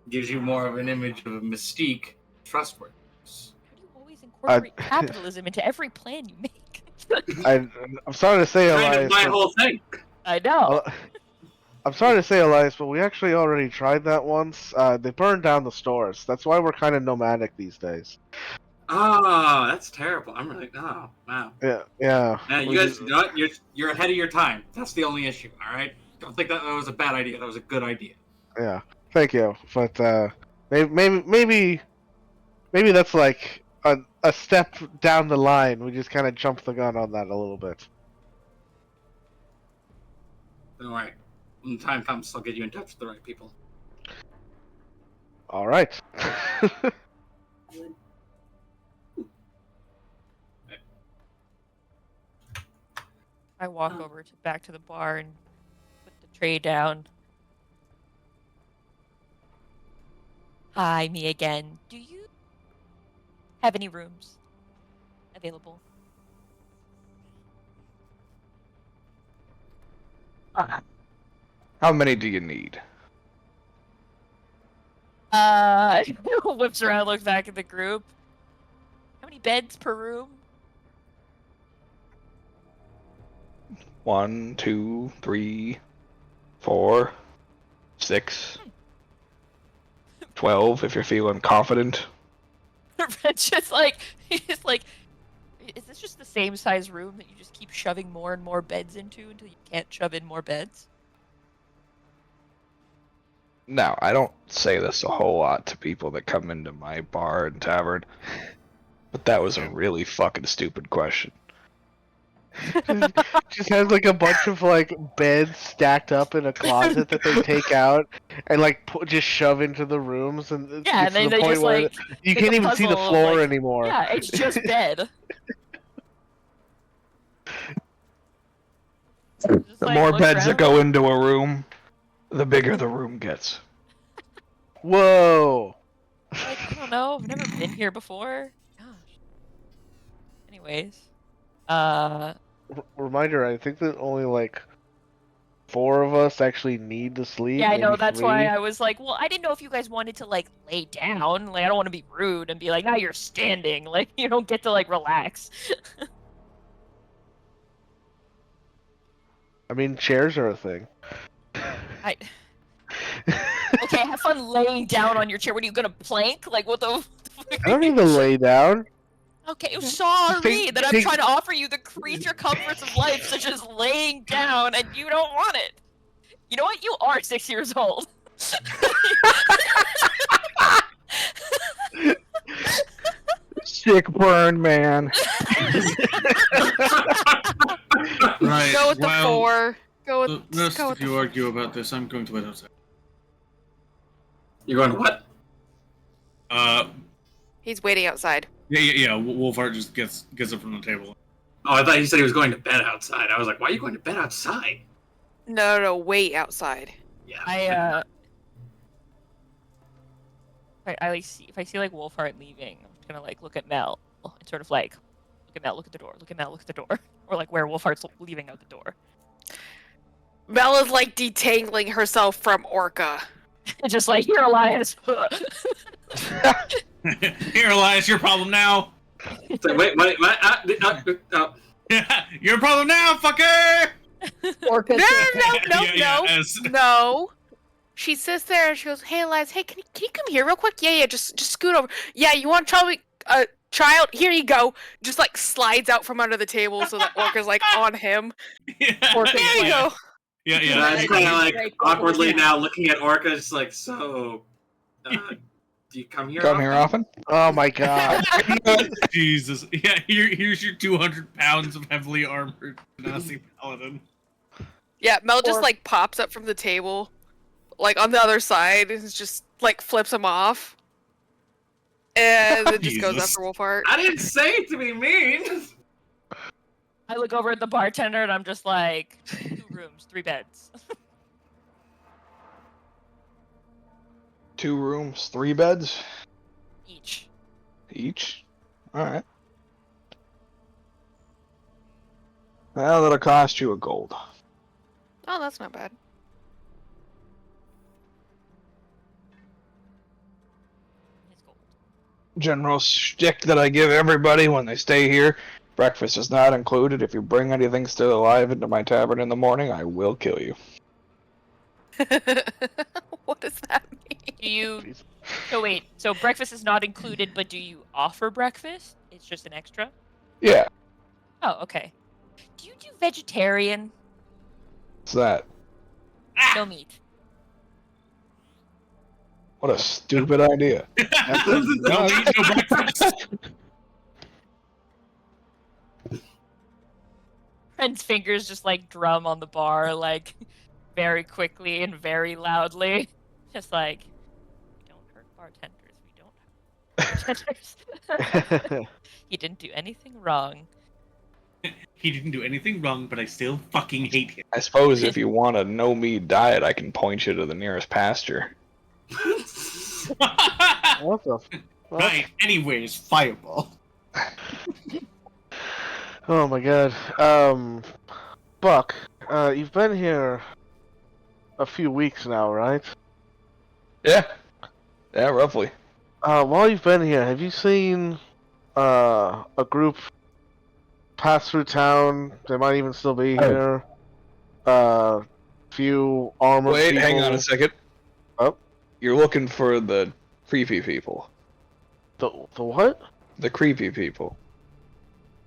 Gives you more of an image of a mystique, trustworthiness. How do you always incorporate capitalism into every plan you make? I'm sorry to say, Kind Elias. of my but- whole thing. I know. I'm sorry to say, Elias, but we actually already tried that once. They burned down the stores. That's why we're kind of nomadic these days. Oh, that's terrible. I'm really, oh, wow. Yeah. Yeah, you guys, you know what? You're ahead of your time. That's the only issue, alright? Don't think that was a bad idea. That was a good idea. Yeah. Thank you. But maybe that's like a step down the line. We just kind of jumped the gun on that a little bit. Don't worry. When the time comes, I'll get you in touch with the right people. All right. I walk over back to the bar and put the tray down. Hi, me again. Do you have any rooms available? How many do you need? Whips around, looks back at the group. How many beds per room? 1, 2, 3, 4, 6, 12 if you're feeling confident. Red's just like, he's like, is this just the same size room that you just keep shoving more and more beds into until you can't shove in more beds? Now, I don't say this a whole lot to people that come into my bar and tavern, but that was a really fucking stupid question. Just has like a bunch of like beds stacked up in a closet that they take out and like just shove into the rooms, and it Yeah, gets and then to the they point just where like you make can't a even see the puzzle of, floor like, anymore. Yeah, it's just bed. Just, The like, more look beds that around. go into a room, the bigger the room gets. Whoa. Like, I don't know. I've never been here before. Gosh. Anyways, Reminder, I think that only like 4 of us actually need to sleep. yeah, I know. maybe That's 3. why I was like, well, I didn't know if you guys wanted to like lay down. Like, I don't want to be rude and be like, now you're standing. Like, you don't get to like relax. I mean, chairs are a thing. I okay. Have fun laying down on your chair. What are you gonna plank? Like, what the? I don't even lay down. Okay, sorry Think- that I'm think- trying to offer you the creature comforts of life, such as laying down, and you don't want it. You know what? You are 6 years old. Sick burn, man. Right. Go with the while 4. Go with. The just rest go of with the you 4. argue about this, I'm going to wait outside. You're going to what? He's waiting outside. Yeah. Wolfheart just gets up from the table. Oh, I thought you said he was going to bed outside. I was like, why are you going to bed outside? No, wait outside. Yeah. I like see if I see like Wolfheart leaving, I'm just gonna like look at Mel and sort of like look at Mel, look at the door, look at Mel, look at the door, or like where Wolfheart's leaving out the door. Mel is like detangling herself from Orca. Just like here, Elias. Here, Elias, your problem now. So, wait. Your problem now, fucker. Orca. No. As, No. She sits there and she goes, "Hey, Elias, hey, can you come here real quick? Yeah, just scoot over. Yeah, you want to tell me, child? Here you go." Just like slides out from under the table so that Orca's like on him. Orca. There you go. Yeah. That's kind of like Right, awkwardly yeah. now looking at Orca, just like, so, do you come here? Come here often? Oh my god. Jesus. Yeah, here's your 200 pounds of heavily armored Nazi paladin. Yeah, Mel just Or- like pops up from the table, like on the other side, and just like flips him off, and then just goes Jesus. after Wolfheart. I didn't say it to be mean. I look over at the bartender and I'm just like, 2 rooms, 3 beds. 2 rooms, 3 beds Each. each. All right. Well, that'll cost you a gold. Oh, that's not bad. It's gold. General shtick that I give everybody when they stay here. Breakfast is not included. If you bring anything still alive into my tavern in the morning, I will kill you. What does that mean? Do you? So wait. So breakfast is not included, but do you offer breakfast? It's just an extra. Yeah, Oh, okay. Do you do vegetarian? what's that? No meat. What a stupid idea. No meat, no breakfast. Friend's fingers just like drum on the bar, like very quickly and very loudly. Just like, we don't hurt bartenders. We don't hurt bartenders. He didn't do anything wrong. He didn't do anything wrong, but I still fucking hate him. I suppose if you want a no-meat diet, I can point you to the nearest pasture. What the? Right, anyways, fireball. Oh my god. Buck, you've been here a few weeks now, right? Yeah. Yeah, roughly. While you've been here, have you seen a group pass through town? They might even still be here. Few armored Wait, people. hang on a second. Oh. You're looking for the creepy people. The what? The creepy people.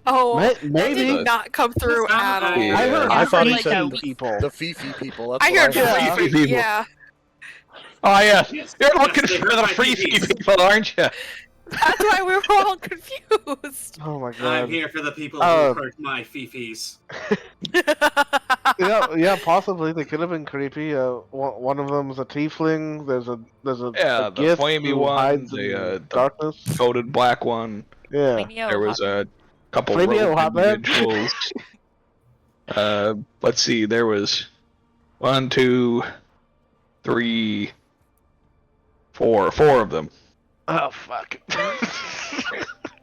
Oh, that Maybe. did not come through at all. Yeah. I heard I thought he like said a people. the Fifi people. That's I what heard I Yeah. Fifi, People. yeah. Oh, yes. Yes, You're yes, looking they for hurt the my freaky peepees. people, aren't you? That's why we were all confused. Oh my I'm god. here for the people who hurt my fifis. Yeah, possibly they could have been creepy. One of them is a tiefling. There's a Yeah, a the gift flamey who one, hides the in darkness. coated black one. Yeah. Flamio There was hot- a couple Flamey rogue hot man. individuals. Let's see. There was 1, 2, 3, 4. 4 of them. Oh fuck.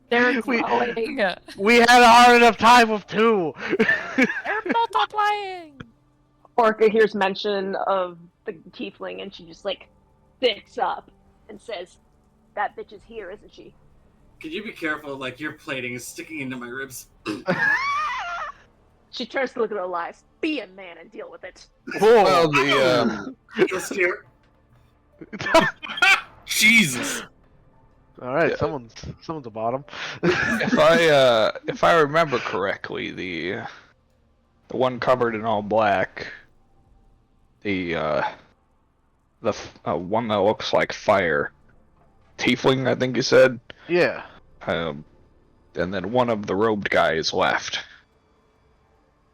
They're We- growing. We had a hard enough time with 2. They're multiplying. Orca hears mention of the tiefling, and she just like sits up and says, "That bitch is here, isn't she?" Could you be careful? Like your plating is sticking into my ribs. She turns to look at Elias. Be a man and deal with it. Well, the Let's hear. Jesus. All right, Yeah. someone's a bottom. if I remember correctly, the one covered in all black, the one that looks like fire, tiefling, I think you said. Yeah. And then one of the robed guys left.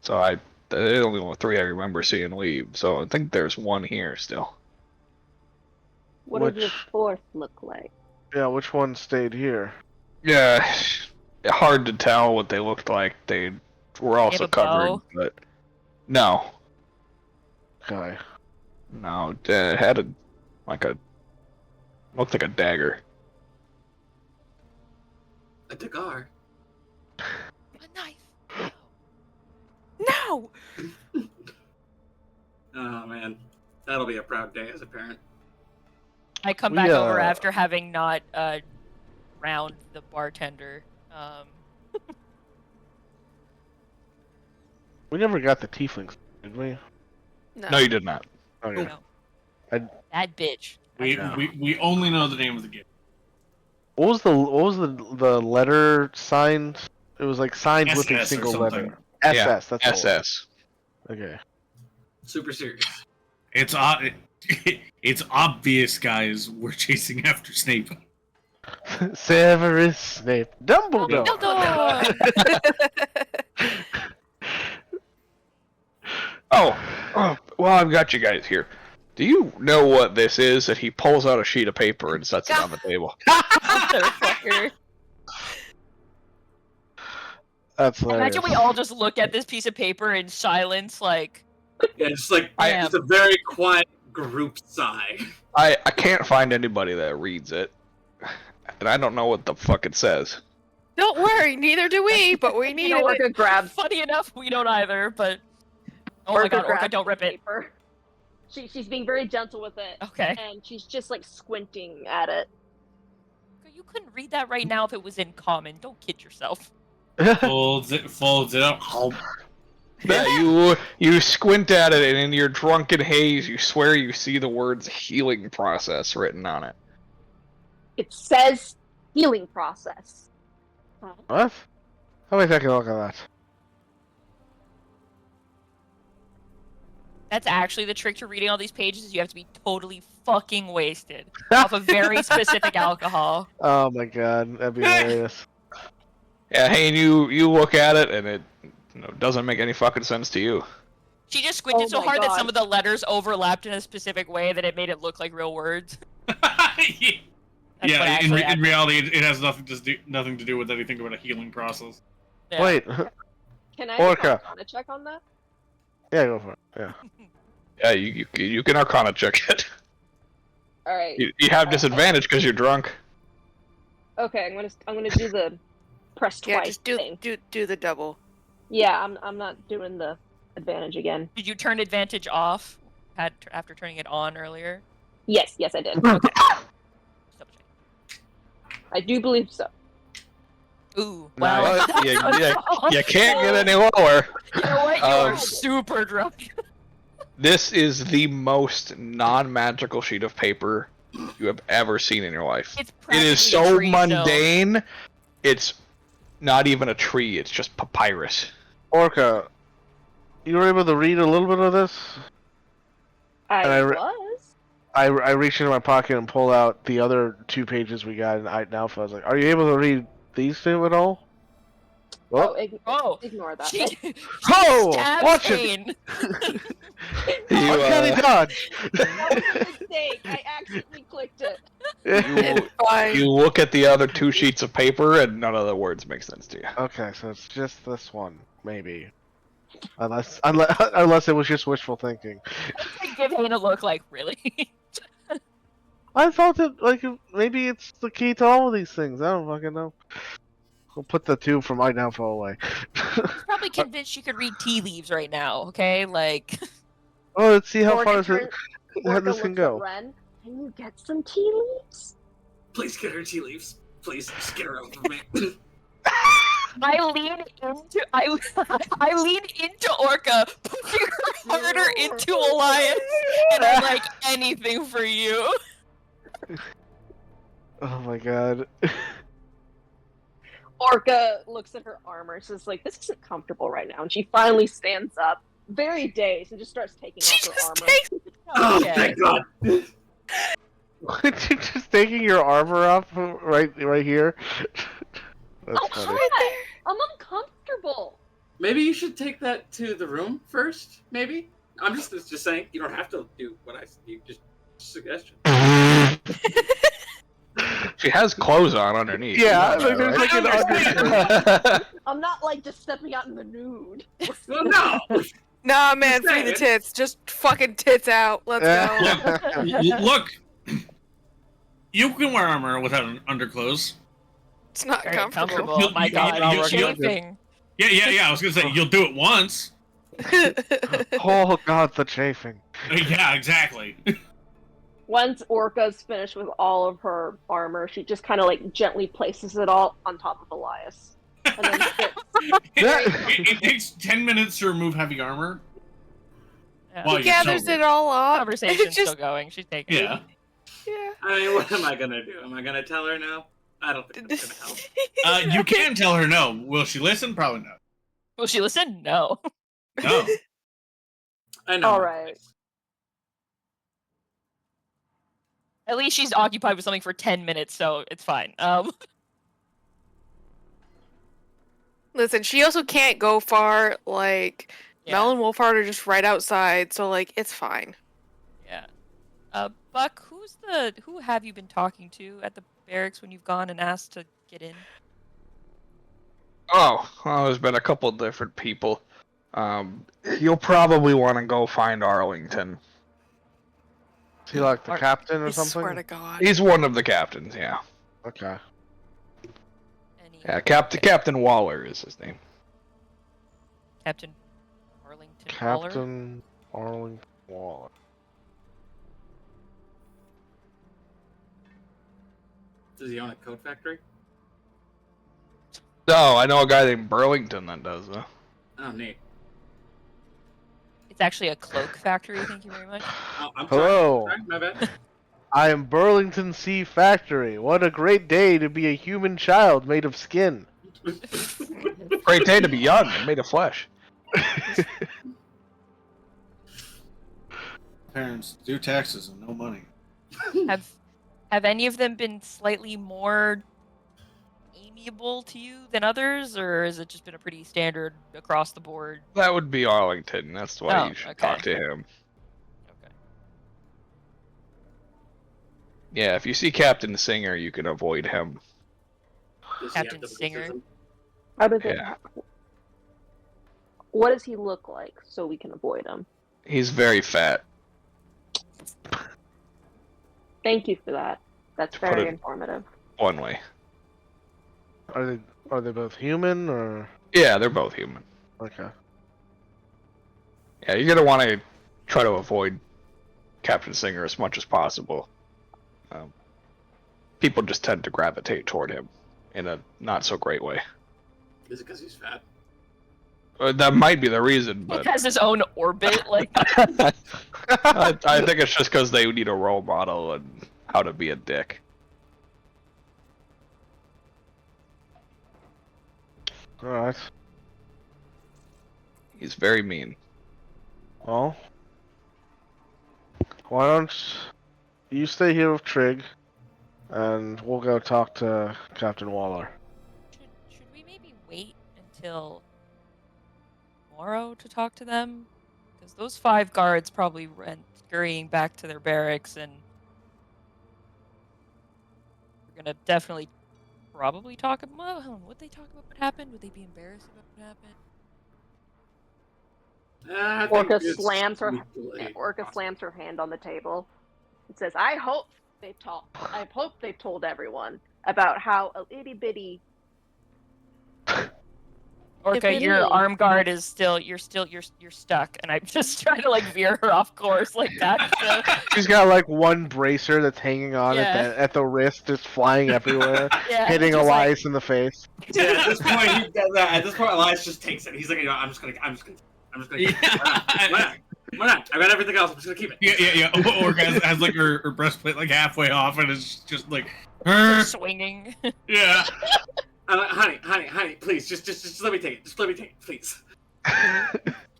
So the only 3 I remember seeing leave. So I think there's one here still. What does Which- the fourth look like? Yeah, which one stayed here? Yeah, hard to tell what they looked like. They were also a covered, bow? but no, Guy. it had looked like a dagger. A Dagar. A knife. No! Oh man, that'll be a proud day as a parent. I come We, back over uh, after having not round the bartender. We never got the tieflings, did we? No, you did not. Okay. No. I- That bitch. We only know the name of the game. What was the letter signed? It was like signed with a SS or single something. letter. SS. Yeah, That's what it was. SS. Okay. Super serious. It's obvious, guys. We're chasing after Snape. Severus Snape. Dumbledore. Oh, well, I've got you guys here. Do you know what this is? That he pulls out a sheet of paper and sets it on the table. Motherfucker. That's hilarious. Imagine we all just look at this piece of paper in silence, like, Yeah, just like I just a very quiet group sigh. I can't find anybody that reads it, and I don't know what the fuck it says. Don't worry, neither do we, but we need it. Orca grabs. funny enough, we don't either, but... Oh my god, Orca, grabs don't rip the it. paper. She's being very gentle with it, Okay. and she's just like squinting at it. You couldn't read that right now if it was in common. Don't kid yourself. Folds it up. Yeah, you squint at it, and in your drunken haze, you swear you see the words "healing process" written on it. It says healing process. What? How many take a look at that? That's actually the trick to reading all these pages is you have to be totally fucking wasted off of very specific alcohol. Oh my god, that'd be hilarious. Yeah, hey, and you look at it, and it doesn't make any fucking sense to you. She just squinted Oh so my hard that God. some of the letters overlapped in a specific way that it made it look like real words. That's what Yeah, actually in happened. reality, it has nothing to do with anything about a healing process. Yeah. Wait. Can I Orca. make a check on that? Yeah, go for it. Yeah. Yeah, you can Arcana check it. All right. You have disadvantage because you're drunk. Okay, I'm gonna do the press Yeah, twice just do thing. the double. Yeah, I'm not doing the advantage again. Did you turn advantage off after turning it on earlier? Yes, I did. Okay. Just double check. I do believe so. Ooh, Nice. well, Well, you can't get any lower. You know what? You are Um, super drunk. This is the most non-magical sheet of paper you have ever seen in your life. It's It is practically a so tree, though. mundane. It's not even a tree. It's just papyrus. Orca, you were able to read a little bit of this? I And I was. I reached into my pocket and pulled out the other 2 pages we got in Alpha. I was like, are you able to read these 2 at all? Oh, Well, ignore that. She, Oh, stabbed watch it! Kane. You, uncanny dodge! That was a mistake. I accidentally clicked it. you, Fine. you look at the other 2 sheets of paper, and none of the words make sense to you. Okay, so it's just this one, maybe. Unless it was just wishful thinking. I give Hane a look like, really? I thought that like maybe it's the key to all of these things. I don't fucking know. We'll put the tube from my downfall away. She's probably convinced she could read tea leaves right now, okay? Like, Oh, let's see how Orca far turn- how Orca this can looks go. at Ren. Can you get some tea leaves? Please get her tea leaves. Please just get her off of me. I lean into Orca, pushing her harder into Alliance, and I'm like, anything for you. Oh my god. Orca looks at her armor, says like, "This isn't comfortable right now," and she finally stands up, very dazed, and just starts taking off her armor. Oh, Okay. thank God. You're just taking your armor off right here. That's Oh, funny. hi! I'm uncomfortable. Maybe you should take that to the room first. Maybe. I'm just saying. You don't have to do what I. You just suggestion. She has clothes on underneath. Yeah, You know like, there's that, like an right? I'm not like just stepping out in the nude. Well, no. Nah, man, free the Just saying. tits. Just fucking tits out. Let's go. Look, you can wear armor without an underclothes. It's not Very comfortable. uncomfortable. My God, you- you're you- chafing. Yeah. I was gonna say you'll do it once. Oh god, the chafing. Yeah, exactly. Once Orca's finished with all of her armor, she just kind of like gently places it all on top of Elias. And then sits. It takes 10 minutes to remove heavy armor. Yeah. While He you're gathers sober. it all up. Conversation's Just, still going. She's taking Yeah. it. yeah. I mean, what am I gonna do? Am I gonna tell her no? I don't think that's gonna help. You can tell her no. Will she listen? Probably not. Will she listen? No. No. I know. All right. At least she's occupied with something for 10 minutes, so it's fine. Listen, she also can't go far. Like, Yeah. Mel and Wolfhard are just right outside, so like it's fine. Yeah. Buck, who have you been talking to at the barracks when you've gone and asked to get in? Oh, well, there's been a couple different people. You'll probably want to go find Arlington. Is he like the captain or I something? swear to God. He's one of the captains, yeah. Okay. Any Yeah, Captain Waller is his name. Captain Arlington Waller? Captain Arlington Waller. Does he own a coat factory? No, I know a guy named Burlington that does, though. Oh, neat. It's actually a cloak factory, thank you very much. Oh, I'm Hello. sorry. My bad. I am Burlington Sea Factory. What a great day to be a human child made of skin. Great day to be young and made of flesh. Parents do taxes and no money. Have any of them been slightly more amiable to you than others, or has it just been a pretty standard across the board? That would be Arlington. That's why Oh, you should okay. talk to him. Okay. Yeah, if you see Captain Singer, you can avoid him. Does he have Captain the Singer. racism? I would think, Yeah, what does he look like so we can avoid him? he's very fat. Thank you for that. That's To put very it- informative. One way. Are they both human or Yeah, they're both human. okay? Yeah, you're gonna want to try to avoid Captain Singer as much as possible. People just tend to gravitate toward him in a not so great way. Is it because he's fat? That might be the reason, It but has his own orbit, like I think it's just because they need a role model and how to be a dick. All right. He's very mean. Well, why don't you stay here with Trig, and we'll go talk to Captain Waller. should we maybe wait until tomorrow to talk to them? Because those 5 guards probably went scurrying back to their barracks, and we're gonna definitely probably talk about. Well, hold on, would they talk about what happened? Would they be embarrassed about what happened? I think Orca it's slams her equally Orca possible. slams her hand on the table and says, I hope they've told everyone about how a itty bitty Orca, it your is. arm guard is still you're stuck, and I'm just trying to like veer her off course like that. So She's got like one bracer that's hanging on Yeah. at the wrist, just flying everywhere, yeah, hitting just like- Elias in the face. Yeah, at this point, he does that. At this point, Elias just takes it. He's like, I'm just gonna keep it. Why not? I got everything else. I'm just gonna keep it. Yeah. Orca has like her breastplate like halfway off, and it's just like, swinging. yeah. I'm like, honey, please, just let me take it. Just let me take it, please.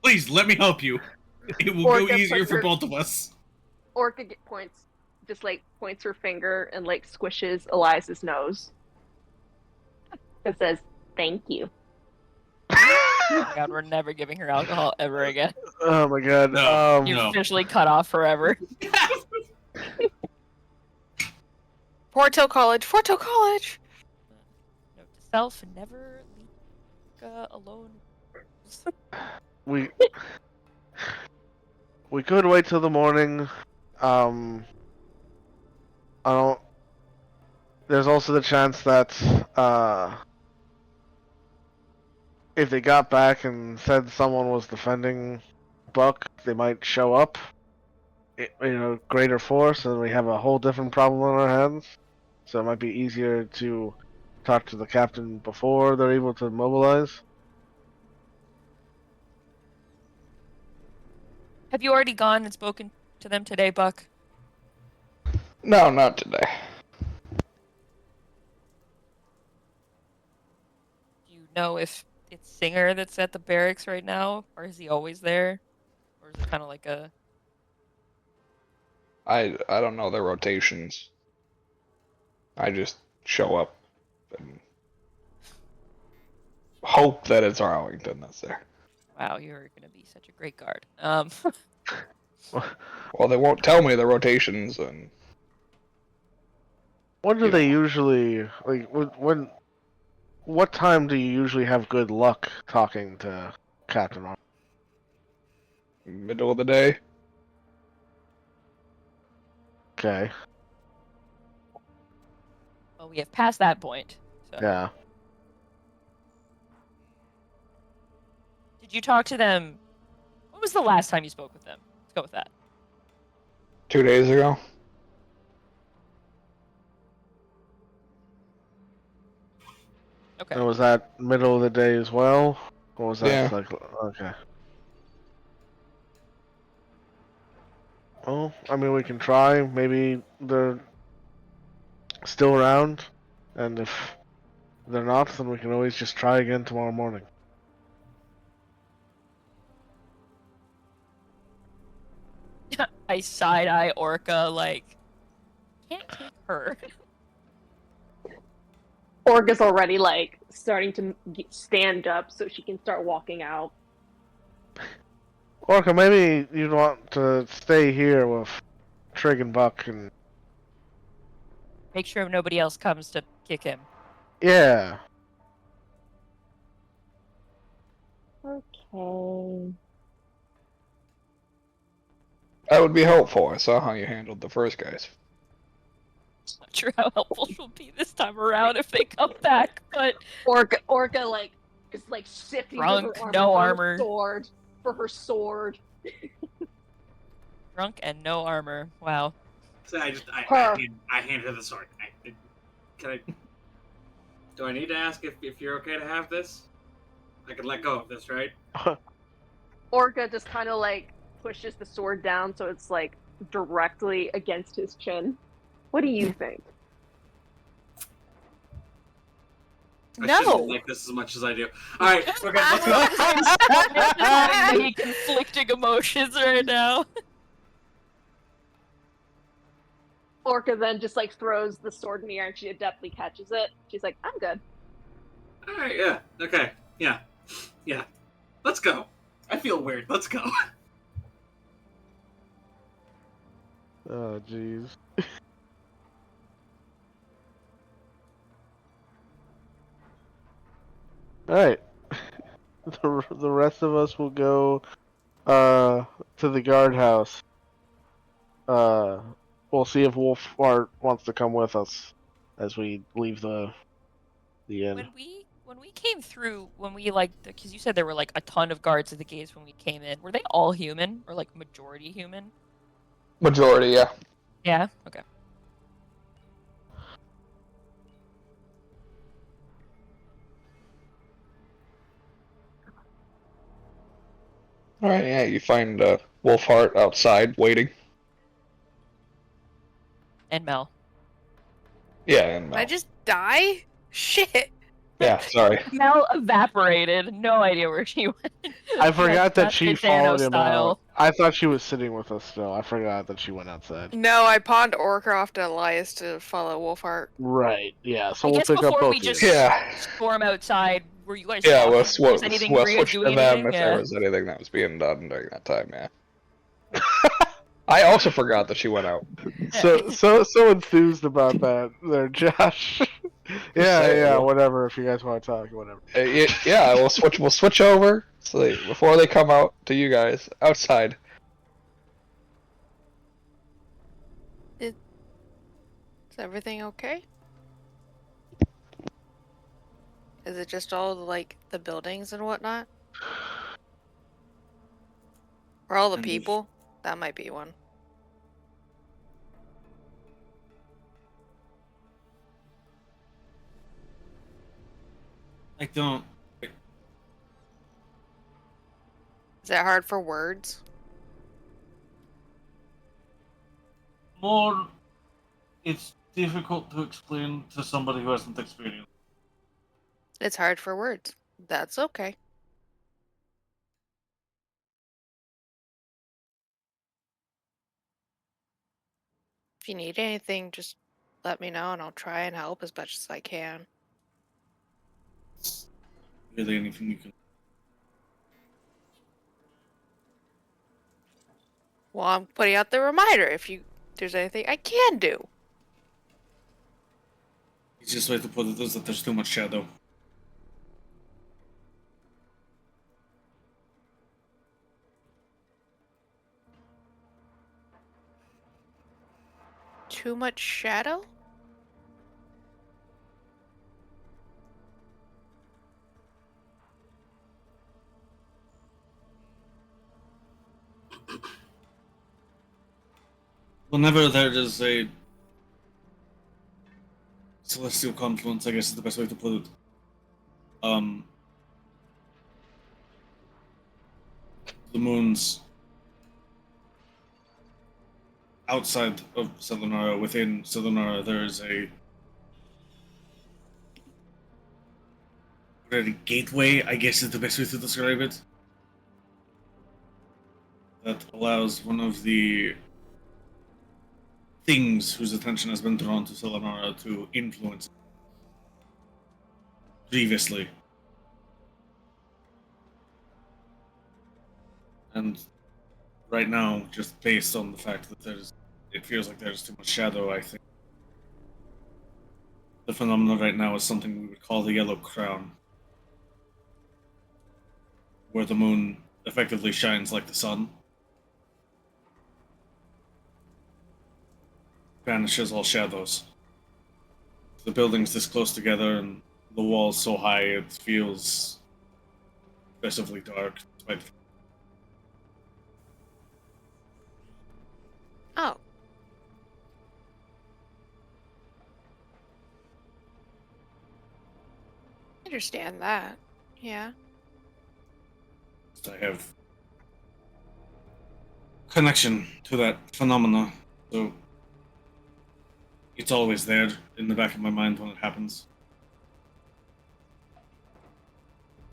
Please let me help you. It will Orca go easier puts for her- both of us. Orca points her finger and like squishes Elias's nose. It says, "Thank you." Oh my god, we're never giving her alcohol ever again. Oh my god. No. You're No. officially cut off forever. Porto College. Note to self: never leave alone. we could wait till the morning. I don't. There's also the chance that if they got back and said someone was defending Buck, they might show up. Greater force, and we have a whole different problem on our hands. So it might be easier to talk to the captain before they're able to mobilize. Have you already gone and spoken to them today, Buck? No, not today. Do you know if it's Singer that's at the barracks right now, or is he always there? Or is it kind of like a... I don't know their rotations. I just show up and hope that it's Arlington that's there. Wow, you're going to be such a great guard. Well, they won't tell me the rotations, and When do Yeah. they usually like? When? What time do you usually have good luck talking to Captain Arnold? middle of the day. Okay. well, we have passed that point. So. Yeah. Did you talk to them? When was the last time you spoke with them? Let's go with that. 2 days ago. Okay. And was that middle of the day as well? Or was that Yeah. like okay? Well, I mean, we can try. Maybe they're still around, and if they're not, then we can always just try again tomorrow morning. I side-eye Orca, like, can't take her. Orca's already like starting to stand up so she can start walking out. Orca, maybe you'd want to stay here with Trig and Buck, and Make sure nobody else comes to kick him. yeah. Okay. That would be helpful. I saw how you handled the first guys. Not sure how helpful she'll be this time around if they come back, but Orca like is like sifting Drunk, through her no armor armor. for her sword. drunk and no armor. Wow. So I Her. hand her the sword. Do I need to ask if you're okay to have this? I can let go of this, right? Orca just kind of like pushes the sword down so it's like directly against his chin. What do you think? I No. shouldn't like this as much as I do. All right, okay, let's go. I'm having conflicting emotions right now. Orca then just like throws the sword in the air and she adeptly catches it. She's like, I'm good. All right, yeah, okay, yeah. Let's go. I feel weird. Let's go. Oh, jeez. Alright. The rest of us will go to the guardhouse. We'll see if Wolfheart wants to come with us as we leave the inn. When we came through, when we like, because you said there were like a ton of guards at the gates when we came in. Were they all human or like majority human? Majority, yeah. Yeah. Okay. Alright, yeah, you find Wolfheart outside waiting. And Mel. Yeah, and Did I Mel. just die? Shit. Yeah, sorry. Mel evaporated. No idea where she went. I forgot that she followed him style. out. I thought she was sitting with us still. I forgot that she went outside. No, I pawned Orcroft and Elias to follow Wolfheart. Right. Yeah. So I we'll guess pick up before both we of just you. Yeah. storm outside, were you guys Yeah, talking? we'll Was anything we'll Rhea switch doing to them anything? if Yeah. there was anything that was being done during that time, yeah. I also forgot that she went out. So enthused about that there, Josh. yeah, whatever. If you guys want to talk, whatever. Yeah, we'll switch over so before they come out to you guys outside. Is everything okay? Is it just all like the buildings and whatnot? Or all the And people? That might be one. I don't. Is that hard for words? More, it's difficult to explain to somebody who hasn't experienced. It's hard for words. That's okay. If you need anything, just let me know and I'll try and help as much as I can. Really, anything you can. Well, I'm putting out the reminder if there's anything I can do. Easiest way to put it is that there's too much shadow. Too much shadow? Whenever there is a celestial confluence, I guess is the best way to put it. The moons outside of Southernara, within Southernara, there is a gateway, I guess is the best way to describe it, that allows one of the things whose attention has been drawn to Southernara to influence it previously. And right now, just based on the fact that it feels like there's too much shadow, I think the phenomenon right now is something we would call the Yellow Crown, where the moon effectively shines like the sun, banishes all shadows. The buildings this close together and the walls so high it feels oppressively dark, despite Oh. I understand that. Yeah. I have connection to that phenomena, so it's always there in the back of my mind when it happens.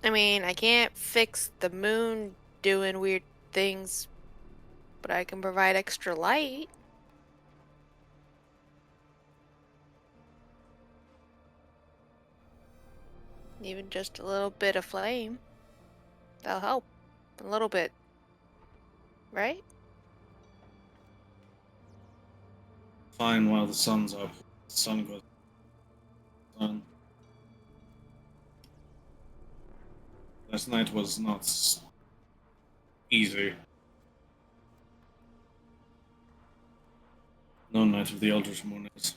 I mean, I can't fix the moon doing weird things, but I can provide extra light. Even just a little bit of flame. That'll help. A little bit. Right? Fine while the sun's up. The sun goes down. Last night was not Easy. No Knight of the Eldritch Moonies.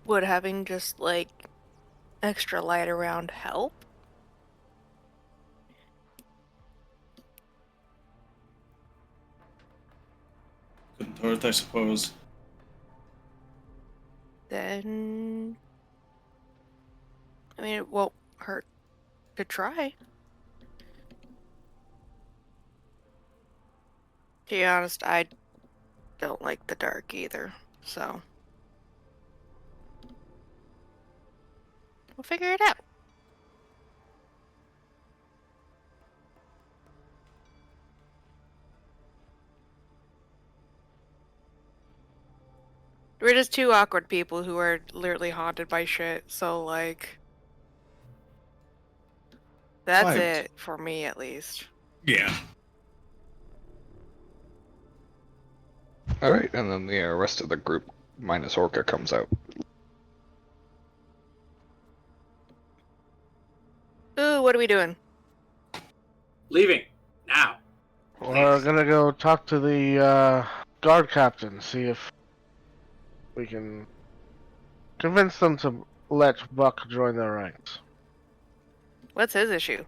Would having just like extra light around help? Couldn't hurt, I suppose. Then I mean, it won't hurt to try. To be honest, I don't like the dark either, so we'll figure it out. We're just two awkward people who are literally haunted by shit, so like that's Vibes. it for me at least. Yeah. Alright, and then the rest of the group minus Orca comes out. Ooh, what are we doing? Leaving now. We're gonna go talk to the guard captain, see if we can convince them to let Buck join their ranks. What's his issue?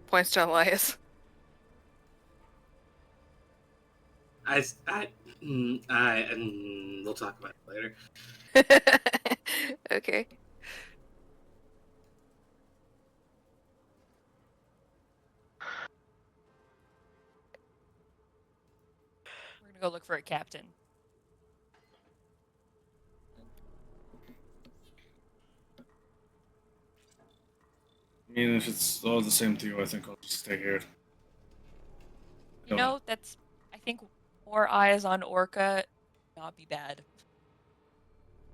Points to Elias. We'll talk about it later. Okay. We're gonna go look for a captain. I mean, if it's all the same to you, I think I'll just stay here. You know, that's, I think, more eyes on Orca not be bad.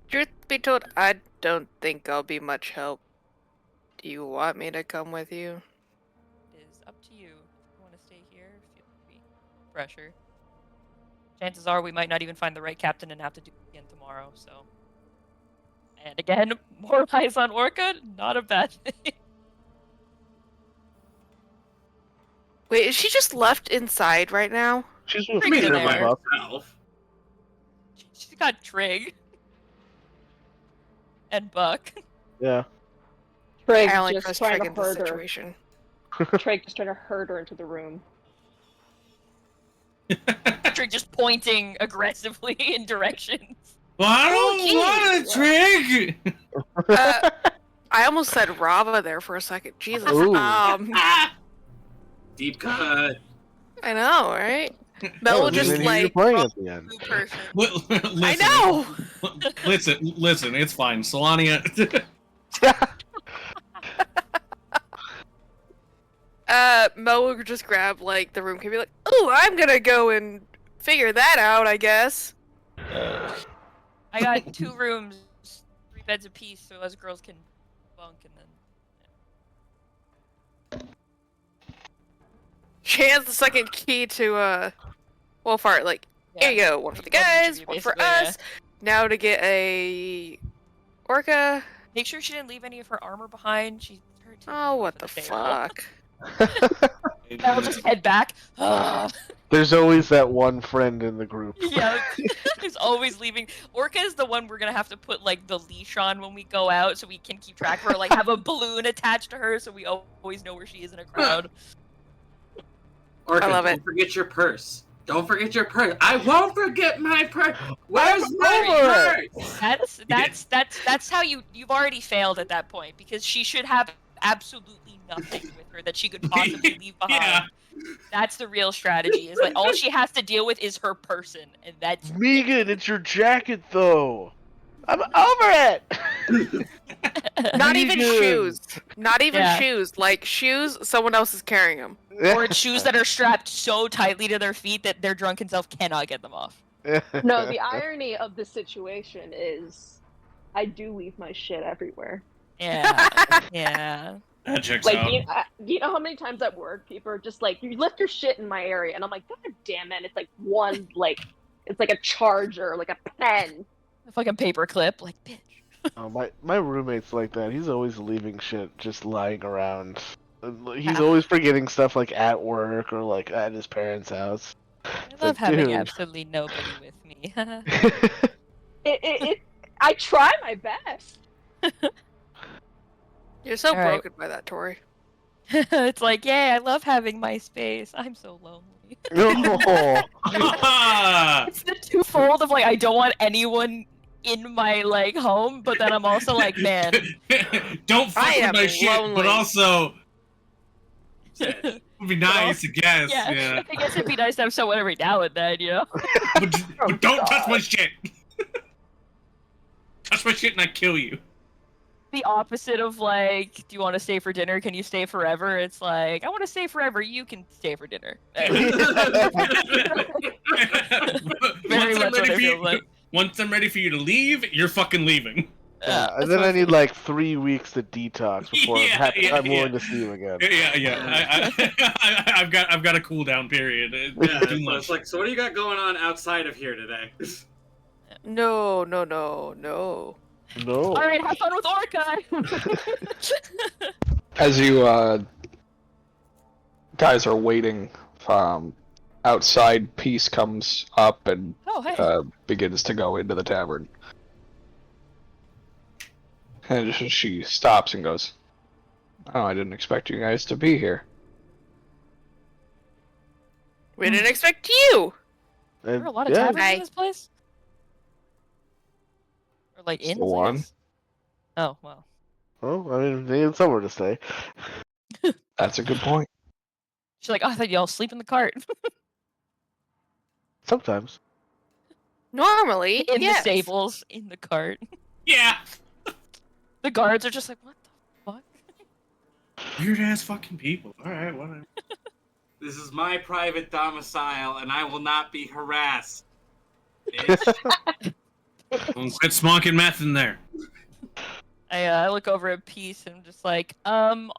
Truth be told, I don't think I'll be much help. Do you want me to come with you? It is up to you. If you want to stay here, feel free. Pressure. Chances are we might not even find the right captain and have to do it again tomorrow, so. And again, more eyes on Orca, not a bad thing. Wait, is she just left inside right now? She's with Bring it in Peter, there. Buck. Herself. She's got Trig. And Buck. Yeah. Trig I only just trust trying Trig to in this herd her. situation. Trig just trying to herd her into the room. Trig just pointing aggressively in directions. Well, I don't Okay. want a trig! I almost said Rava there for a second. Jesus. Ooh. Deep cut. I know, right? Mel will That was just even you like playing at the end. blue person. Listen, I know. Listen, it's fine. Solania. Mel will just grab like the room key and be like, "Oh, I'm gonna go and figure that out, I guess." I got 2 rooms, 3 beds apiece, so us girls can bunk and then. She hands the second key to Wolfheart, like, here you go, one for the One for each of guys, you, one for basically, us. Now to get a Orca. Make sure she didn't leave any of her armor behind. She's her taking Oh, off what at the table. fuck? I'll just head back. There's always that one friend in the group. Yeah, who's always leaving. Orca is the one we're gonna have to put like the leash on when we go out, so we can keep track of her. Like have a balloon attached to her, so we always know where she is in a crowd. Orca, I love don't it. forget your purse. Don't forget your purse. I won't forget my purse. Where's I'm my over purse? That's how you've already failed at that point because she should have absolutely nothing with her that she could possibly leave behind. Yeah. That's the real strategy. Is like all she has to deal with is her person, and that's Megan, it's your jacket, though. I'm over it. Not even Megan. shoes. Not even Yeah. shoes. Like shoes, someone else is carrying them. or it's shoes that are strapped so tightly to their feet that their drunken self cannot get them off. No, the irony of the situation is I do leave my shit everywhere. Yeah. That checks Like, out. you know how many times at work people are just like, you left your shit in my area, and I'm like, God damn it! It's like one it's like a charger, like a pen. A fucking paperclip, like bitch. Oh, my roommate's like that. He's always leaving shit just lying around. He's always forgetting stuff like at work or like at his parents' house. I It's love like, having dude. absolutely nobody with me. I try my best. You're so All right. broken by that, Tori. It's like, yay, I love having my space. I'm so lonely. No. It's the twofold of like, I don't want anyone in my like home, but then I'm also like, man, Don't fuck I with am my shit, but lonely. also Said, would be nice, I guess. yeah, Yeah. I guess it'd be nice to have someone every now and then, you know? But don't touch my shit. Touch my shit and I kill you. The opposite of like, do you want to stay for dinner? Can you stay forever? It's like, I want to stay forever. You can stay for dinner. Very much what it feels like. Once I'm ready for you to leave, you're fucking leaving. Yeah, and that's then what I it need feels like 3 weeks to detox before I'm willing yeah. to see you again. Yeah. I've got a cool down period. yeah, Too so much. it's like, so what do you got going on outside of here today? No. No. All right, have fun with Orca. As you guys are waiting, outside Peace comes up and Oh, hey. begins to go into the tavern. And she stops and goes, "Oh, I didn't expect you guys to be here." We didn't expect you. There are a lot of yeah, taverns Hi. in this place? Or like It's inns, the I one. guess? Oh, well. well, I mean, they need somewhere to stay. That's a good point. She's like, oh, I thought y'all sleep in the cart. Sometimes. Normally, In yes. the stables, in the cart. Yeah. The guards are just like, what the fuck? Weird ass fucking people. Alright, whatever. This is my private domicile, and I will not be harassed. Bitch. Don't quit smoking meth in there. I look over at Peace and I'm just like, you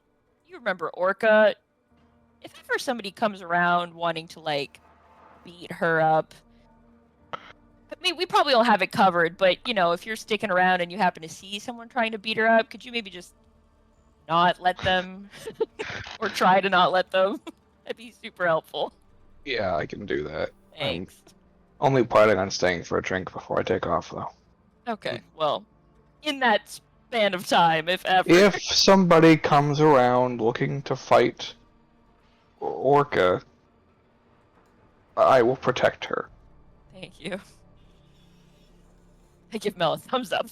remember Orca? If ever somebody comes around wanting to, like, beat her up, I mean, we probably all have it covered, but, you know, if you're sticking around and you happen to see someone trying to beat her up, could you maybe just not let them? Or try to not let them? That'd be super helpful. Yeah, I can do that. Thanks. Only planning on staying for a drink before I take off, though. Okay, well, in that span of time, if ever. If somebody comes around looking to fight Orca, I will protect her. Thank you. I give Mel a thumbs up.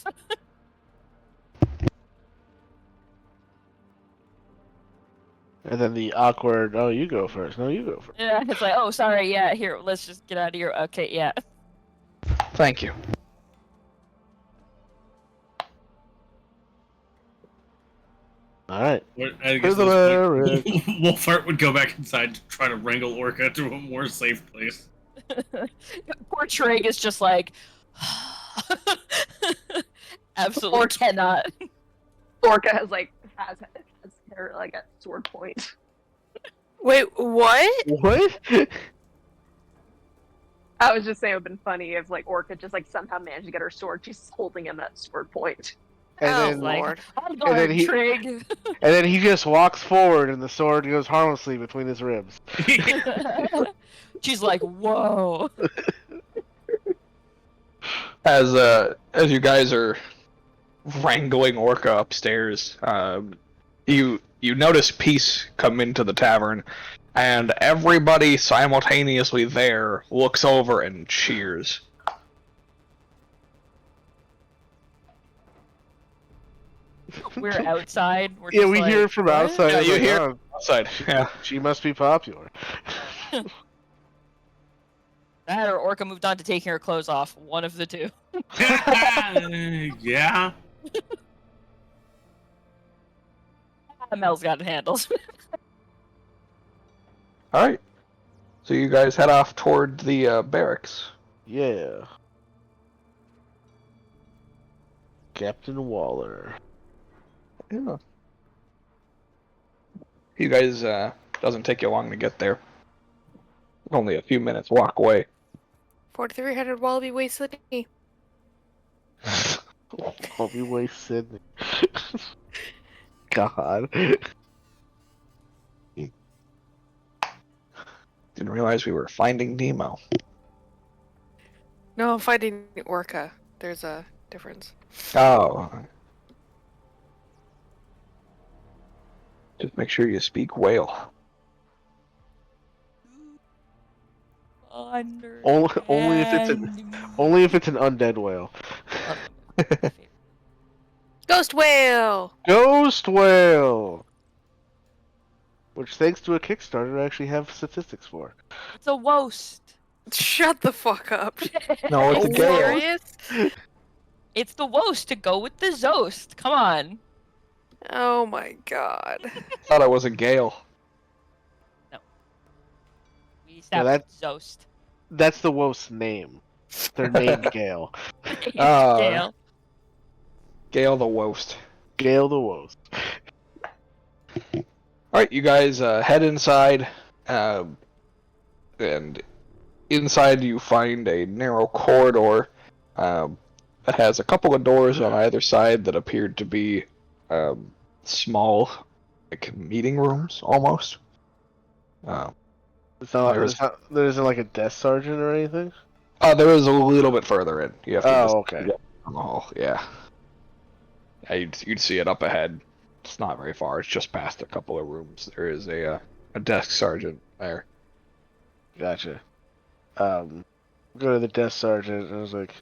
And then the awkward, oh, you go first. No, you go first. Yeah, it's like, oh, sorry, yeah, here, let's just get out of here. Okay, yeah. Thank you. All right. I To guess the at this lyric. point, Wolfheart would go back inside to try to wrangle Orca to a more safe place. Poor Trig is just like, absolutely cannot. Orca has her like at sword point. Wait, what? What? I was just saying it would have been funny if like Orca just like somehow managed to get her sword. She's holding him at sword point. And Oh, then, Like, Lord. on And guard, then he- Trig. and then he just walks forward, and the sword goes harmlessly between his ribs. She's like, whoa. As you guys are wrangling Orca upstairs, you notice Peace come into the tavern, and everybody simultaneously there looks over and cheers. We're outside. We're Yeah, just we like, hear it from what? outside. Yeah, you like, hear- "Oh, Outside, yeah. she must be popular. That or Orca moved on to taking her clothes off. One of the two. Yeah. Mel's got it handled. All right. So you guys head off toward the barracks. Yeah. Captain Waller. Yeah. You guys, doesn't take you long to get there. Only a few minutes walk away. 4,300 Wallaby Way, Sydney. Wallaby Way, Sydney. God. Didn't realize we were finding Nemo. No, I'm fighting Orca. There's a difference. Oh. Just make sure you speak whale. Only if it's an undead whale. Ghost whale! Ghost whale. Which, thanks to a Kickstarter, I actually have statistics for. It's a woast. Shut the fuck up. No, it's a Are you gale. serious? It's the woast to go with the zoast. Come on. Oh my god. Thought it was a gale. We Yeah, established zoast. That's the Wolf's name. They're named Gale. Gale. Gale the Woast. Gale the Wolf. Alright, you guys head inside, and inside you find a narrow corridor that has a couple of doors on either side that appeared to be small, like meeting rooms almost. There isn't like a desk sergeant or anything? There is a little bit further in. You have to just okay. get down the hall. Yeah. Yeah, you'd see it up ahead. It's not very far. It's just past a couple of rooms. There is a desk sergeant there. Gotcha. Go to the desk sergeant and I was like,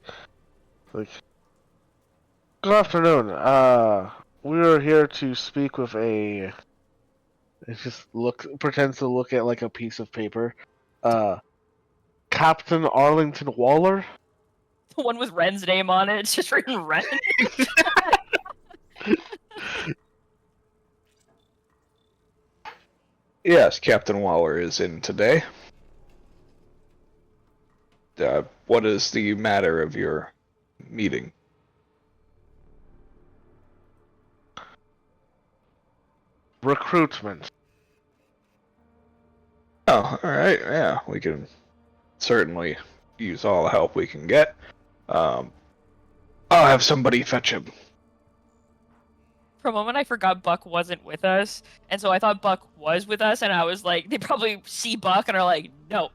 good afternoon. We are here to speak with a. It just pretends to look at like a piece of paper. Captain Arlington Waller. The one with Ren's name on it. It's just written Ren. Yes, Captain Waller is in today. What is the matter of your meeting? Recruitment. Oh, alright, yeah, we can certainly use all the help we can get. I'll have somebody fetch him. For a moment, I forgot Buck wasn't with us, and so I thought Buck was with us, and I was like, they probably see Buck and are like, no.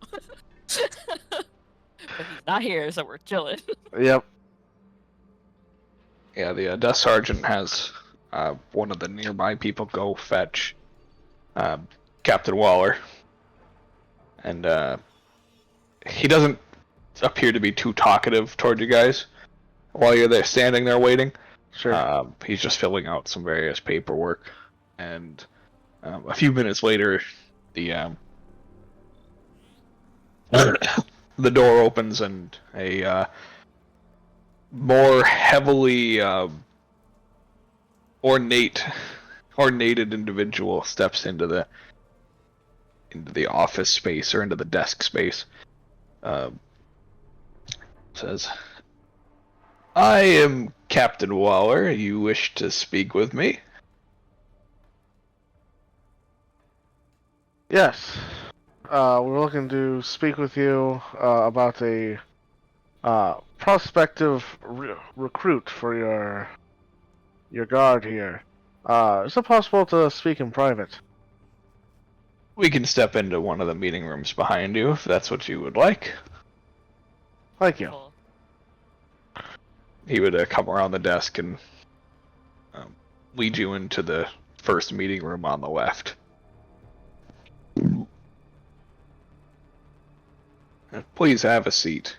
But he's not here, so we're chilling. Yep. Yeah, the desk sergeant has one of the nearby people go fetch Captain Waller. And he doesn't appear to be too talkative toward you guys while you're there standing there waiting. Sure. He's just filling out some various paperwork. And a few minutes later, the the door opens and a more heavily ornated individual steps into the office space or into the desk space. Says, "I am Captain Waller. You wish to speak with me?" Yes. We're looking to speak with you about a prospective recruit for your guard here. Is it possible to speak in private? We can step into one of the meeting rooms behind you if that's what you would like. Thank you. Cool. He would come around the desk and lead you into the first meeting room on the left. Please have a seat.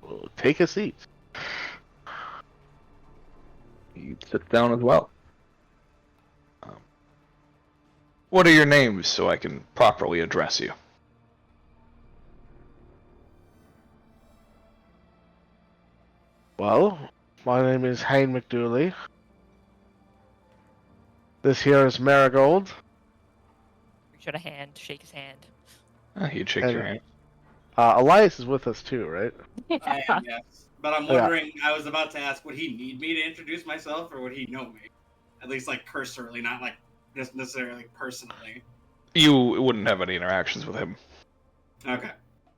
Well, take a seat. He sits down as well. What are your names so I can properly address you? Well, my name is Hayne McDooley. This here is Marigold. Reach out a hand, shake his hand. He'd shake your hand. Elias is with us too, right? I am, yes. But I'm Yeah. wondering, I was about to ask, would he need me to introduce myself, or would he know me? At least, like, cursorily, not, like, just necessarily personally. You wouldn't have any interactions with him. Okay.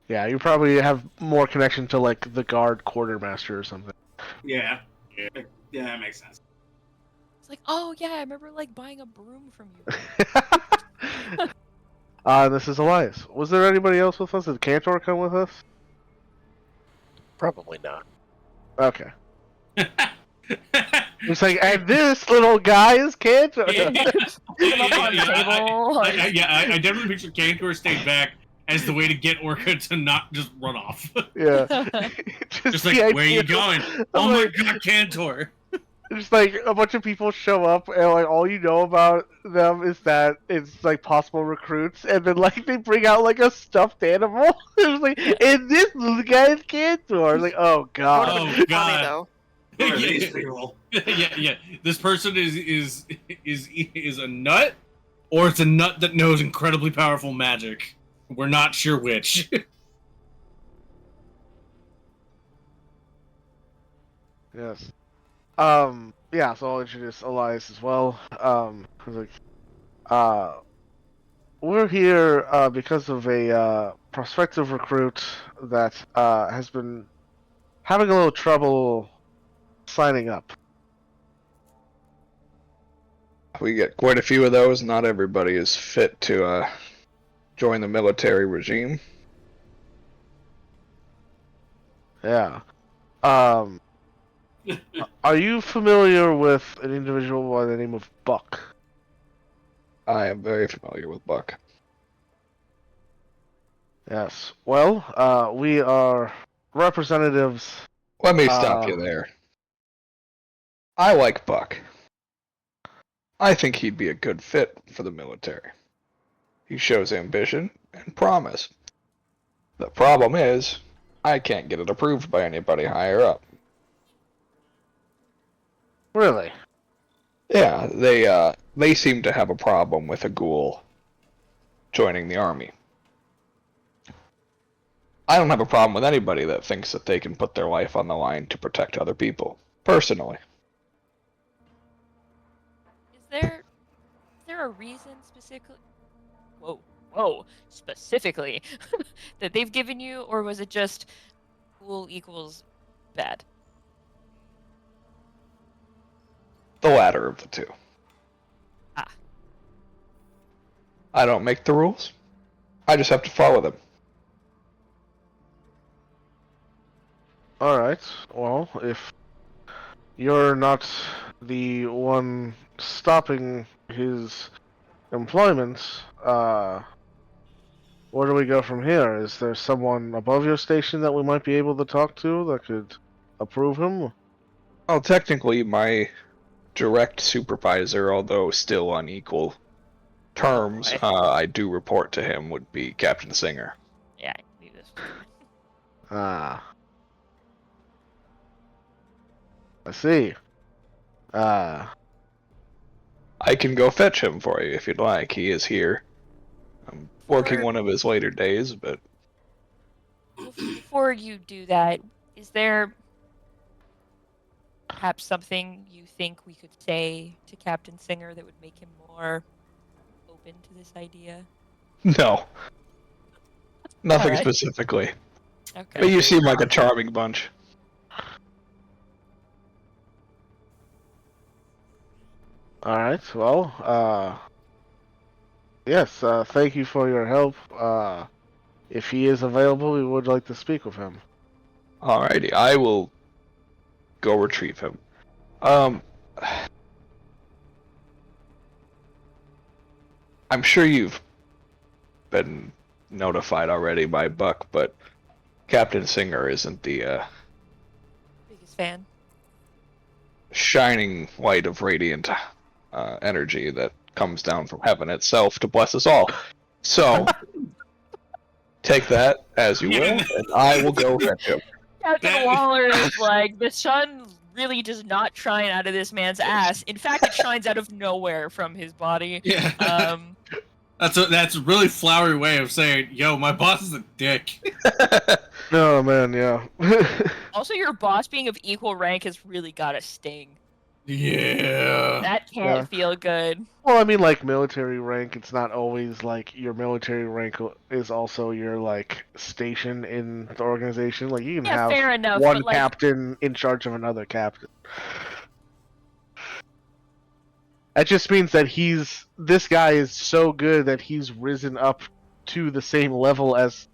Yeah, you probably have more connection to like the guard quartermaster or something. Yeah. Yeah, that makes sense. It's like, oh yeah, I remember like buying a broom from you. This is Elias. Was there anybody else with us? Did Cantor come with us? Probably not. Okay. It's like, and this little guy is Cantor. Put him up on the table. I definitely picture Cantor stayed back as the way to get Orca to not just run off. Yeah. Just the like, where are you idea- going? I'm Oh my like- god, Cantor! Just like a bunch of people show up and like all you know about them is that it's like possible recruits, and then like they bring out like a stuffed animal. It's like, and this little guy is Cantor. Like, oh god. Oh Funny god. though. Who are these people? Yeah. This person is a nut, or it's a nut that knows incredibly powerful magic. We're not sure which. Yes. Yeah, so I'll introduce Elias as well. He's like, we're here because of a prospective recruit that has been having a little trouble signing up. We get quite a few of those. Not everybody is fit to join the military regime. Yeah. Are you familiar with an individual by the name of Buck? I am very familiar with Buck. Yes. Well, we are representatives. Let me stop you there. I like Buck. I think he'd be a good fit for the military. He shows ambition and promise. The problem is, I can't get it approved by anybody higher up. Really? Yeah, they seem to have a problem with a ghoul joining the army. I don't have a problem with anybody that thinks that they can put their life on the line to protect other people, personally. Is there a reason specifically? Whoa, specifically that they've given you, or was it just cool equals bad? The latter of the two. Ah. I don't make the rules. I just have to follow them. Alright, well, if you're not the one stopping his employment, where do we go from here? Is there someone above your station that we might be able to talk to that could approve him? Well, technically, my direct supervisor, although still on equal terms, I do report to him, would be Captain Singer. Yeah, I knew this. Ah. I see. I can go fetch him for you if you'd like. He is here. I'm working one of his later days, but Before you do that, is there perhaps something you think we could say to Captain Singer that would make him more open to this idea? no. Nothing Alright. specifically. Okay. But you seem like a charming bunch. Alright, well, yes, thank you for your help. If he is available, we would like to speak with him. Alrighty, I will go retrieve him. I'm sure you've been notified already by Buck, but Captain Singer isn't the Biggest fan. shining light of radiant energy that comes down from heaven itself to bless us all. So, take that as you will, and I will go fetch him. Captain Waller is like, the sun really does not shine out of this man's ass. In fact, it shines out of nowhere from his body. Yeah. That's a really flowery way of saying, yo, my boss is a dick. No, man, yeah. Also, your boss being of equal rank has really got a sting. Yeah. That can't Yeah. feel good. Well, I mean, like, military rank, it's not always, like, your military rank is also your, like, station in the organization. Like, you can Yeah, have fair enough, one but, like- captain in charge of another captain. That just means that this guy is so good that he's risen up to the same level as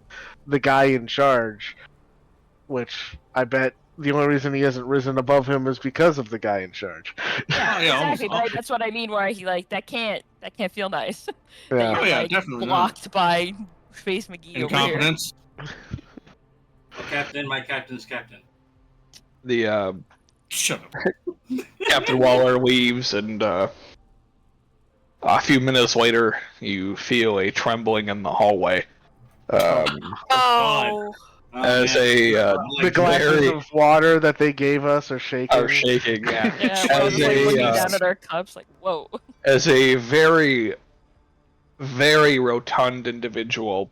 the guy in charge, which I bet the only reason he hasn't risen above him is because of the guy in charge. Yeah, Oh, yeah, exactly. almost- But that's what I mean. Where he like that can't feel nice. Yeah. That you're Oh, yeah, like definitely not. blocked by Space McGee over here. Incompetence. Oh, Captain, my captain's captain. The Shut up. Captain Waller leaves, and a few minutes later, you feel a trembling in the hallway. Oh, As a The glasses very- of water that they gave us are shaking. are shaking. Yeah. Yeah, we're As just like looking a down at our cups, like, whoa. as a very, very rotund individual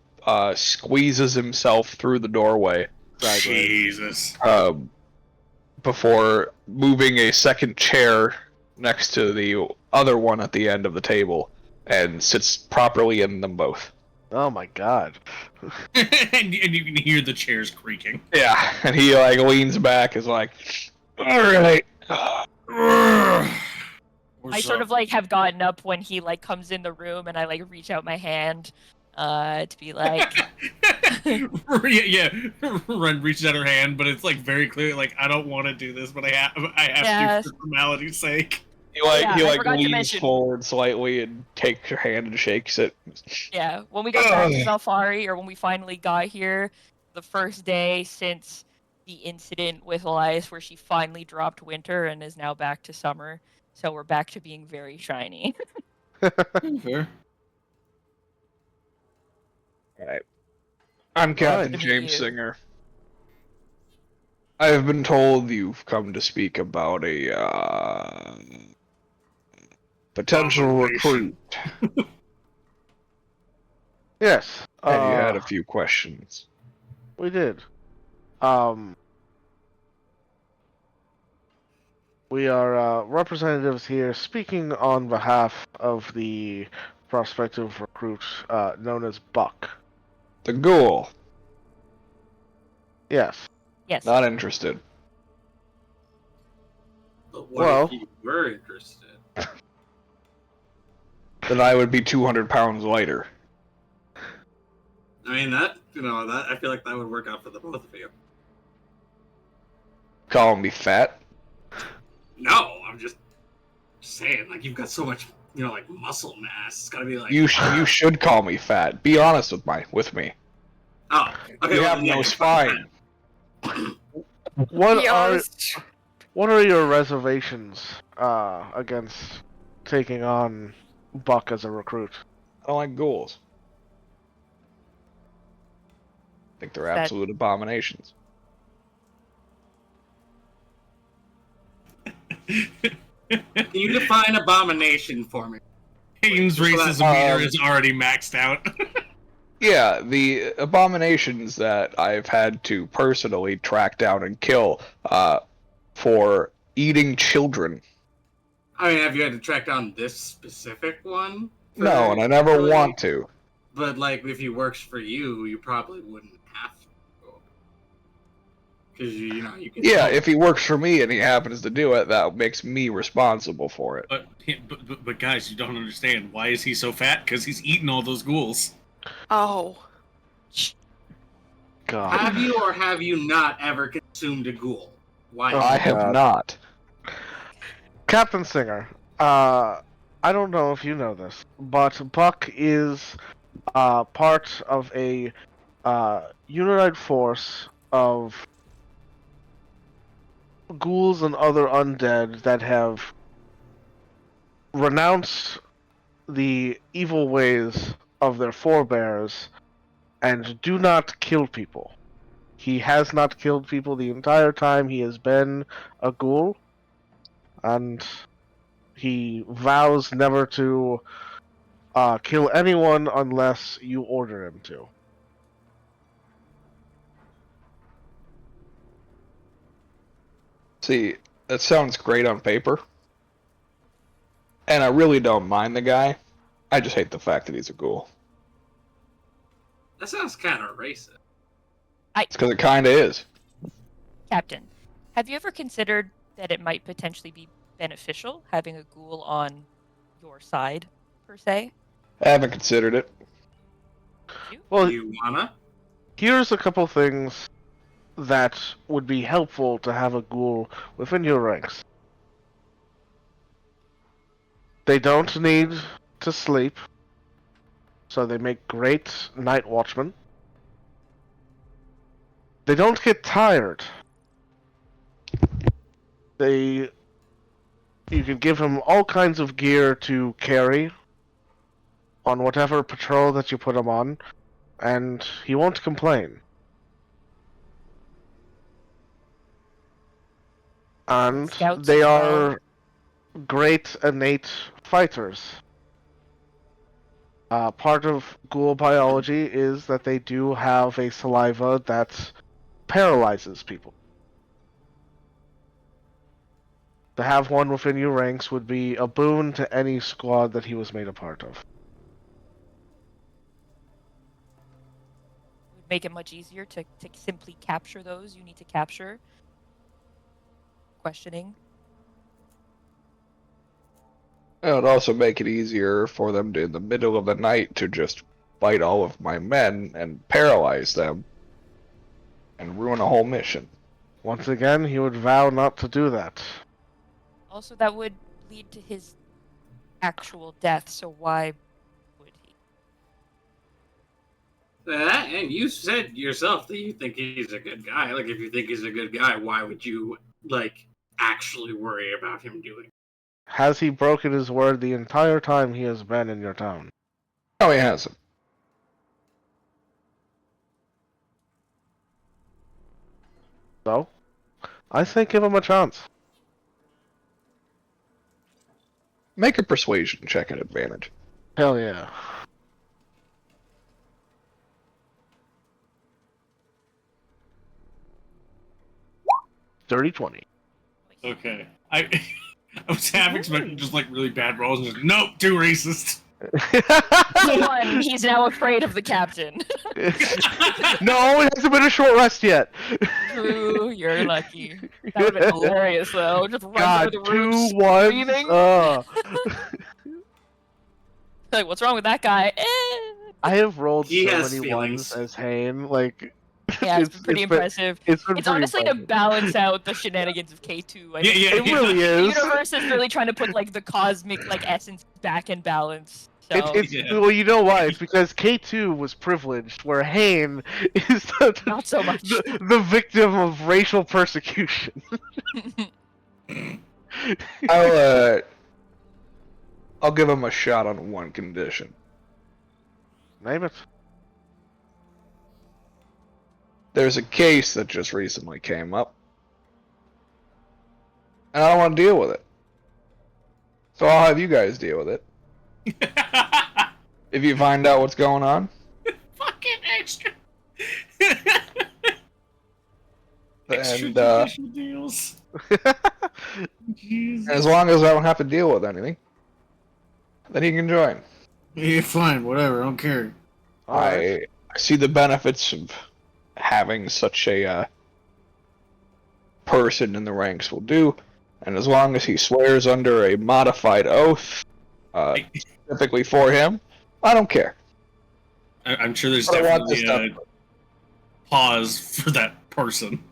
squeezes himself through the doorway Jesus. before moving a second chair next to the other one at the end of the table and sits properly in them both. Oh my god. and you can hear the chairs creaking. Yeah, and he like leans back, is like, all right. I sort of like have gotten up when he like comes in the room, and I like reach out my hand to be like, yeah. Ren reaches out her hand, but it's like very clear, like I don't want to do this, but I have Yes. to for formality's sake. He like Yeah, he I like forgot to leans mention- forward slightly and takes your hand and shakes it. yeah. When we got back to Zalfari, or when we finally got here, the first day since the incident with Elias, where she finally dropped winter and is now back to summer, so we're back to being very shiny. Fair. Alright. I'm Captain Good to meet James you. Singer. I have been told you've come to speak about a potential Operation. recruit. Yes. And you had a few questions. We did. We are representatives here speaking on behalf of the prospective recruit known as Buck. The ghoul. Yes. Yes. Not interested. But what Well- if you were interested? Then I would be 200 pounds lighter. I mean, that I feel like that would work out for the both of you. Calling me fat? No, I'm just saying, like, you've got so much, like, muscle mass. It's gotta be like, You should call me fat. Be honest with me. oh, okay, You well, have yeah, no you're spine. What be are honest. what are your reservations against taking on Buck as a recruit? I don't like ghouls. I think they're That- absolute abominations. Can you define abomination for me? Hayden's Well, racism meter um, is already maxed out. Yeah, the abominations that I've had to personally track down and kill for eating children. I mean, have you had to track down this specific one? No, and I never Really? want to. But, like, if he works for you, you probably wouldn't have to. Because, you can... Yeah, if he works for me and he happens to do it, that makes me responsible for it. But guys, you don't understand. Why is he so fat? Because he's eating all those ghouls. Oh. God. Have you or have you not ever consumed a ghoul? Why? Oh, I have God. not. Captain Singer, I don't know if you know this, but Buck is part of a unified force of ghouls and other undead that have renounced the evil ways of their forebears and do not kill people. He has not killed people the entire time he has been a ghoul, and he vows never to kill anyone unless you order him to. See, that sounds great on paper. And I really don't mind the guy. I just hate the fact that he's a ghoul. That sounds kind of racist. It's because it kind of is. Captain, have you ever considered that it might potentially be beneficial having a ghoul on your side, per se? I haven't considered it. Well, Do you wanna? here's a couple things that would be helpful to have a ghoul within your ranks. They don't need to sleep, so they make great night watchmen. They don't get tired. You can give him all kinds of gear to carry on whatever patrol that you put him on, and he won't complain. And Scouts they as well. are great innate fighters. Part of ghoul biology is that they do have a saliva that paralyzes people. To have one within your ranks would be a boon to any squad that he was made a part of. It would make it much easier to simply capture those you need to capture. Questioning. It would also make it easier for them to, in the middle of the night, to just fight all of my men and paralyze them and ruin a whole mission. Once again, he would vow not to do that. Also, that would lead to his actual death, so why would he? And you said yourself that you think he's a good guy. Like, if you think he's a good guy, why would you, like, actually worry about him doing it? Has he broken his word the entire time he has been in your town? No, he hasn't. So, I say give him a chance. Make a persuasion check at advantage. Hell yeah. Dirty 20. Okay. I was half expecting just like really bad rolls and just nope, too racist. One, he's now afraid of the captain. No, it hasn't been a short rest yet. Drew, you're lucky. That would have been hilarious, though. Just run God, through the room 2 1s. screaming. Like, what's wrong with that guy? I have rolled He so has many feelings. ones as Hane. Like, Yeah, it's been pretty impressive. It's been It's pretty honestly to impressive. balance out the shenanigans of K2. I think Yeah, It really the is. universe is really trying to put like the cosmic like essence back in balance. So It's Yeah. well, you know why? It's because K2 was privileged, where Hane is not so much. the victim of racial persecution. I'll give him a shot on one condition. Name it. There's a case that just recently came up, and I don't want to deal with it. So I'll have you guys deal with it. If you find out what's going on. Fucking extra. Extra And, judicial deals. Jesus. as long as I don't have to deal with anything, then he can join. Yeah, fine, whatever, I don't care. Alright. I see the benefits of having such a person in the ranks will do, and as long as he swears under a modified oath, specifically for him, I don't care. I'm sure there's But I want this definitely stuff. a pause for that person.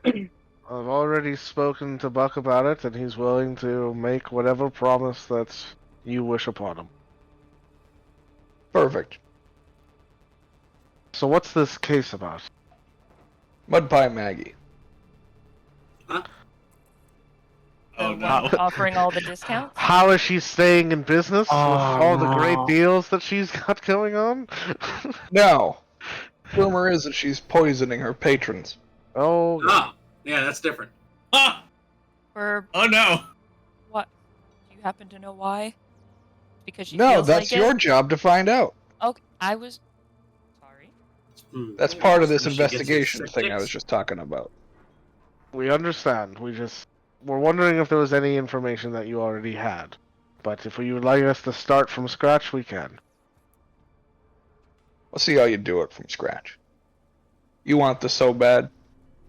I've already spoken to Buck about it, and he's willing to make whatever promise that you wish upon him. Perfect. So what's this case about? Mud Pie Maggie. Oh The no. one offering all the discounts. How is she staying in business with all the great no. deals that she's got going on? No. Rumor is that she's poisoning her patrons. Oh, Oh, yeah, that's different. Ah! Or Oh no. what? Do you happen to know why? because she No, feels that's like your it? job to find out. Okay, I was sorry. That's part of this So she gets her investigation thing I sick was just talking about. We understand. We're wondering if there was any information that you already had. But if you would like us to start from scratch, we can. We'll see how you do it from scratch. You want this so bad,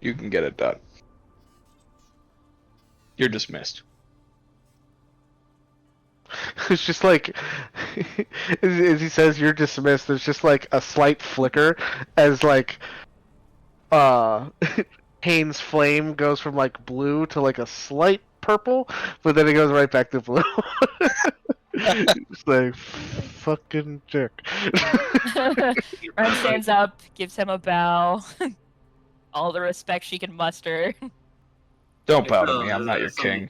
you can get it done. You're dismissed. It's just like, as he says, you're dismissed. There's just like a slight flicker as like, Hane's flame goes from like blue to like a slight purple, but then it goes right back to blue. It's like fucking jerk. Ren stands up, gives him a bow. All the respect she can muster. Don't bow to me. I'm not your king.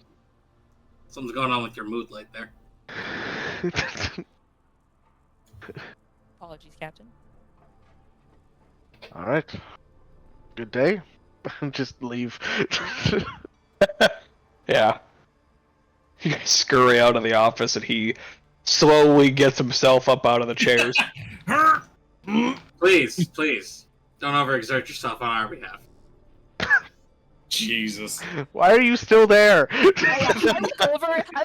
Something's going on with your mood light there. Apologies, Captain. All right. Good day. Just leave. Yeah. You guys scurry out of the office and he slowly gets himself up out of the chairs. Please, please, don't overexert yourself on our behalf. Jesus. Why are you still there? I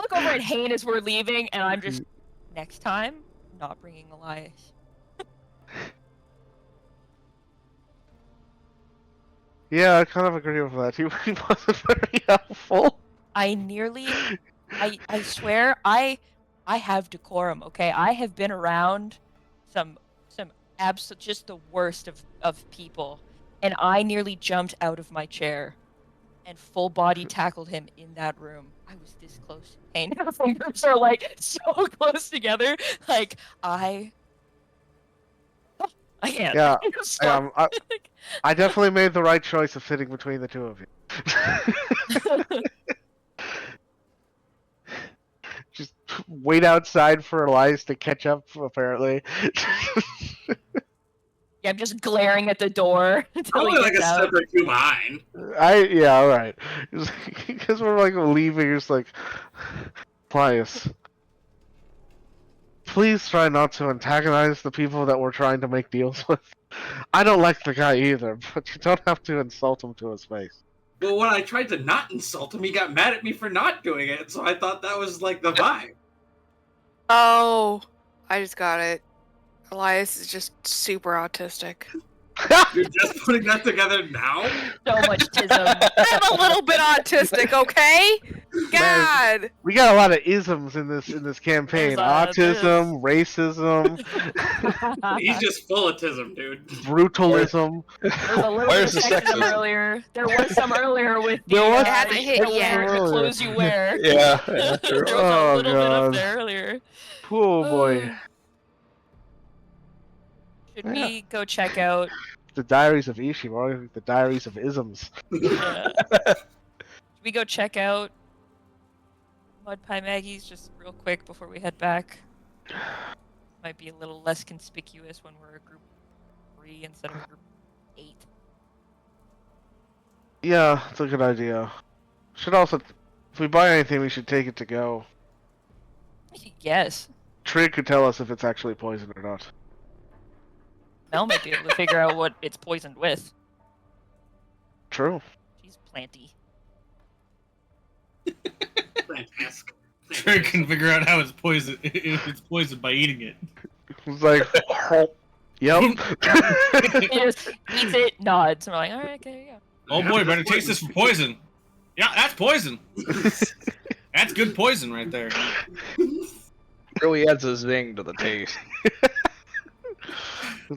look over at Hane as we're leaving, and I'm just, next time, not bringing Elias. Yeah, I kind of agree with that. He wasn't very helpful. I swear, I have decorum, okay? I have been around some just the worst of people, and I nearly jumped out of my chair and full body tackled him in that room. I was this close. And our fingers are like so close together. Like I can't. Yeah, Stop. I definitely made the right choice of sitting between the two of you. Just wait outside for Elias to catch up, apparently. Yeah, I'm just glaring at the door until Probably he like gets a out. step or two behind. Yeah, alright. Because we're like leaving, it's like, Elias, please try not to antagonize the people that we're trying to make deals with. I don't like the guy either, but you don't have to insult him to his face. Well, when I tried to not insult him, he got mad at me for not doing it, so I thought that was like the vibe. Oh, I just got it. Elias is just super autistic. You're just putting that together now? So much tism. I'm a little bit autistic, okay? God. We got a lot of isms in this campaign. There's Autism, racism, He's just full of tism, dude. brutalism. There was a little Where's bit of the sexism sexism? earlier. There was some earlier with the There was- It hasn't hit yet. the clothes you wear. Yeah. There True. was Oh, a little bit God. up there earlier. Oh boy. Should we go check out? The Diaries of Ishi, or the Diaries of Isms. Should we go check out Mud Pie Maggie's just real quick before we head back? Might be a little less conspicuous when we're a group 3 instead of a group 8. Yeah, it's a good idea. Should also, if we buy anything, we should take it to go. Yes. Trig could tell us if it's actually poisoned or not. Mel might be able to figure out what it's poisoned with. True. She's planty. Fantastic. Trig can figure out how it's poisoned. If it's poisoned by eating it. It's like, yep. He just eats it, nods, and we're like, alright, okay, yeah. Oh boy, better taste this for poison. Yeah, that's poison. That's good poison right there. Really adds a zing to the taste.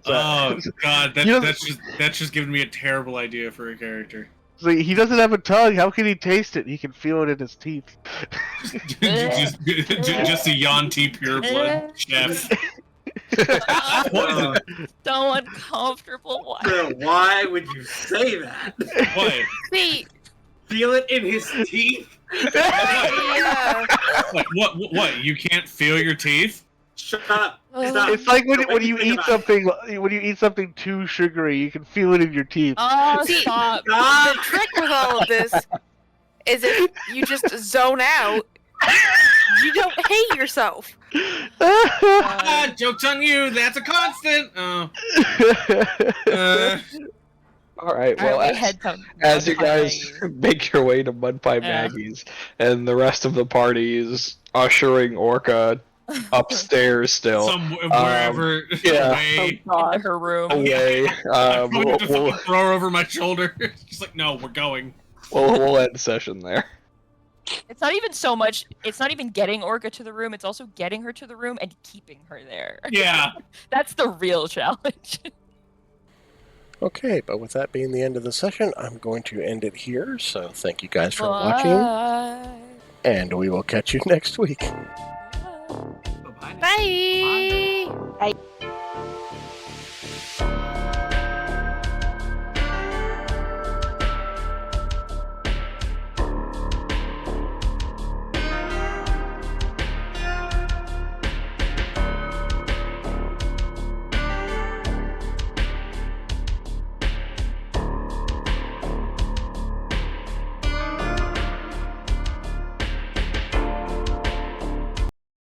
Oh god, He doesn't- that's just giving me a terrible idea for a character. It's like, he doesn't have a tongue. How can he taste it? He can feel it in his teeth. just a Yanti pureblood chef. Poison. So uncomfortable. Why? Bro, why would you say that? What? See, Feel it in his teeth? yeah. What? You can't feel your teeth? Shut up. Stop. It's like when Don't you make me eat think about something too sugary, you can feel it in your teeth. Oh, See, stop. The trick with all of this is if you just zone out, you don't hate yourself. Ah, joke's on you. That's a constant. Oh. All right. Well, Alright, we head to as you Mud Pie guys Maggie's. make your way to Mud Pie Yeah. Maggie's, and the rest of the party is ushering Orca upstairs still. Wherever. yeah. Away. Oh God. Into her room. Away. I'm going to We'll fucking throw her over my shoulder. Just like, no, we're going. we'll end session there. It's not even so much. It's not even getting Orca to the room. It's also getting her to the room and keeping her there. Yeah. That's the real challenge. Okay, but with that being the end of the session, I'm going to end it here. So thank you guys for watching, Bye. and we will catch you next week. Bye-bye. Bye. Bye.